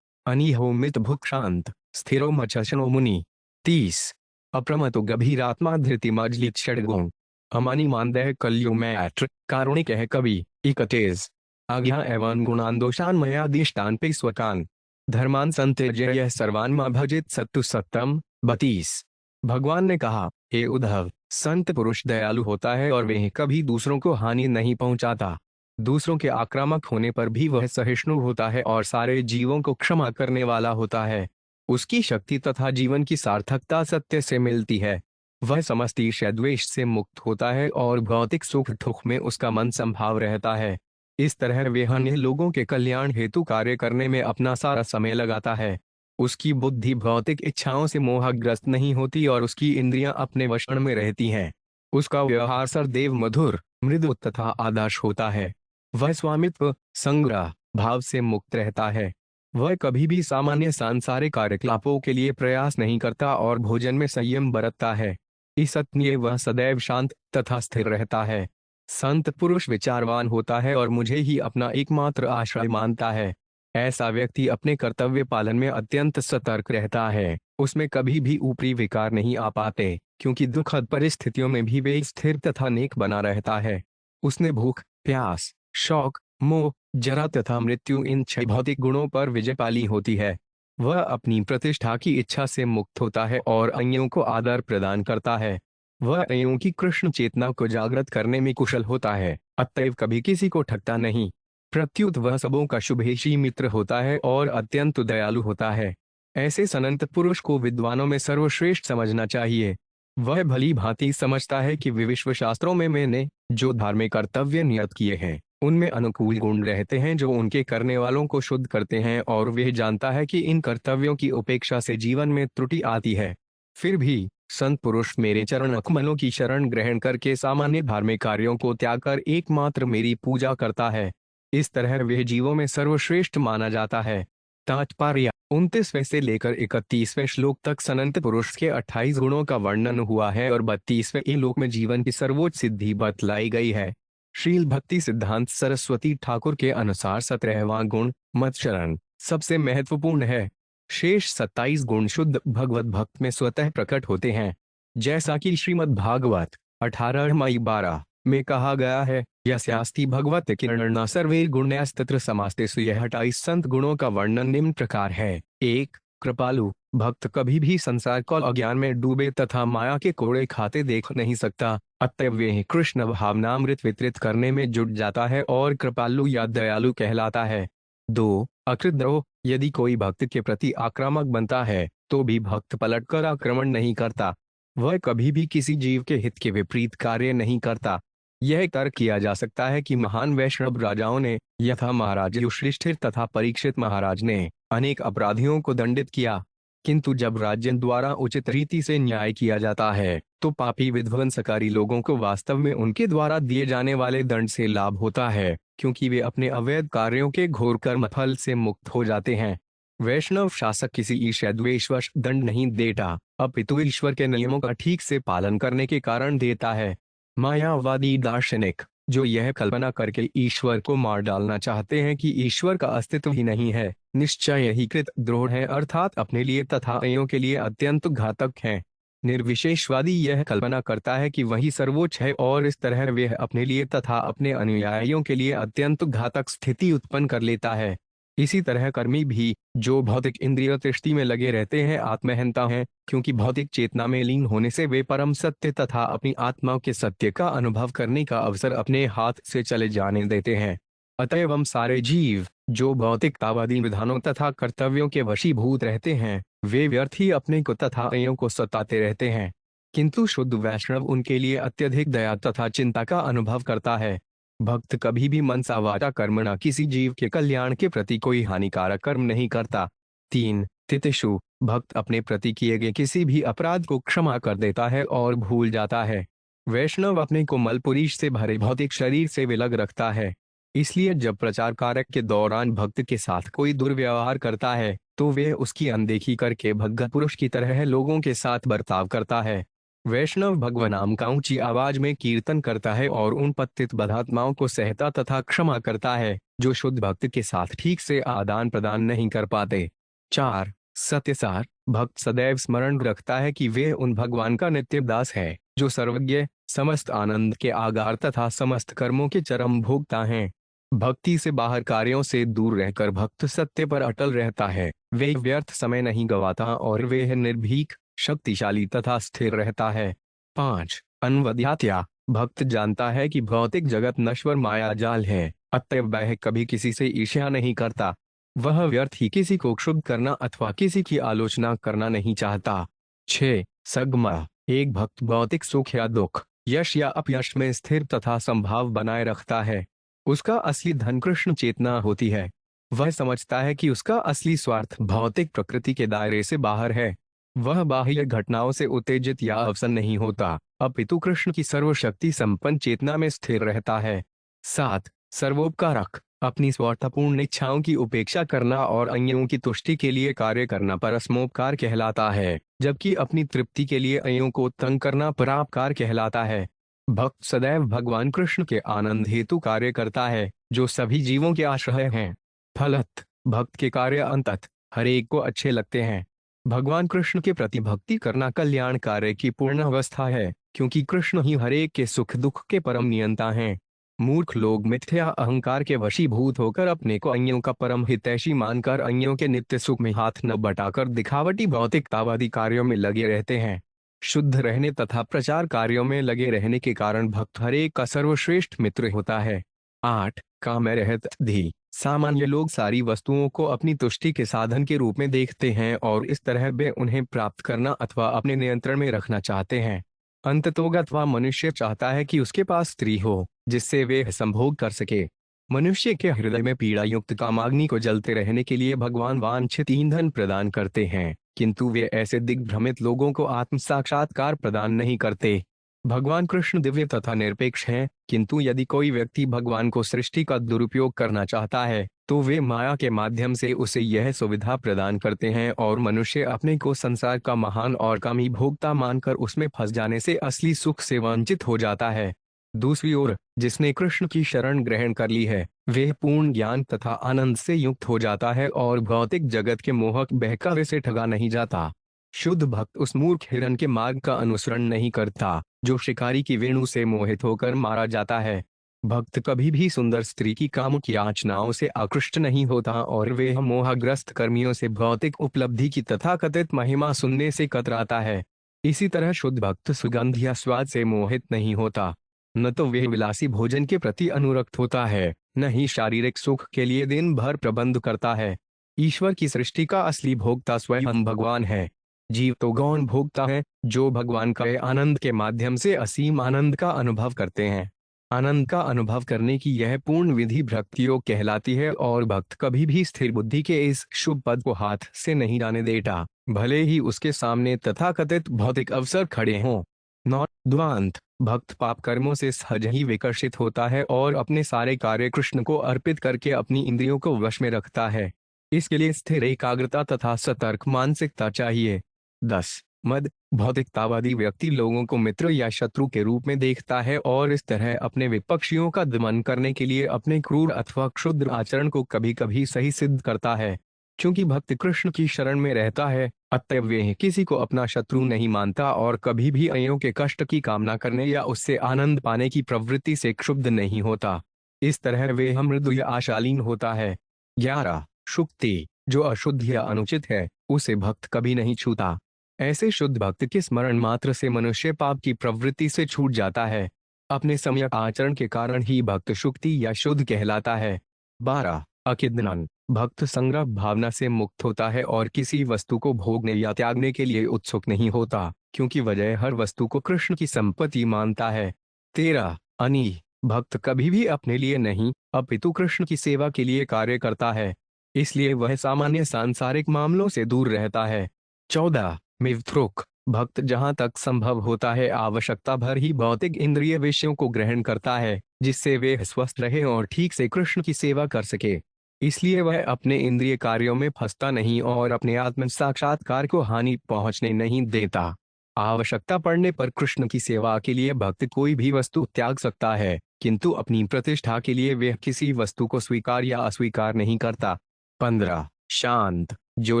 अनिहो मित भुक शांत स्थिरो मचनो मुनि 30 अप्रमतो गभीरात्मा धृति मजलित षडगुण अमानी मानदेह कलयु मैत्र कारुणिक है कवि 31 आज्ञा एवं गुणान दोषान मयादिष्टान पे स्वकान धर्मान संत्यज्य सर्वान मा भजित सत्तु सत्तम 32 भगवान ने कहा, हे उद्धव, संत पुरुष दयालु होता है और वह कभी दूसरों को हानि नहीं पहुंचाता। दूसरों के आक्रामक होने पर भी वह सहिष्णु होता है और सारे जीवों को क्षमा करने वाला होता है। उसकी शक्ति तथा जीवन की सार्थकता सत्य से मिलती है। वह समस्त ईर्ष्या द्वेष से मुक्त होता है और भौतिक सुख दुख में उसका मन संभाव रहता है। इस तरह वह अन्य लोगों के कल्याण हेतु कार्य करने में अपना सारा समय लगाता है। उसकी बुद्धि भौतिक इच्छाओं से मोहग्रस्त नहीं होती और उसकी इंद्रियां अपने वशण में रहती हैं। उसका व्यवहार सदैव मधुर, मृदु तथा आदर्श होता है। वह स्वामित्व, संग्रह भाव से मुक्त रहता है। वह कभी भी सामान्य सांसारिक कार्यकलापों के लिए प्रयास नहीं करता और भोजन में संयम बरतता है। इसलिए वह सदैव शांत तथा स्थिर रहता है। संत पुरुष विचारवान होता है और मुझे ही अपना एकमात्र आश्रय मानता है। ऐसा व्यक्ति अपने कर्तव्य पालन में अत्यंत सतर्क रहता है। उसमें कभी भी ऊपरी विकार नहीं आ पाते, क्योंकि दुखद परिस्थितियों में भी वे स्थिर तथा नेक बना रहता है। उसने भूख, प्यास, शौक, मोह, जरा तथा मृत्यु इन 6 भौतिक गुणों पर विजय पाली होती है। वह अपनी प्रतिष्ठा की इच्छा से मुक्त होता है और अन्यों को आदर प्रदान करता है। वह अन्यों की कृष्ण चेतना को जागृत करने में कुशल होता है, अतएव कभी किसी को ठगता नहीं। प्रत्युत वह सबों का शुभेशी मित्र होता है और अत्यंत दयालु होता है। ऐसे सनंत पुरुष को विद्वानों में सर्वश्रेष्ठ समझना चाहिए। वह भली भांति समझता है कि विश्व शास्त्रों में मैंने जो धार्मिक कर्तव्य नियत किए हैं, उनमें अनुकूल गुण रहते हैं जो उनके करने वालों को शुद्ध करते हैं, और वह जानता है कि इन कर्तव्यों की उपेक्षा से जीवन में त्रुटि आती है। फिर भी संत पुरुष मेरे चरण कमलों की शरण ग्रहण करके सामान्य धार्मिक कार्यों को त्याग कर एकमात्र मेरी पूजा करता है। इस तरह वह जीवों में सर्वश्रेष्ठ माना जाता है। तात्पर्य 29वें से लेकर 31वें श्लोक तक सनंत पुरुष के 28 गुणों का वर्णन हुआ है और 32वें श्लोक में जीवन की सर्वोच्च सिद्धि बतलाई गई है। श्रील भक्ति सिद्धांत सरस्वती ठाकुर के अनुसार 17वां गुण मत्शरण सबसे महत्वपूर्ण है। शेष 27 गुण शुद्ध भगवत भक्त में स्वतः प्रकट होते हैं। जैसा कि श्रीमद् भागवत 18 में कहा गया है, यस्यास्ति भगवत किरणा सर्वे गुण्यस्तत्र समास्तेषु। यह 28 संत गुणों का वर्णन निम्न प्रकार है। 1. कृपालु, भक्त कभी भी संसार को अज्ञान में डूबे तथा माया के कोड़े खाते देख नहीं सकता, अतः वे कृष्ण भावनामृत वितरित करने में जुट जाता है और कृपालु या दयालु कहलाता है। 2. अकृतद्रोह। यदि कोई भक्त के प्रति आक्रामक बनता है तो भी भक्त पलटकर आक्रमण नहीं करता। वह कभी भी किसी जीव के हित के विपरीत कार्य नहीं करता। यह तर्क किया जा सकता है कि महान वैष्णव राजाओं ने, यथा महाराज युधिष्ठिर तथा परीक्षित महाराज ने, अनेक अपराधियों को दंडित किया, किंतु जब राज्य द्वारा उचित रीति से न्याय किया जाता है तो पापी विध्वंसकारी लोगों को वास्तव में उनके द्वारा दिए जाने वाले दंड से लाभ होता है, क्योंकि वे अपने अवैध कार्यों के घोर कर्मफल से मुक्त हो जाते हैं। वैष्णव शासक किसी ईर्ष्या द्वेषवश दंड नहीं देता, अपितु ईश्वर के नियमों का ठीक से पालन करने के कारण देता है। मायावादी दार्शनिक, जो यह कल्पना करके ईश्वर को मार डालना चाहते हैं कि ईश्वर का अस्तित्व ही नहीं है, निश्चय ही कृत द्रोह है, अर्थात अपने लिए तथा अन्यों के लिए अत्यंत घातक है। निर्विशेषवादी यह कल्पना करता है कि वही सर्वोच्च है और इस तरह वह अपने लिए तथा अपने अनुयायियों के लिए अत्यंत घातक स्थिति उत्पन्न कर लेता है। इसी तरह कर्मी भी, जो भौतिक इंद्रिय तृष्टि में लगे रहते हैं, आत्महंता हैं, क्योंकि भौतिक चेतना में लीन होने से वे परम सत्य तथा अपनी आत्मा के सत्य का अनुभव करने का अवसर अपने हाथ से चले जाने देते हैं। अतएव हम सारे जीव, जो भौतिकतावादी विधानों तथा कर्तव्यों के वशीभूत रहते हैं, वे व्यर्थ ही अपने को तथा अन्यों को सताते रहते हैं। किंतु शुद्ध वैष्णव उनके लिए अत्यधिक दया तथा चिंता का अनुभव करता है। भक्त कभी भी मनसा वाचा कर्मणा किसी जीव के कल्याण के प्रति कोई हानिकारक कर्म नहीं करता। 3. तितिक्षु। भक्त अपने प्रति किए गए किसी भी अपराध को क्षमा कर देता है और भूल जाता है। वैष्णव अपने को मलपुरीश से भरे भौतिक शरीर से विलग रखता है, इसलिए जब प्रचार कार्य के दौरान भक्त के साथ कोई दुर्व्यवहार करता है तो वे उसकी अनदेखी करके भगत पुरुष की तरह लोगों के साथ बर्ताव करता है। वैष्णव भगवान नाम का ऊंची आवाज में कीर्तन करता है और उन पतित बदात्माओं को सहता तथा क्षमा करता है जो शुद्ध भक्त के साथ ठीक से आदान प्रदान नहीं कर पाते। 4. सत्यसार। भक्त सदैव स्मरण रखता है कि वे उन भगवान का नित्य दास है जो सर्वज्ञ, समस्त आनंद के आगार तथा समस्त कर्मों के चरम भोक्ता हैं। भक्ति से बाहर कार्यों से दूर रहकर भक्त सत्य पर अटल रहता है, वे व्यर्थ समय नहीं गवाता और वे निर्भीक, शक्तिशाली तथा स्थिर रहता है। 5. अनवद्यात्या। भक्त जानता है कि भौतिक जगत नश्वर माया जाल है, अतएव वह कभी किसी से ईर्ष्या नहीं करता। वह व्यर्थ ही किसी को क्षुब्ध करना अथवा किसी की आलोचना करना नहीं चाहता। 6. सगमा। एक भक्त भौतिक सुख या दुख, यश या अपयश में स्थिर तथा संभाव बनाए रखता है। उसका असली धन कृष्ण चेतना होती है। वह समझता है कि उसका असली स्वार्थ भौतिक प्रकृति के दायरे से बाहर है। वह बाह्य घटनाओं से उत्तेजित या अवसन्न नहीं होता, अपितु कृष्ण की सर्वशक्ति संपन्न चेतना में स्थिर रहता है। 7. सर्वोपकारक। अपनी स्वार्थपूर्ण इच्छाओं की उपेक्षा करना और अन्यों की तुष्टि के लिए कार्य करना परस्मोपकार कहलाता है, जबकि अपनी तृप्ति के लिए अन्यों को तंग करना परोपकार कहलाता है। भक्त सदैव भगवान कृष्ण के आनंद हेतु कार्य करता है, जो सभी जीवों के आश्रय हैं। फलत। भक्त के कार्य अंततः हर एक को अच्छे लगते हैं। भगवान कृष्ण के प्रति भक्ति करना कल्याण कार्य की पूर्ण अवस्था है, क्योंकि कृष्ण ही हर एक के सुख दुख के परम नियंता हैं। मूर्ख लोग मिथ्या अहंकार के वशीभूत होकर अपने को अन्यों का परम हितैषी मानकर अन्यों के नित्य सुख में हाथ न बटाकर दिखावटी भौतिकतावादी कार्यों में लगे रहते हैं। शुद्ध रहने तथा प्रचार कार्यों में लगे रहने के कारण भक्त हर एक का सर्वश्रेष्ठ मित्र होता है। 8. काम रहित धी। सामान्य लोग सारी वस्तुओं को अपनी तुष्टि के साधन के रूप में देखते हैं और इस तरह वे उन्हें प्राप्त करना अथवा अपने नियंत्रण में रखना चाहते हैं। अंततोगत्वा मनुष्य चाहता है कि उसके पास स्त्री हो जिससे वे संभोग कर सके। मनुष्य के हृदय में पीड़ा युक्त कामाग्नि को जलते रहने के लिए भगवान वांछित ईंधन प्रदान करते हैं, किंतु वे ऐसे दिग्भ्रमित लोगों को आत्म साक्षात्कार प्रदान नहीं करते। भगवान कृष्ण दिव्य तथा निरपेक्ष हैं, किंतु यदि कोई व्यक्ति भगवान को सृष्टि का दुरुपयोग करना चाहता है तो वे माया के माध्यम से उसे यह सुविधा प्रदान करते हैं और मनुष्य अपने को संसार का महान और कामी भोक्ता मानकर उसमें फंस जाने से असली सुख से वंचित हो जाता है। दूसरी ओर जिसने कृष्ण की शरण ग्रहण कर ली है, वह पूर्ण ज्ञान तथा आनंद से युक्त हो जाता है और भौतिक जगत के मोहक बहकावे से ठगा नहीं जाता। शुद्ध भक्त उस मूर्ख हिरण के मार्ग का अनुसरण नहीं करता जो शिकारी की वेणु से मोहित होकर मारा जाता है। भक्त कभी भी सुंदर स्त्री की काम की याचनाओं से आकृष्ट नहीं होता और वह मोहग्रस्त कर्मियों से भौतिक उपलब्धि की तथाकथित महिमा सुनने से कतराता है। इसी तरह शुद्ध भक्त सुगंध या स्वाद से मोहित नहीं होता। न तो वह विलासी भोजन के प्रति अनुरक्त होता है, न ही शारीरिक सुख के लिए दिन भर प्रबंध करता है। ईश्वर की सृष्टि का असली भोक्ता स्वयं भगवान है। जीव तो गौण भोक्ता है, जो भगवान के आनंद के माध्यम से असीम आनंद का अनुभव करते हैं। आनंद का अनुभव करने की यह पूर्ण विधि भक्ति योग कहलाती है और भक्त कभी भी स्थिर बुद्धि के इस शुभ पद को हाथ से नहीं जाने देता, भले ही उसके सामने तथाकथित भौतिक अवसर खड़े हों। नौ द्वांत भक्त पाप कर्मों से सहज ही विकर्षित होता है और अपने सारे कार्य कृष्ण को अर्पित करके अपनी इंद्रियों को वश में रखता है। इसके लिए स्थिर एकाग्रता तथा सतर्क मानसिकता चाहिए। 10 मद भौतिकतावादी व्यक्ति लोगों को मित्र या शत्रु के रूप में देखता है और इस तरह अपने विपक्षियों का दमन करने के लिए अपने क्रूर अथवा क्षुद्र आचरण को कभी कभी सही सिद्ध करता है। क्योंकि भक्त कृष्ण की शरण में रहता है, अतएव वह किसी को अपना शत्रु नहीं मानता और कभी भी अन्यों के कष्ट की कामना करने या उससे आनंद पाने की प्रवृत्ति से क्षुब्ध नहीं होता। इस तरह वह मृदु या आशालीन होता है। 11 शुक्ति जो अशुद्ध या अनुचित है, उसे भक्त कभी नहीं छूता। ऐसे शुद्ध भक्त के स्मरण मात्र से मनुष्य पाप की प्रवृत्ति से छूट जाता है। अपने सम्यक आचरण के कारण ही भक्त शुक्ति या शुद्ध कहलाता है। 12 अकिदनन भक्त संग्रह भावना से मुक्त होता है और किसी वस्तु को भोगने या त्यागने के लिए उत्सुक नहीं होता, क्योंकि वह हर वस्तु को कृष्ण की संपत्ति मानता है। 13 अनी भक्त कभी भी अपने लिए नहीं, अपितु कृष्ण की सेवा के लिए कार्य करता है, इसलिए वह सामान्य सांसारिक मामलों से दूर रहता है। 14 मिथ्रुक भक्त जहां तक संभव होता है आवश्यकता भर ही भौतिक इंद्रिय विषयों को ग्रहण करता है, जिससे वे स्वस्थ रहे और ठीक से कृष्ण की सेवा कर सके। इसलिए वह अपने इंद्रिय कार्यों में फंसता नहीं और अपने आत्म साक्षात्कार को हानि पहुंचने नहीं देता। आवश्यकता पड़ने पर कृष्ण की सेवा के लिए भक्त कोई भी वस्तु त्याग सकता है, किंतु अपनी प्रतिष्ठा के लिए वह किसी वस्तु को स्वीकार या अस्वीकार नहीं करता। 15 शांत जो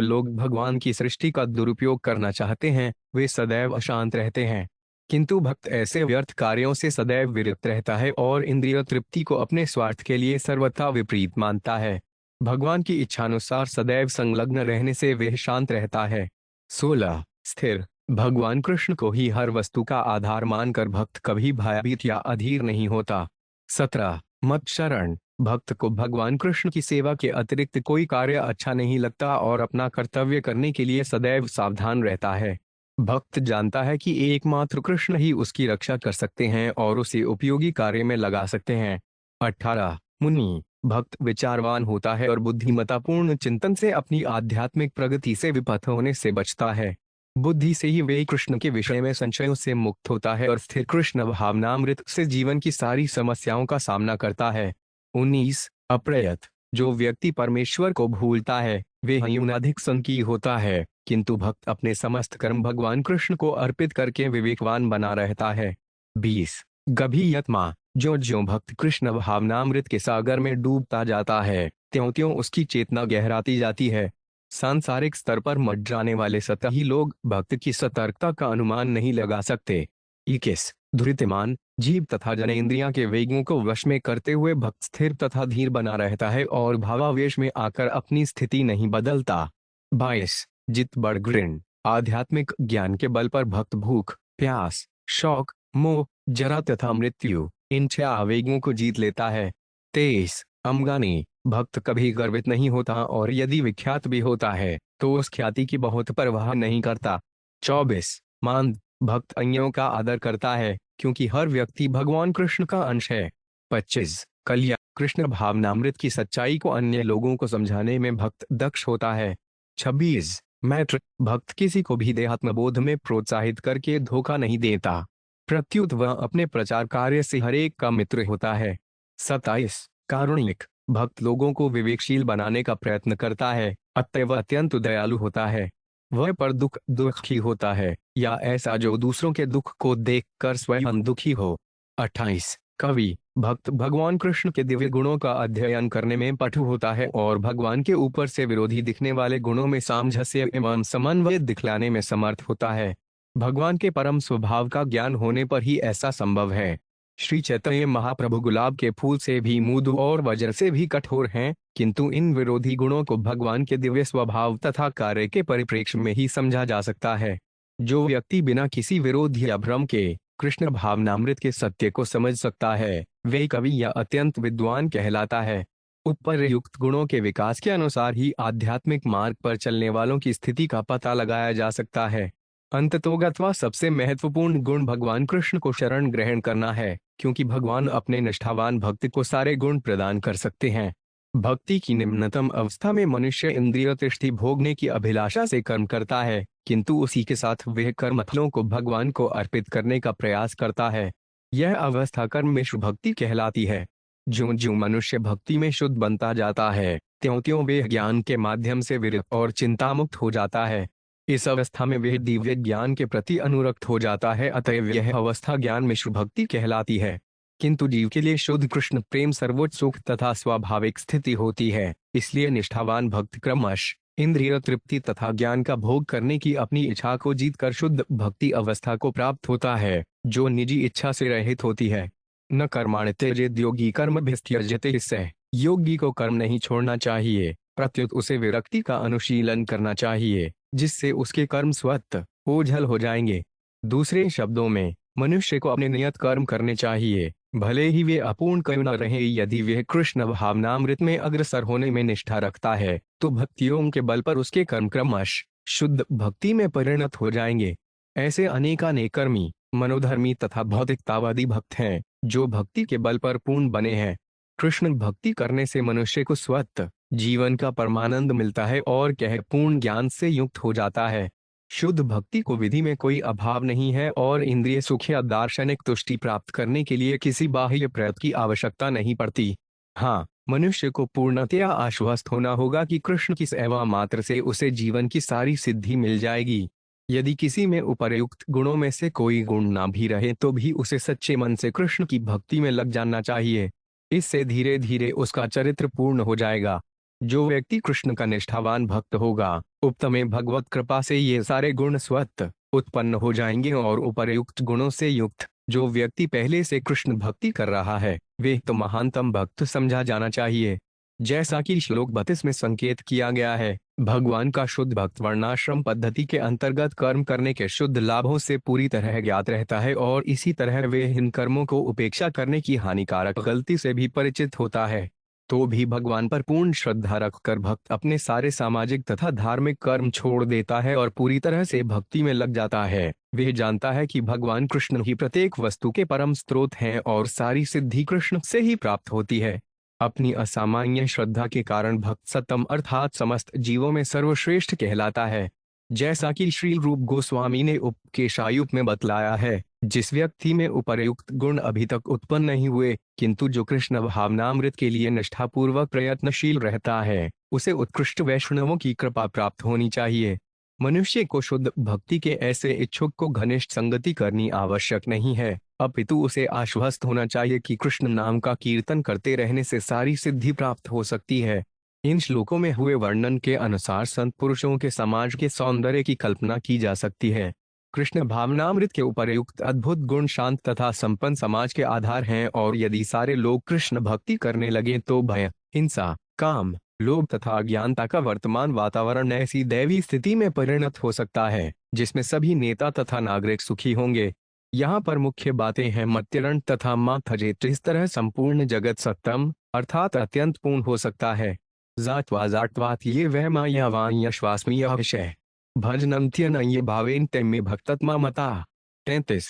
लोग भगवान की सृष्टि का दुरुपयोग करना चाहते हैं, वे सदैव अशांत रहते हैं, किंतु भक्त ऐसे व्यर्थ कार्यों से सदैव विरत रहता है और इंद्रिय तृप्ति को अपने स्वार्थ के लिए सर्वथा विपरीत मानता है। भगवान की इच्छानुसार सदैव संलग्न रहने से वह शांत रहता है। 16 स्थिर भगवान कृष्ण को ही हर वस्तु का आधार मानकर भक्त कभी भयभीत या अधीर नहीं होता। 17 मत शरण भक्त को भगवान कृष्ण की सेवा के अतिरिक्त कोई कार्य अच्छा नहीं लगता और अपना कर्तव्य करने के लिए सदैव सावधान रहता है। भक्त जानता है कि एकमात्र कृष्ण ही उसकी रक्षा कर सकते हैं और उसे उपयोगी कार्य में लगा सकते हैं। 18 मुनि भक्त विचारवान होता है और बुद्धिमत्तापूर्ण चिंतन से अपनी आध्यात्मिक प्रगति से विपथ होने से बचता है। बुद्धि से ही वे कृष्ण के विषय में संशयों से मुक्त होता है और स्थिर कृष्ण भावनामृत से जीवन की सारी समस्याओं का सामना करता है। 19 अप्रयत जो व्यक्ति परमेश्वर को भूलता है, वे न्यूनाधिक संकीर्ण होता है, किंतु भक्त अपने समस्त कर्म भगवान कृष्ण को अर्पित करके विवेकवान बना रहता है। 20 गभीयतमा ज्यों ज्यों भक्त कृष्ण भावनामृत के सागर में डूबता जाता है, त्यों त्यों उसकी चेतना गहराती जाती है। सांसारिक स्तर पर मट जाने वाले सतही लोग भक्त की सतर्कता का अनुमान नहीं लगा सकते। 21 धृतिमान जीव तथा जनेंद्रियां के वेगों को वश में करते हुए भक्त स्थिर तथा धीर बना रहता है और भावावेश में आकर अपनी स्थिति नहीं बदलता। 22 जित बड़ घृण आध्यात्मिक ज्ञान के बल पर भक्त भूख, प्यास, शौक, मोह, जरा तथा मृत्यु इन 6 आवेगों को जीत लेता है। 23 अमगानी भक्त कभी गर्वित नहीं होता और यदि विख्यात भी होता है तो उस ख्याति की बहुत परवाह नहीं करता। 24 मान भक्त अन्यों का आदर करता है, क्योंकि हर व्यक्ति भगवान कृष्ण का अंश है। 25 कल्याण कृष्ण भावनामृत की सच्चाई को अन्य लोगों को समझाने में भक्त दक्ष होता है। 26 मैत्र भक्त किसी को भी देहात्म बोध में प्रोत्साहित करके धोखा नहीं देता, प्रत्युत वह अपने प्रचार कार्य से हरेक का मित्र होता है। 27 कारुणिक भक्त लोगों को विवेकशील बनाने का प्रयत्न करता है, अतएव अत्यंत दयालु होता है। वह पर दुखी होता है या ऐसा जो दूसरों के दुख को देखकर स्वयं दुखी हो। 28 कवि भक्त भगवान कृष्ण के दिव्य गुणों का अध्ययन करने में पटु होता है और भगवान के ऊपर से विरोधी दिखने वाले गुणों में सामंजस्य एवं समन्वय दिखलाने में समर्थ होता है। भगवान के परम स्वभाव का ज्ञान होने पर ही ऐसा संभव है। श्री चैतन्य महाप्रभु गुलाब के फूल से भी मृदु और वज्र से भी कठोर हैं, किंतु इन विरोधी गुणों को भगवान के दिव्य स्वभाव तथा कार्य के परिप्रेक्ष्य में ही समझा जा सकता है। जो व्यक्ति बिना किसी विरोध या भ्रम के कृष्ण भावनामृत के सत्य को समझ सकता है, वे कवि या अत्यंत विद्वान कहलाता है। उपरयुक्त गुणों के विकास के अनुसार ही आध्यात्मिक मार्ग पर चलने वालों की स्थिति का पता लगाया जा सकता है। अंततोगत्वा सबसे महत्वपूर्ण गुण भगवान कृष्ण को शरण ग्रहण करना है, क्योंकि भगवान अपने निष्ठावान भक्त को सारे गुण प्रदान कर सकते हैं। भक्ति की निम्नतम अवस्था में मनुष्य इंद्रिय तृष्टि भोगने की अभिलाषा से कर्म करता है, किंतु उसी के साथ वह कर्म फलों को भगवान को अर्पित करने का प्रयास करता है। यह अवस्था कर्म में शुभ भक्ति कहलाती है। ज्यों ज्यों मनुष्य भक्ति में शुद्ध बनता जाता है, त्यों त्यों वे ज्ञान के माध्यम से विरक्त और चिंतामुक्त हो जाता है। इस अवस्था में वह दिव्य ज्ञान के प्रति अनुरक्त हो जाता है, अतएव यह अवस्था ज्ञान में शुभ भक्ति कहलाती है। किंतु जीव के लिए शुद्ध कृष्ण प्रेम सर्वोच्च सुख तथा स्वाभाविक स्थिति होती है, इसलिए निष्ठावान भक्त क्रमश इंद्रिय तृप्ति तथा ज्ञान का भोग करने की अपनी इच्छा को जीतकर शुद्ध भक्ति अवस्था को प्राप्त होता है, जो निजी इच्छा से रहित होती है। न कर्माणि त्यजेत् योगी कर्मभिस्त्यज्यते। इससे योगी को कर्म नहीं छोड़ना चाहिए, प्रत्युत उसे विरक्ति का अनुशीलन करना चाहिए, जिससे उसके कर्म स्वतः ओझल हो जाएंगे। दूसरे शब्दों में मनुष्य को अपने नियत कर्म करने चाहिए, भले ही वे अपूर्ण क्यों न रहे। यदि वह कृष्ण भावनामृत में अग्रसर होने में निष्ठा रखता है, तो भक्तियों के बल पर उसके कर्म क्रमश शुद्ध भक्ति में परिणत हो जाएंगे। ऐसे अनेकानेक कर्मी, मनोधर्मी तथा भौतिकतावादी भक्त हैं, जो भक्ति के बल पर पूर्ण बने हैं। कृष्ण भक्ति करने से मनुष्य को स्वतः जीवन का परमानंद मिलता है और कह पूर्ण ज्ञान से युक्त हो जाता है। शुद्ध भक्ति को विधि में कोई अभाव नहीं है और इंद्रिय सुख या दार्शनिक तुष्टि प्राप्त करने के लिए किसी बाह्य प्रयत्न की आवश्यकता नहीं पड़ती। हाँ, मनुष्य को पूर्णतया आश्वस्त होना होगा कि कृष्ण की सेवा मात्र से उसे जीवन की सारी सिद्धि मिल जाएगी। यदि किसी में उपर्युक्त गुणों में से कोई गुण ना भी रहे तो भी उसे सच्चे मन से कृष्ण की भक्ति में लग जाना चाहिए। इससे धीरे धीरे उसका चरित्र पूर्ण हो जाएगा। जो व्यक्ति कृष्ण का निष्ठावान भक्त होगा, उपतमे भगवत कृपा से ये सारे गुण स्वतः उत्पन्न हो जाएंगे और उपर्युक्त गुणों से युक्त जो व्यक्ति पहले से कृष्ण भक्ति कर रहा है, वे तो महानतम भक्त समझा जाना चाहिए। जैसा कि श्लोक 32 में संकेत किया गया है, भगवान का शुद्ध भक्त वर्णाश्रम पद्धति के अंतर्गत कर्म करने के शुद्ध लाभों से पूरी तरह ज्ञात रहता है और इसी तरह वे इन कर्मों को उपेक्षा करने की हानिकारक गलती से भी परिचित होता है। तो भी भगवान पर पूर्ण श्रद्धा रखकर भक्त अपने सारे सामाजिक तथा धार्मिक कर्म छोड़ देता है और पूरी तरह से भक्ति में लग जाता है। वह जानता है कि भगवान कृष्ण ही प्रत्येक वस्तु के परम स्रोत हैं और सारी सिद्धि कृष्ण से ही प्राप्त होती है। अपनी असामान्य श्रद्धा के कारण भक्त सतम अर्थात समस्त जीवों में सर्वश्रेष्ठ कहलाता है। जैसा कि श्री रूप गोस्वामी ने उपकेशायुक्त में बतलाया है, जिस व्यक्ति में उपर्युक्त गुण अभी तक उत्पन्न नहीं हुए, किंतु जो कृष्ण भावनामृत के लिए निष्ठापूर्वक प्रयत्नशील रहता है, उसे उत्कृष्ट वैष्णवों की कृपा प्राप्त होनी चाहिए। मनुष्य को शुद्ध भक्ति के ऐसे इच्छुक को घनिष्ठ संगति करनी आवश्यक नहीं है, अपितु उसे आश्वस्त होना चाहिए कि कृष्ण नाम का कीर्तन करते रहने से सारी सिद्धि प्राप्त हो सकती है। इन श्लोकों में हुए वर्णन के अनुसार संत पुरुषों के समाज के सौंदर्य की कल्पना की जा सकती है। कृष्ण भावनामृत के उपर्युक्त अद्भुत गुण शांत तथा संपन्न समाज के आधार हैं और यदि सारे लोग कृष्ण भक्ति करने लगे तो भय, हिंसा, काम, लोभ तथा अज्ञानता का वर्तमान वातावरण ऐसी दैवी स्थिति में परिणत हो सकता है जिसमें सभी नेता तथा नागरिक सुखी होंगे। यहाँ पर मुख्य बातें हैं मत्यरण तथा मां थजेत। इस तरह संपूर्ण जगत सत्यम अर्थात अत्यंत पूर्ण हो सकता है। जात्वा जाटवात ये वह मायावान यश्वास्मी यह विषय भजनंत्य न ये भावेन तैमे भक्तत्मा मता। 33।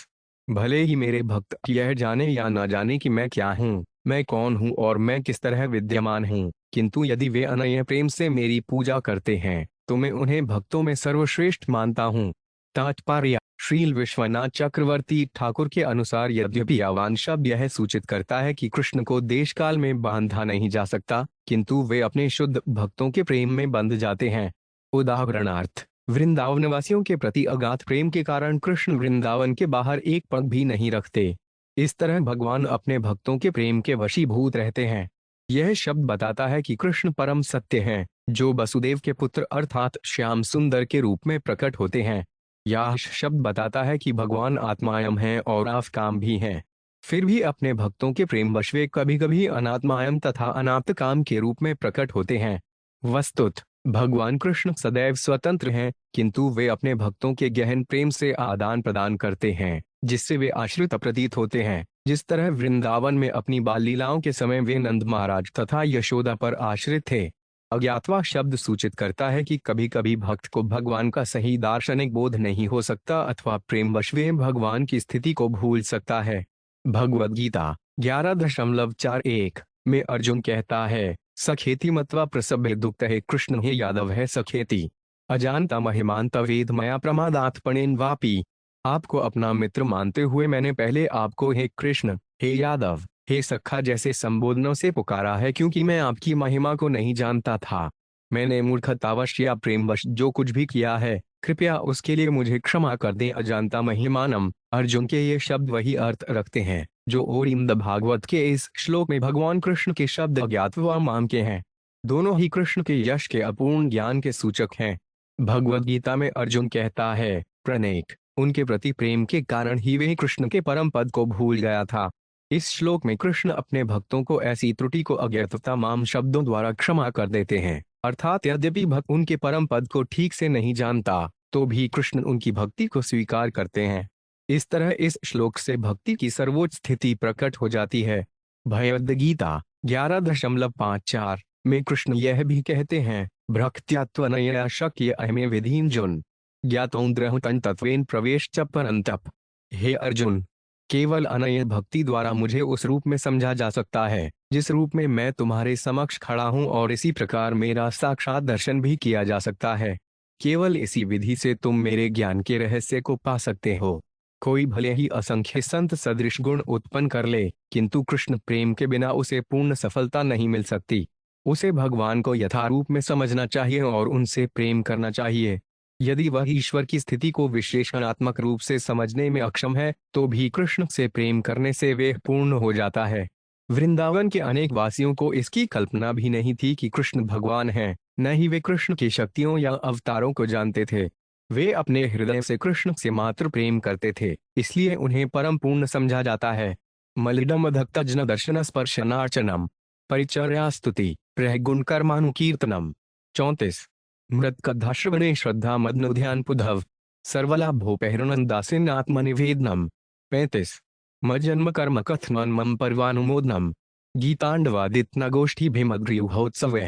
भले ही मेरे भक्त यह जाने या न जाने कि मैं क्या हूँ, मैं कौन हूँ और मैं किस तरह विद्यमान हूँ, किंतु यदि वे अनन्य प्रेम से मेरी पूजा करते हैं तो मैं उन्हें भक्तों में सर्वश्रेष्ठ मानता हूँ। तात्पर्य: श्रील विश्वनाथ चक्रवर्ती ठाकुर के अनुसार यद्यपि यावान शब्द यह सूचित करता है कि कृष्ण को देश काल में बांधा नहीं जा सकता, किंतु वे अपने शुद्ध भक्तों के प्रेम में बंध जाते हैं। उदाहरणार्थ, वृंदावनवासियों के प्रति अगाध प्रेम के कारण कृष्ण वृंदावन के बाहर एक पग भी नहीं रखते। इस तरह भगवान अपने भक्तों के प्रेम के वशीभूत रहते हैं। यह शब्द बताता है कि कृष्ण परम सत्य हैं, जो वसुदेव के पुत्र अर्थात श्याम सुंदर के रूप में प्रकट होते हैं। यह शब्द बताता है कि भगवान आत्मायम हैं और आप काम भी हैं। फिर भी अपने भक्तों के प्रेमवश वे कभी कभी अनात्मायम तथा अनाप्त काम के रूप में प्रकट होते हैं। वस्तुत भगवान कृष्ण सदैव स्वतंत्र हैं, किंतु वे अपने भक्तों के गहन प्रेम से आदान प्रदान करते हैं, जिससे वे आश्रित प्रतीत होते हैं। जिस तरह वृंदावन में अपनी बाल लीलाओं के समय वे नंद महाराज तथा यशोदा पर आश्रित थे। अज्ञातवा शब्द सूचित करता है कि कभी कभी भक्त को भगवान का सही दार्शनिक बोध नहीं हो सकता अथवा प्रेमवश वे भगवान की स्थिति को भूल सकता है। भगवद गीता 11.41 में अर्जुन कहता है, सखेति मत्वा प्रसभ्य दुक्त है कृष्ण हे यादव है सखेति अजानता महिमांत वेद मया प्रमादात पणेन वापी। आपको अपना मित्र मानते हुए मैंने पहले आपको हे कृष्ण, हे यादव, हे सखा जैसे संबोधनों से पुकारा है, क्योंकि मैं आपकी महिमा को नहीं जानता था। मैंने मूर्खतावश या प्रेमवश जो कुछ भी किया है, कृपया उसके लिए मुझे क्षमा कर दें। अजानता महिमानम। अर्जुन के ये शब्द वही अर्थ रखते हैं जो ओरिंद भागवत के इस श्लोक में भगवान कृष्ण के शब्द अज्ञात व माम के हैं। दोनों ही कृष्ण के यश के अपूर्ण ज्ञान के सूचक हैं। भगवद गीता में अर्जुन कहता है, प्रणेक उनके प्रति प्रेम के कारण ही वे कृष्ण के परम पद को भूल गया था। इस श्लोक में कृष्ण अपने भक्तों को ऐसी त्रुटि को अज्ञातता माम शब्दों द्वारा क्षमा कर देते हैं। अर्थात यद्यपि भक्त उनके परम पद को ठीक से नहीं जानता, तो भी कृष्ण उनकी भक्ति को स्वीकार करते हैं। इस तरह इस श्लोक से भक्ति की सर्वोच्च स्थिति प्रकट हो जाती है। भगवद गीता 11.54 में कृष्ण यह भी कहते हैं, भक्त्यात्वनया शक्य अहमे विधीन जुन ज्ञातोन्द्रह तन तत्वेन प्रवेश च परंतप। हे अर्जुन, केवल अनन्य भक्ति द्वारा मुझे उस रूप में समझा जा सकता है जिस रूप में मैं तुम्हारे समक्ष खड़ा हूं, और इसी प्रकार मेरा साक्षात दर्शन भी किया जा सकता है। केवल इसी विधि से तुम मेरे ज्ञान के रहस्य को पा सकते हो। कोई भले ही असंख्य संत सदृश गुण उत्पन्न कर ले, किंतु कृष्ण प्रेम के बिना उसे पूर्ण सफलता नहीं मिल सकती। उसे भगवान को यथारूप में समझना चाहिए और उनसे प्रेम करना चाहिए। यदि वह ईश्वर की स्थिति को विश्लेषणात्मक रूप से समझने में अक्षम है, तो भी कृष्ण से प्रेम करने से वे पूर्ण हो जाता है। वृंदावन के अनेक वासियों को इसकी कल्पना भी नहीं थी कि कृष्ण भगवान हैं, न ही वे कृष्ण की शक्तियों या अवतारों को जानते थे। वे अपने हृदय से कृष्ण से मात्र प्रेम करते थे, इसलिए उन्हें परम पूर्ण समझा जाता है। मलिडम अधक्तजन दर्शन स्पर्शनार्चनम परिचर्या स्तुति प्रगुण कर्मानुकीर्तनम। 34 मृत कद्धाश्रवणे श्रद्धा मदन ध्यान पुधव सर्वलाभोपहरणदासिन आत्मनिवेदनम। 35 मजन्म कर्म कथनन मम परवानुमोदनम गीतांडवादित्न गोष्ठी भीमग्रीहोत्सव।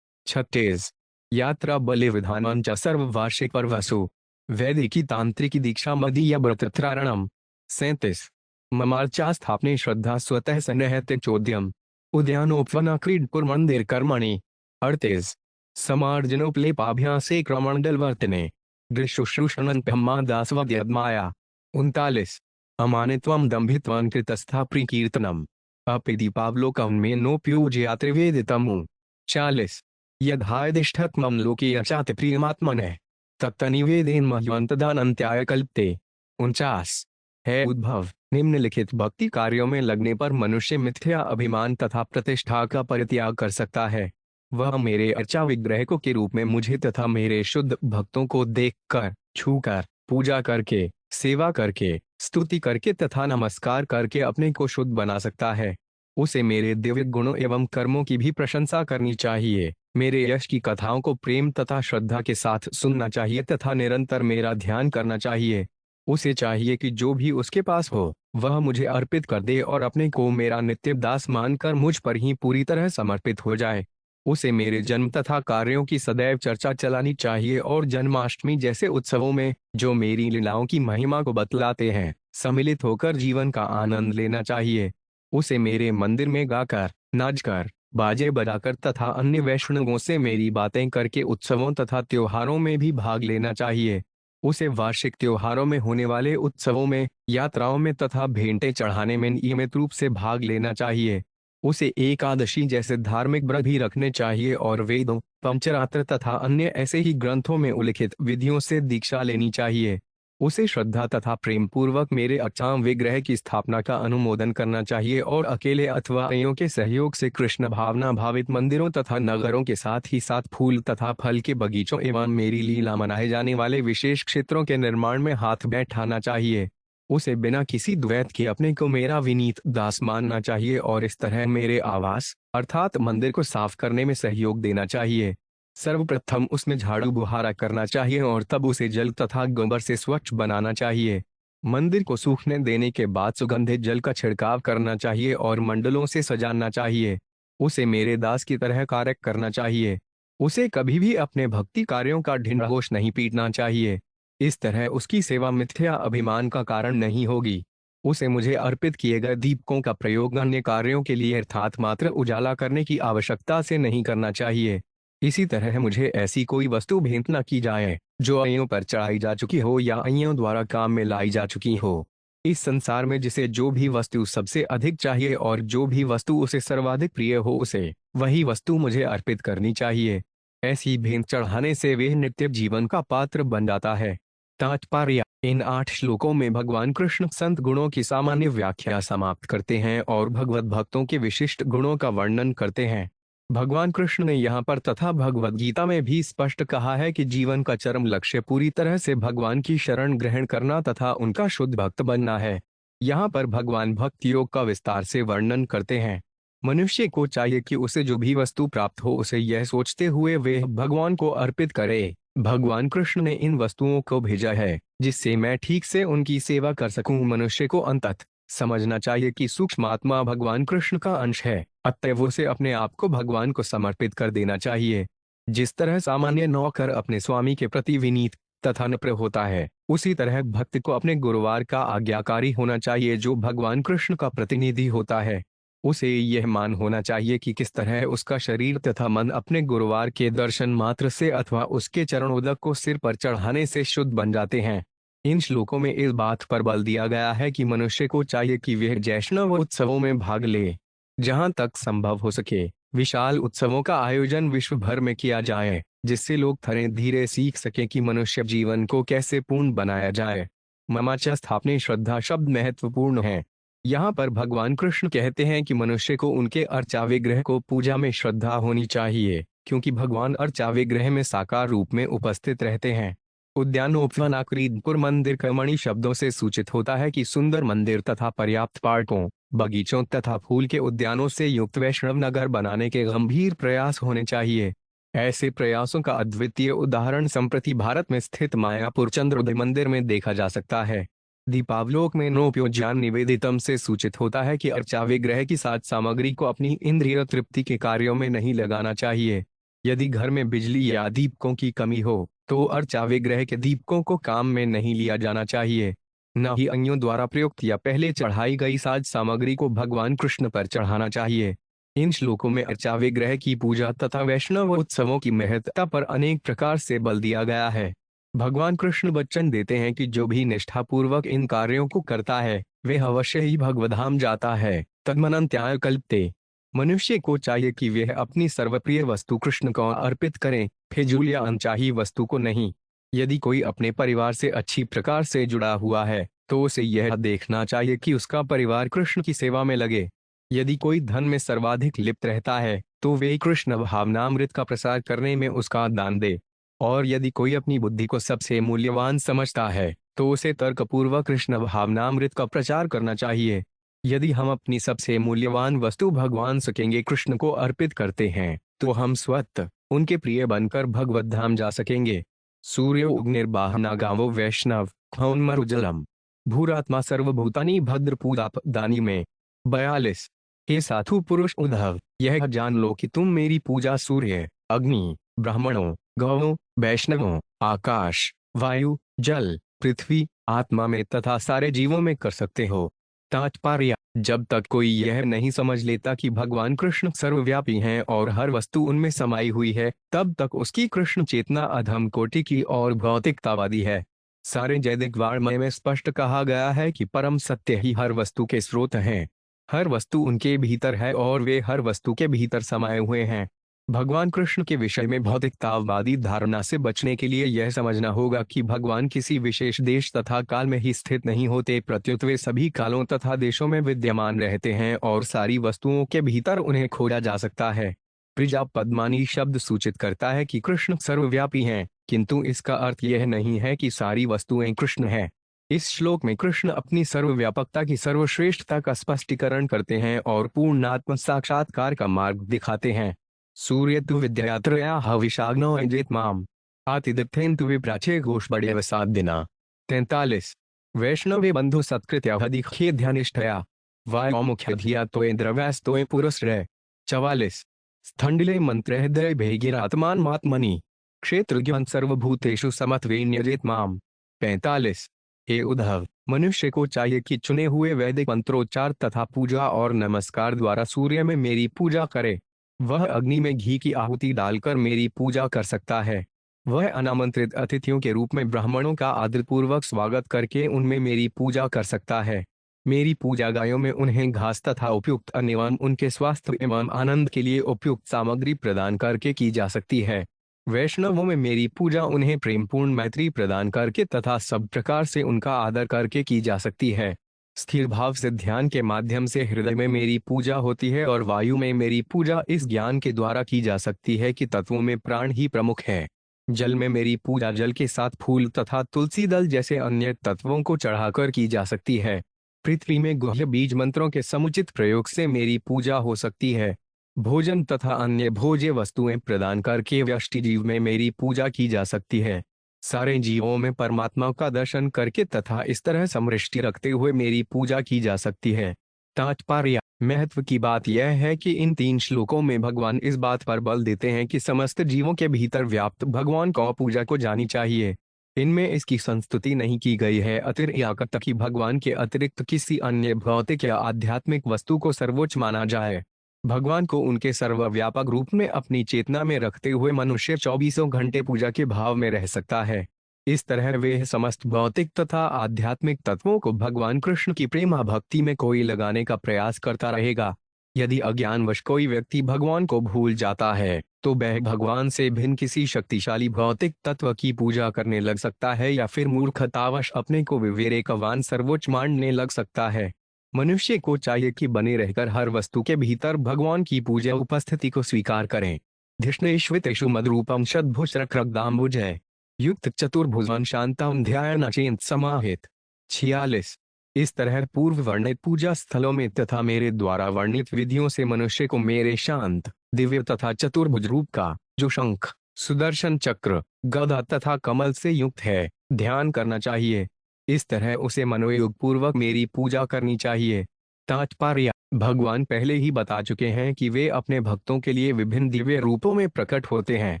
36 यात्रा बलि विधान च सर्ववार्षिक पर्वसु वैदिकी तांत्रिकी दीक्षा मदीय व्रतत्रारणम। 37 ममार्चा स्थापने श्रद्धा स्वतः सन्नहते चोद्यम उद्यानोपवन क्रीडपुर मंदिर कर्मणि। 38 समार्जनोपलेपाभ्यासे क्रमंडल वर्तने दृशुश्रूषणन ब्रह्मा दासवद्यमाया। 39 अमानित्वम दंभित्वं कृतस्था प्रीकीर्तनम अपिदि पावलोकं मे नोप्युज्यात्रिवेदितमु। 40 यद्हायदिष्ठत्मं लोके यचाति प्रियमात्मने तत्तनिवेदेन मह्यंतदानंत्याय कल्पते। 49 है उद्भव निम्नलिखित भक्ति कार्यों में लगने पर मनुष्य मिथ्या अभिमान तथा प्रतिष्ठा का परित्याग कर सकता है। वह मेरे अर्चा विग्रह को के रूप में मुझे तथा मेरे शुद्ध भक्तों को देखकर, छूकर, पूजा करके, सेवा करके, स्तुति करके तथा नमस्कार करके अपने को शुद्ध बना सकता है। उसे मेरे दिव्य गुणों एवं कर्मों की भी प्रशंसा करनी चाहिए। मेरे यश की कथाओं को प्रेम तथा श्रद्धा के साथ सुनना चाहिए तथा निरंतर मेरा ध्यान करना चाहिए। उसे चाहिए कि जो भी उसके पास हो वह मुझे अर्पित कर दे और अपने को मेरा नित्य दास मानकर मुझ पर ही पूरी तरह समर्पित हो जाए। उसे मेरे जन्म तथा कार्यों की सदैव चर्चा चलानी चाहिए और जन्माष्टमी जैसे उत्सवों में जो मेरी लीलाओं की महिमा को बतलाते हैं, सम्मिलित होकर जीवन का आनंद लेना चाहिए। उसे मेरे मंदिर में गाकर, नाचकर, बाजे बजाकर तथा अन्य वैष्णवों से मेरी बातें करके उत्सवों तथा त्योहारों में भी भाग लेना चाहिए। उसे वार्षिक त्योहारों में होने वाले उत्सवों में, यात्राओं में तथा भेंटें चढ़ाने में नियमित रूप से भाग लेना चाहिए। उसे एकादशी जैसे धार्मिक व्रत भी रखने चाहिए और वेदों, पंचरात्र तथा अन्य ऐसे ही ग्रंथों में उल्लिखित विधियों से दीक्षा लेनी चाहिए। उसे श्रद्धा तथा प्रेम पूर्वक मेरे अक्षाम विग्रह की स्थापना का अनुमोदन करना चाहिए और अकेले अथवा अन्यों के सहयोग से कृष्ण भावना भावित मंदिरों तथा नगरों के साथ ही साथ फूल तथा फल के बगीचों एवं मेरी लीला मनाए जाने वाले विशेष क्षेत्रों के निर्माण में हाथ बैठाना चाहिए। उसे बिना किसी द्वैत के अपने को मेरा विनीत दास मानना चाहिए और इस तरह मेरे आवास अर्थात मंदिर को साफ करने में सहयोग देना चाहिए। सर्वप्रथम उसमें झाड़ू बुहारा करना चाहिए और तब उसे जल तथा गोबर से स्वच्छ बनाना चाहिए। मंदिर को सूखने देने के बाद सुगंधित जल का छिड़काव करना चाहिए और मंडलों से सजाना चाहिए। उसे मेरे दास की तरह कार्य करना चाहिए। उसे कभी भी अपने भक्ति कार्यों का ढिंढोश नहीं पीटना चाहिए। इस तरह उसकी सेवा मिथ्या अभिमान का कारण नहीं होगी। उसे मुझे अर्पित किए गए दीपकों का प्रयोग अन्य कार्यों के लिए अर्थात मात्र उजाला करने की आवश्यकता से नहीं करना चाहिए। इसी तरह मुझे ऐसी कोई वस्तु भेंट न की जाए जो अइयों पर चढ़ाई जा चुकी हो या अइयों द्वारा काम में लाई जा चुकी हो। इस संसार में जिसे जो भी वस्तु सबसे अधिक चाहिए और जो भी वस्तु उसे सर्वाधिक प्रिय हो उसे वही वस्तु मुझे अर्पित करनी चाहिए। ऐसी भेंट चढ़ाने से वे नित्य जीवन का पात्र बन जाता है। तात्पर्य: इन 8 श्लोकों में भगवान कृष्ण संत गुणों की सामान्य व्याख्या समाप्त करते हैं और भगवत भक्तों के विशिष्ट गुणों का वर्णन करते हैं। भगवान कृष्ण ने यहाँ पर तथा भगवद गीता में भी स्पष्ट कहा है कि जीवन का चरम लक्ष्य पूरी तरह से भगवान की शरण ग्रहण करना तथा उनका शुद्ध भक्त बनना है। यहाँ पर भगवान भक्ति योग का विस्तार से वर्णन करते हैं। मनुष्य को चाहिए कि उसे जो भी वस्तु प्राप्त हो उसे यह सोचते हुए वे भगवान को अर्पित करे। भगवान कृष्ण ने इन वस्तुओं को भेजा है जिससे मैं ठीक से उनकी सेवा कर सकूं। मनुष्य को अंततः समझना चाहिए कि सूक्ष्म आत्मा भगवान कृष्ण का अंश है, अतएव उसे अपने आप को भगवान को समर्पित कर देना चाहिए। जिस तरह सामान्य नौकर अपने स्वामी के प्रति विनीत तथा नम्र होता है, उसी तरह भक्त को अपने गुरुवार का आज्ञाकारी होना चाहिए जो भगवान कृष्ण का प्रतिनिधि होता है। उसे यह मान होना चाहिए कि किस तरह उसका शरीर तथा मन अपने गुरुवार के दर्शन मात्र से अथवा उसके चरणोदक को सिर पर चढ़ाने से शुद्ध बन जाते हैं। इन श्लोकों में इस बात पर बल दिया गया है कि मनुष्य को चाहिए कि वह वैष्णव उत्सवों में भाग ले। जहां तक संभव हो सके विशाल उत्सवों का आयोजन विश्व भर में किया जाए जिससे लोग धीरे धीरे सीख सकें कि मनुष्य जीवन को कैसे पूर्ण बनाया जाए। ममाच स्थापने श्रद्धा शब्द महत्वपूर्ण है। यहाँ पर भगवान कृष्ण कहते हैं कि मनुष्य को उनके अर्चा विग्रह को पूजा में श्रद्धा होनी चाहिए क्योंकि भगवान अर्चा विग्रह में साकार रूप में उपस्थित रहते हैं। उद्यानोपवनाकृतिपुर मंदिर कर्मणि शब्दों से सूचित होता है कि सुंदर मंदिर तथा पर्याप्त पार्कों, बगीचों तथा फूल के उद्यानों से युक्त वैष्णव नगर बनाने के गंभीर प्रयास होने चाहिए। ऐसे प्रयासों का अद्वितीय उदाहरण संप्रति भारत में स्थित मायापुर चंद्रोदय मंदिर में देखा जा सकता है। दीपावलोक में नोप्योज्यान निवेदितम से सूचित होता है कि अर्चा विग्रह की साज सामग्री को अपनी इंद्रिय तृप्ति के कार्यों में नहीं लगाना चाहिए। यदि घर में बिजली या दीपकों की कमी हो तो अर्चा विग्रह के दीपकों को काम में नहीं लिया जाना चाहिए। न ही अन्यों द्वारा प्रयुक्त या पहले चढ़ाई गई साज सामग्री को भगवान कृष्ण पर चढ़ाना चाहिए। इन श्लोकों में अर्चा विग्रह की पूजा तथा वैष्णव उत्सवों की महत्ता पर अनेक प्रकार से बल दिया गया है। भगवान कृष्ण वचन देते हैं कि जो भी निष्ठापूर्वक इन कार्यों को करता है वह अवश्य ही भगवधाम जाता है। तन्मनन्त्याय कल्पते। मनुष्य को चाहिए कि वह अपनी सर्वप्रिय वस्तु कृष्ण को अर्पित करें, फिजूल या अनचाही वस्तु को नहीं। यदि कोई अपने परिवार से अच्छी प्रकार से जुड़ा हुआ है तो उसे यह देखना चाहिए कि उसका परिवार कृष्ण की सेवा में लगे। यदि कोई धन में सर्वाधिक लिप्त रहता है तो वे कृष्ण भावनामृत का प्रसार करने में उसका दान दे। और यदि कोई अपनी बुद्धि को सबसे मूल्यवान समझता है तो उसे तर्कपूर्वक कृष्ण भावनामृत का प्रचार करना चाहिए। यदि हम अपनी सबसे मूल्यवान वस्तु भगवान सकेंगे कृष्ण को अर्पित करते हैं तो हम स्वतः उनके प्रिय बनकर भगवत धाम जा सकेंगे। सूर्य उग्निर्बाहना गावो वैष्णव खौन्मरुजलम भूरात्मा सर्वभूतानि भद्रपूदाप दानी में 42। हे साधु पुरुष उद्धव, यह जान लो कि तुम मेरी पूजा सूर्य, अग्नि, ब्राह्मणों, गौओं, वैष्णवों, आकाश, वायु, जल, पृथ्वी, आत्मा में तथा सारे जीवों में कर सकते हो। तात्पर्य: जब तक कोई यह नहीं समझ लेता कि भगवान कृष्ण सर्वव्यापी हैं और हर वस्तु उनमें समाई हुई है, तब तक उसकी कृष्ण चेतना अधम कोटि की और भौतिकतावादी है। सारे जैदिक वाङ्मय में स्पष्ट कहा गया है कि परम सत्य ही हर वस्तु के स्रोत हैं। हर वस्तु उनके भीतर है और वे हर वस्तु के भीतर समाये हुए हैं। भगवान कृष्ण के विषय में भौतिकतावादी धारणा से बचने के लिए यह समझना होगा कि भगवान किसी विशेष देश तथा काल में ही स्थित नहीं होते, प्रत्युत वे सभी कालों तथा देशों में विद्यमान रहते हैं और सारी वस्तुओं के भीतर उन्हें खोजा जा सकता है। प्रजापद्मानी शब्द सूचित करता है कि कृष्ण सर्वव्यापी हैं, किंतु इसका अर्थ यह नहीं है कि सारी वस्तुएं कृष्ण हैं। इस श्लोक में कृष्ण अपनी सर्वव्यापकता की सर्वश्रेष्ठता का स्पष्टीकरण करते हैं और पूर्णात्म साक्षात्कार का मार्ग दिखाते हैं। सूर्य तु विद्यात्रया हविषाग्नो अजेत माम आतिदत्थेन तु विप्राचे घोष बड़े वसाद दिना। 43। वैष्णवे बंधु सत्कृत्या हदिखे ध्यानिष्ठया वायो मुख्य धिया तोय द्रव्यास्तोय पुरस्रय। 44। स्थंडिले मंत्र हृदय भेगिरात्मान मात्मनि क्षेत्रज्ञान सर्वभूतेषु समत्वेन्यजेत माम। 45। हे उद्धव, मनुष्य को चाहिए कि चुने हुए वैदिक मंत्रोच्चार तथा पूजा और नमस्कार द्वारा सूर्य में मेरी पूजा करे। वह अग्नि में घी की आहुति डालकर मेरी पूजा कर सकता है। वह अनामंत्रित अतिथियों के रूप में ब्राह्मणों का आदरपूर्वक स्वागत करके उनमें मेरी पूजा कर सकता है। मेरी पूजा गायों में उन्हें घास तथा उपयुक्त अन्न एवं उनके स्वास्थ्य एवं आनंद के लिए उपयुक्त सामग्री प्रदान करके की जा सकती है। वैष्णवों में मेरी पूजा उन्हें प्रेमपूर्ण मैत्री प्रदान करके तथा सब प्रकार से उनका आदर करके की जा सकती है। स्थिर भाव से ध्यान के माध्यम से हृदय में मेरी पूजा होती है और वायु में मेरी पूजा इस ज्ञान के द्वारा की जा सकती है कि तत्वों में प्राण ही प्रमुख है। जल में मेरी पूजा जल के साथ फूल तथा तुलसी दल जैसे अन्य तत्वों को चढ़ाकर की जा सकती है। पृथ्वी में गुह्य बीज मंत्रों के समुचित प्रयोग से मेरी पूजा हो सकती है। भोजन तथा अन्य भोज्य वस्तुएं प्रदान करके व्यष्टि जीव में मेरी पूजा की जा सकती है। सारे जीवों में परमात्मा का दर्शन करके तथा इस तरह समृष्टि रखते हुए मेरी पूजा की जा सकती है। तात्पर्य। महत्व की बात यह है कि इन 3 श्लोकों में भगवान इस बात पर बल देते हैं कि समस्त जीवों के भीतर व्याप्त भगवान को पूजा को जानी चाहिए। इनमें इसकी संस्तुति नहीं की गई है अतिरिक्त कि भगवान के अतिरिक्त किसी अन्य भौतिक या आध्यात्मिक वस्तु को सर्वोच्च माना जाए। भगवान को उनके सर्वव्यापक रूप में अपनी चेतना में रखते हुए मनुष्य 24 घंटे पूजा के भाव में रह सकता है। इस तरह वे समस्त भौतिक तथा आध्यात्मिक तत्वों को भगवान कृष्ण की प्रेमा भक्ति में कोई लगाने का प्रयास करता रहेगा। यदि अज्ञानवश कोई व्यक्ति भगवान को भूल जाता है तो वह भगवान से भिन्न किसी शक्तिशाली भौतिक तत्व की पूजा करने लग सकता है या फिर मूर्खतावश अपने को विवेकवान सर्वोच्च मानने लग सकता है। मनुष्य को चाहिए कि बने रहकर हर वस्तु के भीतर भगवान की पूजा उपस्थिति को स्वीकार करें। धिष्णेश्वितेषु मद्रूपम शतभुजरक्रग्दाम्बुजय युक्त चतुर्भुजान शांतम ध्यान अचिंत समाहित। 46। इस तरह पूर्व वर्णित पूजा स्थलों में तथा मेरे द्वारा वर्णित विधियों से मनुष्य को मेरे शांत दिव्य तथा चतुर्भुज रूप का, जो शंख, सुदर्शन चक्र, गदा तथा कमल से युक्त है, ध्यान करना चाहिए। इस तरह उसे मनोयोग पूर्वक मेरी पूजा करनी चाहिए। तात्पर्य। भगवान पहले ही बता चुके हैं कि वे अपने भक्तों के लिए विभिन्न दिव्य रूपों में प्रकट होते हैं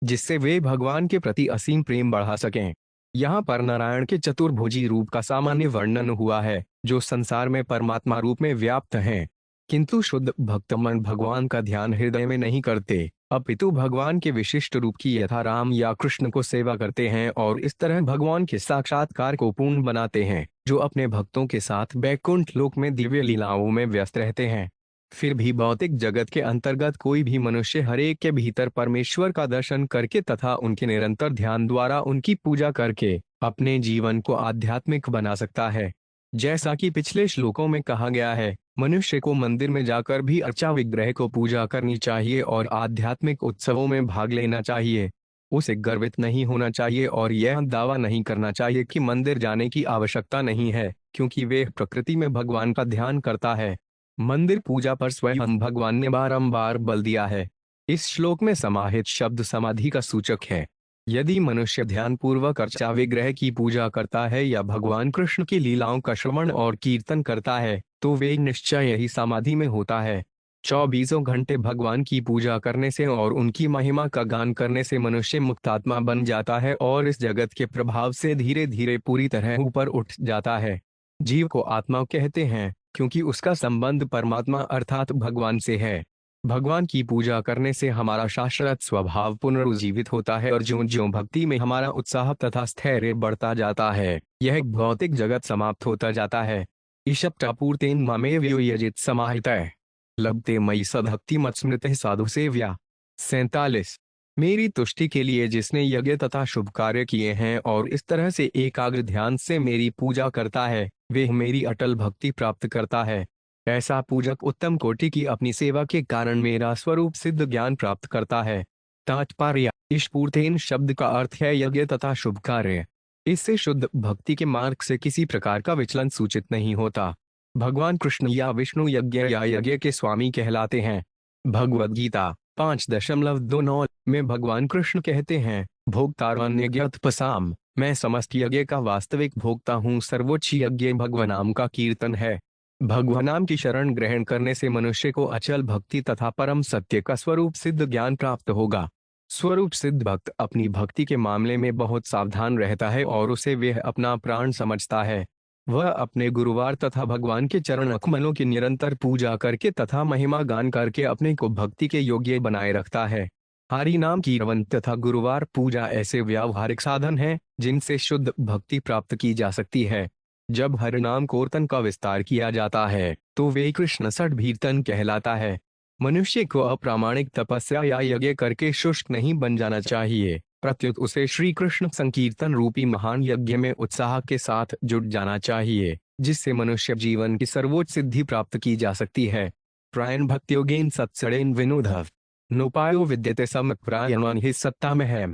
जिससे वे भगवान के प्रति असीम प्रेम बढ़ा सकें। यहाँ पर नारायण के चतुर्भुजी रूप का सामान्य वर्णन हुआ है जो संसार में परमात्मा रूप में व्याप्त हैं, किंतु शुद्ध भक्तमन भगवान का ध्यान हृदय में नहीं करते अपितु भगवान के विशिष्ट रूप की यथा राम या कृष्ण को सेवा करते हैं और इस तरह भगवान के साक्षात्कार को पूर्ण बनाते हैं, जो अपने भक्तों के साथ बैकुंठ लोक में दिव्य लीलाओं में व्यस्त रहते हैं। फिर भी भौतिक जगत के अंतर्गत कोई भी मनुष्य हर एक के भीतर परमेश्वर का दर्शन करके तथा उनके निरंतर ध्यान द्वारा उनकी पूजा करके अपने जीवन को आध्यात्मिक बना सकता है। जैसा कि पिछले श्लोकों में कहा गया है, मनुष्य को मंदिर में जाकर भी अर्चा विग्रह को पूजा करनी चाहिए और आध्यात्मिक उत्सवों में भाग लेना चाहिए। उसे गर्वित नहीं होना चाहिए और यह दावा नहीं करना चाहिए कि मंदिर जाने की आवश्यकता नहीं है, क्योंकि वे प्रकृति में भगवान का ध्यान करता है। मंदिर पूजा पर स्वयं भगवान ने बारंबार बल दिया है। इस श्लोक में समाहित शब्द समाधि का सूचक है। यदि मनुष्य ध्यान पूर्वक अर्चा विग्रह की पूजा करता है या भगवान कृष्ण की लीलाओं का श्रवण और कीर्तन करता है तो वे निश्चय ही समाधि में होता है। 24 घंटे भगवान की पूजा करने से और उनकी महिमा का गान करने से मनुष्य मुक्तात्मा बन जाता है और इस जगत के प्रभाव से धीरे धीरे पूरी तरह ऊपर उठ जाता है। जीव को आत्मा कहते हैं क्योंकि उसका संबंध परमात्मा अर्थात भगवान से है। भगवान की पूजा करने से हमारा शाश्वत स्वभाव पुनरुज्जीवित होता है और ज्यों ज्यों भक्ति में हमारा उत्साह तथा स्थैर्य बढ़ता जाता है, यह भौतिक जगत समाप्त होता जाता है। ईशप्तापूर्तेन ममेव यो यजित समाहितः लभते मयि सद्भक्ति मत्स्मृतः साधु सेव्या। 47। मेरी तुष्टि के लिए जिसने यज्ञ तथा शुभ कार्य किए हैं और इस तरह से एकाग्र ध्यान से मेरी पूजा करता है, वह मेरी अटल भक्ति प्राप्त करता है। ऐसा पूजक उत्तम कोटि की अपनी सेवा के कारण मेरा स्वरूप सिद्ध ज्ञान प्राप्त करता है। तात्पर्य। ईशपूर्तेन शब्द का अर्थ है यज्ञ तथा शुभ कार्य। इससे शुद्ध भक्ति के मार्ग से किसी प्रकार का विचलन सूचित नहीं होता। भगवान कृष्ण या विष्णु यज्ञ या यज्ञ के स्वामी कहलाते हैं। भगवद गीता 5.29 में भगवान कृष्ण कहते हैं, भोक्तारण्यज्ञोत्पसाम, मैं समस्त यज्ञ का वास्तविक भोक्ता हूँ। सर्वोच्च यज्ञ भगवनाम का कीर्तन है। भगवनाम की शरण ग्रहण करने से मनुष्य को अचल भक्ति तथा परम सत्य का स्वरूप सिद्ध ज्ञान प्राप्त होगा। स्वरूप सिद्ध भक्त अपनी भक्ति के मामले में बहुत सावधान रहता है और उसे वह अपना प्राण समझता है। वह अपने गुरुवार तथा भगवान के चरण कमलों की निरंतर पूजा करके तथा महिमा गान करके अपने को भक्ति के योग्य बनाए रखता है। हरि नाम की रवन तथा गुरुवार पूजा ऐसे व्यावहारिक साधन हैं जिनसे शुद्ध भक्ति प्राप्त की जा सकती है। जब हरि नाम कीर्तन का विस्तार किया जाता है तो वे कृष्ण सठ कीर्तन कहलाता है। मनुष्य को अप्रामाणिक तपस्या या यज्ञ करके शुष्क नहीं बन जाना चाहिए, प्रत्युत उसे श्री कृष्ण संकीर्तन रूपी महान यज्ञ में उत्साह के साथ जुट जाना चाहिए, जिससे मनुष्य जीवन की सर्वोच्च सिद्धि प्राप्त की जा सकती है। प्रायण भक्त्योगेन सत्सरेन विनोधव नोपायो विद्यते समप्रायण ही सत्ता में है।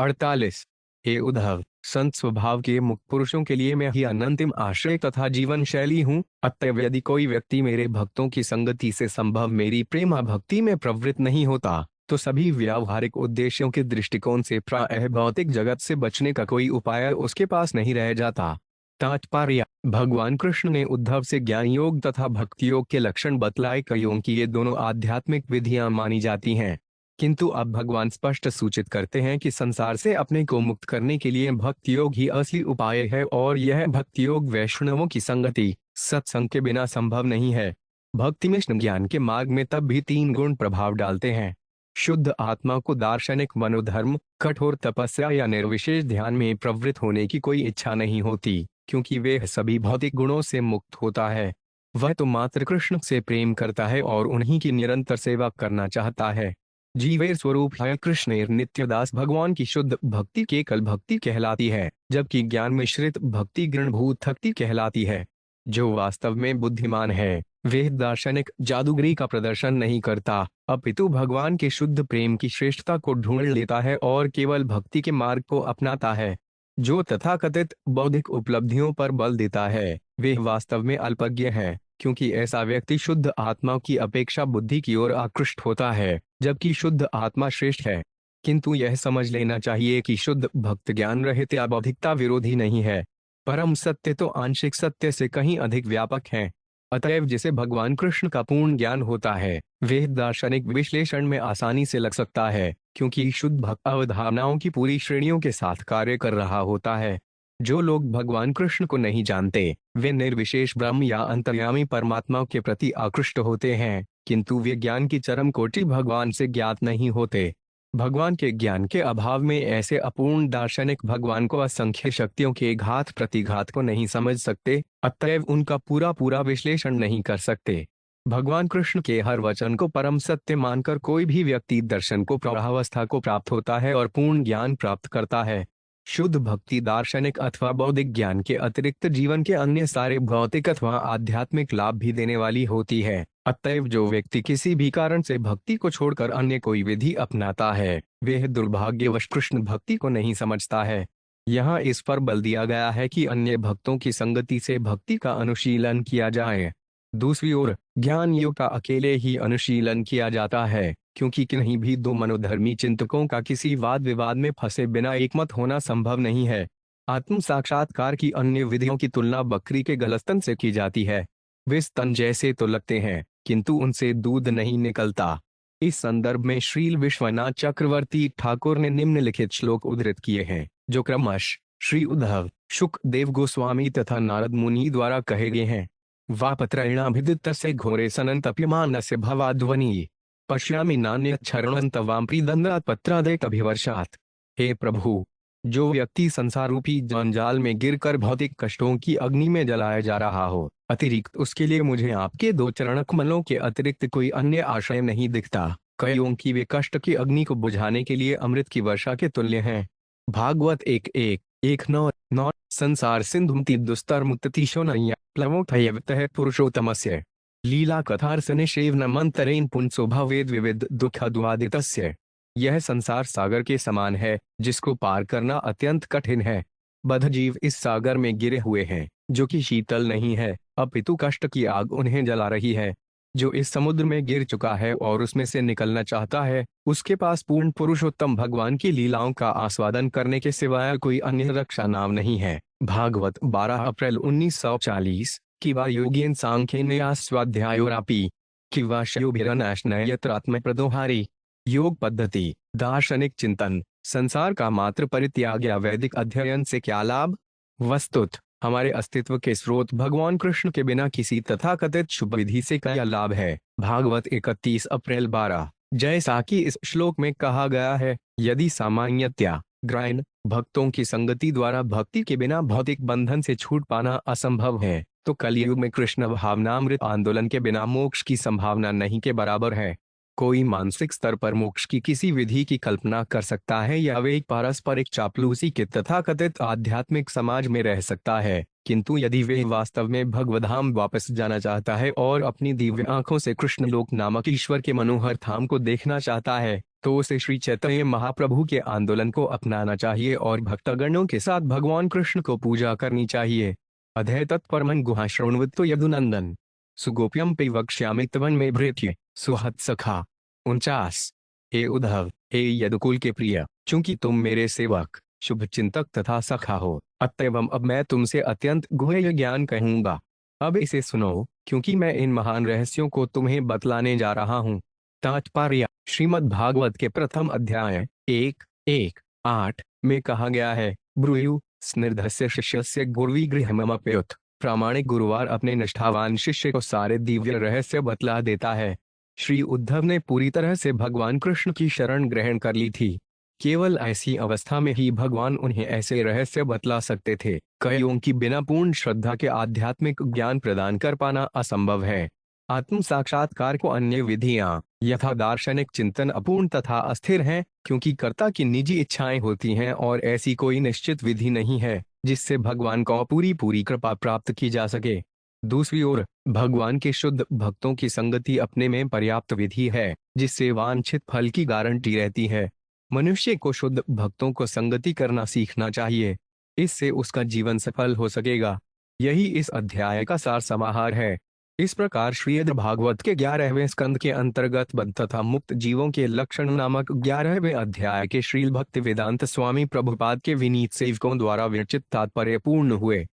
48। हे उद्धव, संत स्वभाव के मुक्त पुरुषों के लिए मैं ही अनंतिम आश्रय तथा जीवन शैली हूँ। अतएव यदि कोई व्यक्ति मेरे भक्तों की संगति से संभव मेरी प्रेमा भक्ति में प्रवृत्त नहीं होता तो सभी व्यावहारिक उद्देश्यों के दृष्टिकोण से प्रायः भौतिक जगत से बचने का कोई उपाय उसके पास नहीं रह जाता। तात्पर्य: भगवान कृष्ण ने उद्धव से ज्ञान योग तथा भक्ति योग के लक्षण बतलाए। कईयों की ये दोनों आध्यात्मिक विधियां मानी जाती हैं, किंतु अब भगवान स्पष्ट सूचित करते हैं कि संसार से अपने को मुक्त करने के लिए भक्ति योग ही असली उपाय है और यह भक्ति योग वैष्णवों की संगति सत्संग के बिना संभव नहीं है। भक्ति में ज्ञान के मार्ग में तब भी 3 गुण प्रभाव डालते हैं। शुद्ध आत्मा को दार्शनिक मनोधर्म, कठोर तपस्या या निर्विशेष ध्यान में प्रवृत्त होने की कोई इच्छा नहीं होती, क्योंकि वे सभी भौतिक गुणों से मुक्त होता है। वह तो मात्र कृष्ण से प्रेम करता है और उन्हीं की निरंतर सेवा करना चाहता है। जीवेर स्वरूप है कृष्णेर नित्यदास। भगवान की शुद्ध भक्ति केवल भक्ति कहलाती है, जबकि ज्ञान मिश्रित भक्ति गृणभूत भक्ति कहलाती है। जो वास्तव में बुद्धिमान है वह दार्शनिक जादूगरी का प्रदर्शन नहीं करता, अपितु भगवान के शुद्ध प्रेम की श्रेष्ठता को ढूंढ लेता है और केवल भक्ति के मार्ग को अपनाता है। जो तथाकथित बौद्धिक उपलब्धियों पर बल देता है वे वास्तव में अल्पज्ञ है, क्योंकि ऐसा व्यक्ति शुद्ध आत्मा की अपेक्षा बुद्धि की ओर आकृष्ट होता है, जबकि शुद्ध आत्मा श्रेष्ठ है। किंतु यह समझ लेना चाहिए कि शुद्ध भक्त ज्ञान रहित या बौद्धिकता विरोधी नहीं है। परम सत्य तो आंशिक सत्य से कहीं अधिक व्यापक है। अतएव जिसे भगवान कृष्ण का पूर्ण ज्ञान होता है वह दार्शनिक विश्लेषण में आसानी से लग सकता है, क्योंकि शुद्ध भक्त अवधारणाओं की पूरी श्रेणियों के साथ कार्य कर रहा होता है। जो लोग भगवान कृष्ण को नहीं जानते वे निर्विशेष ब्रह्म या अंतर्यामी परमात्मा के प्रति आकृष्ट होते हैं, किंतु वे ज्ञान की चरम कोटि भगवान से ज्ञात नहीं होते। भगवान के ज्ञान के अभाव में ऐसे अपूर्ण दार्शनिक भगवान को असंख्य शक्तियों के घात प्रतिघात को नहीं समझ सकते, अतएव उनका पूरा पूरा विश्लेषण नहीं कर सकते। भगवान कृष्ण के हर वचन को परम सत्य मानकर कोई भी व्यक्ति दर्शन को प्रौढ़ावस्था को प्राप्त होता है और पूर्ण ज्ञान प्राप्त करता है। शुद्ध भक्ति दार्शनिक अथवा बौद्धिक ज्ञान के अतिरिक्त जीवन के अन्य सारे भौतिक अथवा आध्यात्मिक लाभ भी देने वाली होती है। अतएव जो व्यक्ति किसी भी कारण से भक्ति को छोड़कर अन्य कोई विधि अपनाता है वह दुर्भाग्यवश कृष्ण भक्ति को नहीं समझता है। यहाँ इस पर बल दिया गया है कि अन्य भक्तों की संगति से भक्ति का अनुशीलन किया जाए। दूसरी ओर ज्ञान योग का अकेले ही अनुशीलन किया जाता है, क्योंकि किन्हीं भी दो मनोधर्मी चिंतकों का किसी वाद विवाद में फंसे बिना एकमत होना संभव नहीं है। आत्म साक्षात्कार की अन्य विधियों की तुलना बकरी के गलस्तन से की जाती है। वे स्तन जैसे तो लगते हैं किंतु उनसे दूध नहीं निकलता। इस संदर्भ में श्रील विश्वनाथ चक्रवर्ती ठाकुर ने निम्नलिखित श्लोक उद्धृत किए हैं, जो क्रमश श्री उद्धव, शुक देव गोस्वामी तथा नारद मुनि द्वारा कहे गए हैं। वापत्रैणाभिदितस्य घोरे सनन्तप्यमानस्य भवाध्वनि पश्यामि नान्यच्छरणं प्रीदन्दात् पत्रादेकभिवर्षात्। हे प्रभु, जो व्यक्ति संसार रूपी जंजाल में गिरकर भौतिक कष्टों की अग्नि में जलाया जा रहा हो, अतिरिक्त उसके लिए मुझे आपके 2 चरण कमलों के अतिरिक्त कोई अन्य आश्रय नहीं दिखता। कईयों की वे कष्ट की अग्नि को बुझाने के लिए अमृत की वर्षा के तुल्य हैं। भागवत 1:1-1-9 संसार सिंधुमति दुस्तर मुक्तिशो नय्या प्लवोत्थयवतः पुरुषोत्तमस्य लीला कथार्सनिषेव नमन्तरेण पुंसो भवेद् विविध दुःखद्वादितस्य। यह संसार सागर के समान है जिसको पार करना अत्यंत कठिन है। बद्ध जीव इस सागर में गिरे हुए हैं, जो कि शीतल नहीं है, अपितु कष्ट की आग उन्हें जला रही है। जो इस समुद्र में गिर चुका है और उसमें से निकलना चाहता है, उसके पास पूर्ण पुरुषोत्तम भगवान की लीलाओं का आस्वादन करने के सिवाय कोई अन्य रक्षा नाम नहीं है। भागवत 12 अप्रैल 1940 किवा योगिन सांख्य न्यास्वाध्यायोरापि किवा शयोभिरनश्नयत्रात्म प्रदोहारी। योग पद्धति, दार्शनिक चिंतन। संसार का मात्र परित्याग या वैदिक अध्ययन से क्या लाभ? वस्तुत हमारे अस्तित्व के स्रोत भगवान कृष्ण के बिना किसी तथाकथित शुभ विधि से क्या लाभ है? भागवत 31 अप्रैल 12। जैसा कि इस श्लोक में कहा गया है, यदि सामान्यतया ग्राइन भक्तों की संगति द्वारा भक्ति के बिना भौतिक बंधन से छूट पाना असंभव है, तो कलयुग में कृष्ण भावनामृत आंदोलन के बिना मोक्ष की संभावना नहीं के बराबर है। कोई मानसिक स्तर पर मोक्ष की किसी विधि की कल्पना कर सकता है या वे एक पारस्परिक चापलूसी के तथाकथित आध्यात्मिक समाज में रह सकता है, किंतु यदि वे वास्तव में भगवधाम वापस जाना चाहता है और अपनी दिव्य आंखों से कृष्ण लोक नामक ईश्वर के मनोहर धाम को देखना चाहता है, तो उसे श्री चैतन्य महाप्रभु के आंदोलन को अपनाना चाहिए और भक्तगणों के साथ भगवान कृष्ण को पूजा करनी चाहिए। अधे तत्परमं गुहा शृण्वतो यदुनंदन सुगोप्यम पे वक्ष्यामि तवन में भृत्य सुहत सखा। 49। हे उद्धव, हे यदुकुल के प्रिय, चूंकि तुम मेरे सेवक, शुभ चिंतक तथा सखा हो, अतएव अब मैं तुमसे अत्यंत गुह्य ज्ञान कहूंगा। अब इसे सुनो, क्योंकि मैं इन महान रहस्यों को तुम्हें बतलाने जा रहा हूँ। तात्पर्य, श्रीमद् भागवत के प्रथम अध्याय 1:1-8 में कहा गया है, ब्रूयु स्निर्धस्य शिष्यस्य गुर्वी गृहमप्युत। प्रामाणिक गुरुवार अपने निष्ठावान शिष्य को सारे दिव्य रहस्य बतला देता है। श्री उद्धव ने पूरी तरह से भगवान कृष्ण की शरण ग्रहण कर ली थी। केवल ऐसी अवस्था में ही भगवान उन्हें ऐसे रहस्य बतला सकते थे। कईयों की बिना पूर्ण श्रद्धा के आध्यात्मिक ज्ञान प्रदान कर पाना असंभव है। आत्म साक्षात्कार को अन्य विधियां यथा दार्शनिक चिंतन अपूर्ण तथा अस्थिर हैं, क्योंकि कर्ता की निजी इच्छाएं होती हैं और ऐसी कोई निश्चित विधि नहीं है जिससे भगवान को पूरी कृपा प्राप्त की जा सके। दूसरी ओर भगवान के शुद्ध भक्तों की संगति अपने में पर्याप्त विधि है, जिससे वांछित फल की गारंटी रहती है। मनुष्य को शुद्ध भक्तों को संगति करना सीखना चाहिए, इससे उसका जीवन सफल हो सकेगा। यही इस अध्याय का सार समाहार है। इस प्रकार श्रीमद् भागवत के 11वें स्कंद के अंतर्गत बद्ध तथा मुक्त जीवों के लक्षण नामक 11वें अध्याय के श्रील भक्ति वेदांत स्वामी प्रभुपाद के विनीत सेवकों द्वारा विरचित तात्पर्य पूर्ण हुए।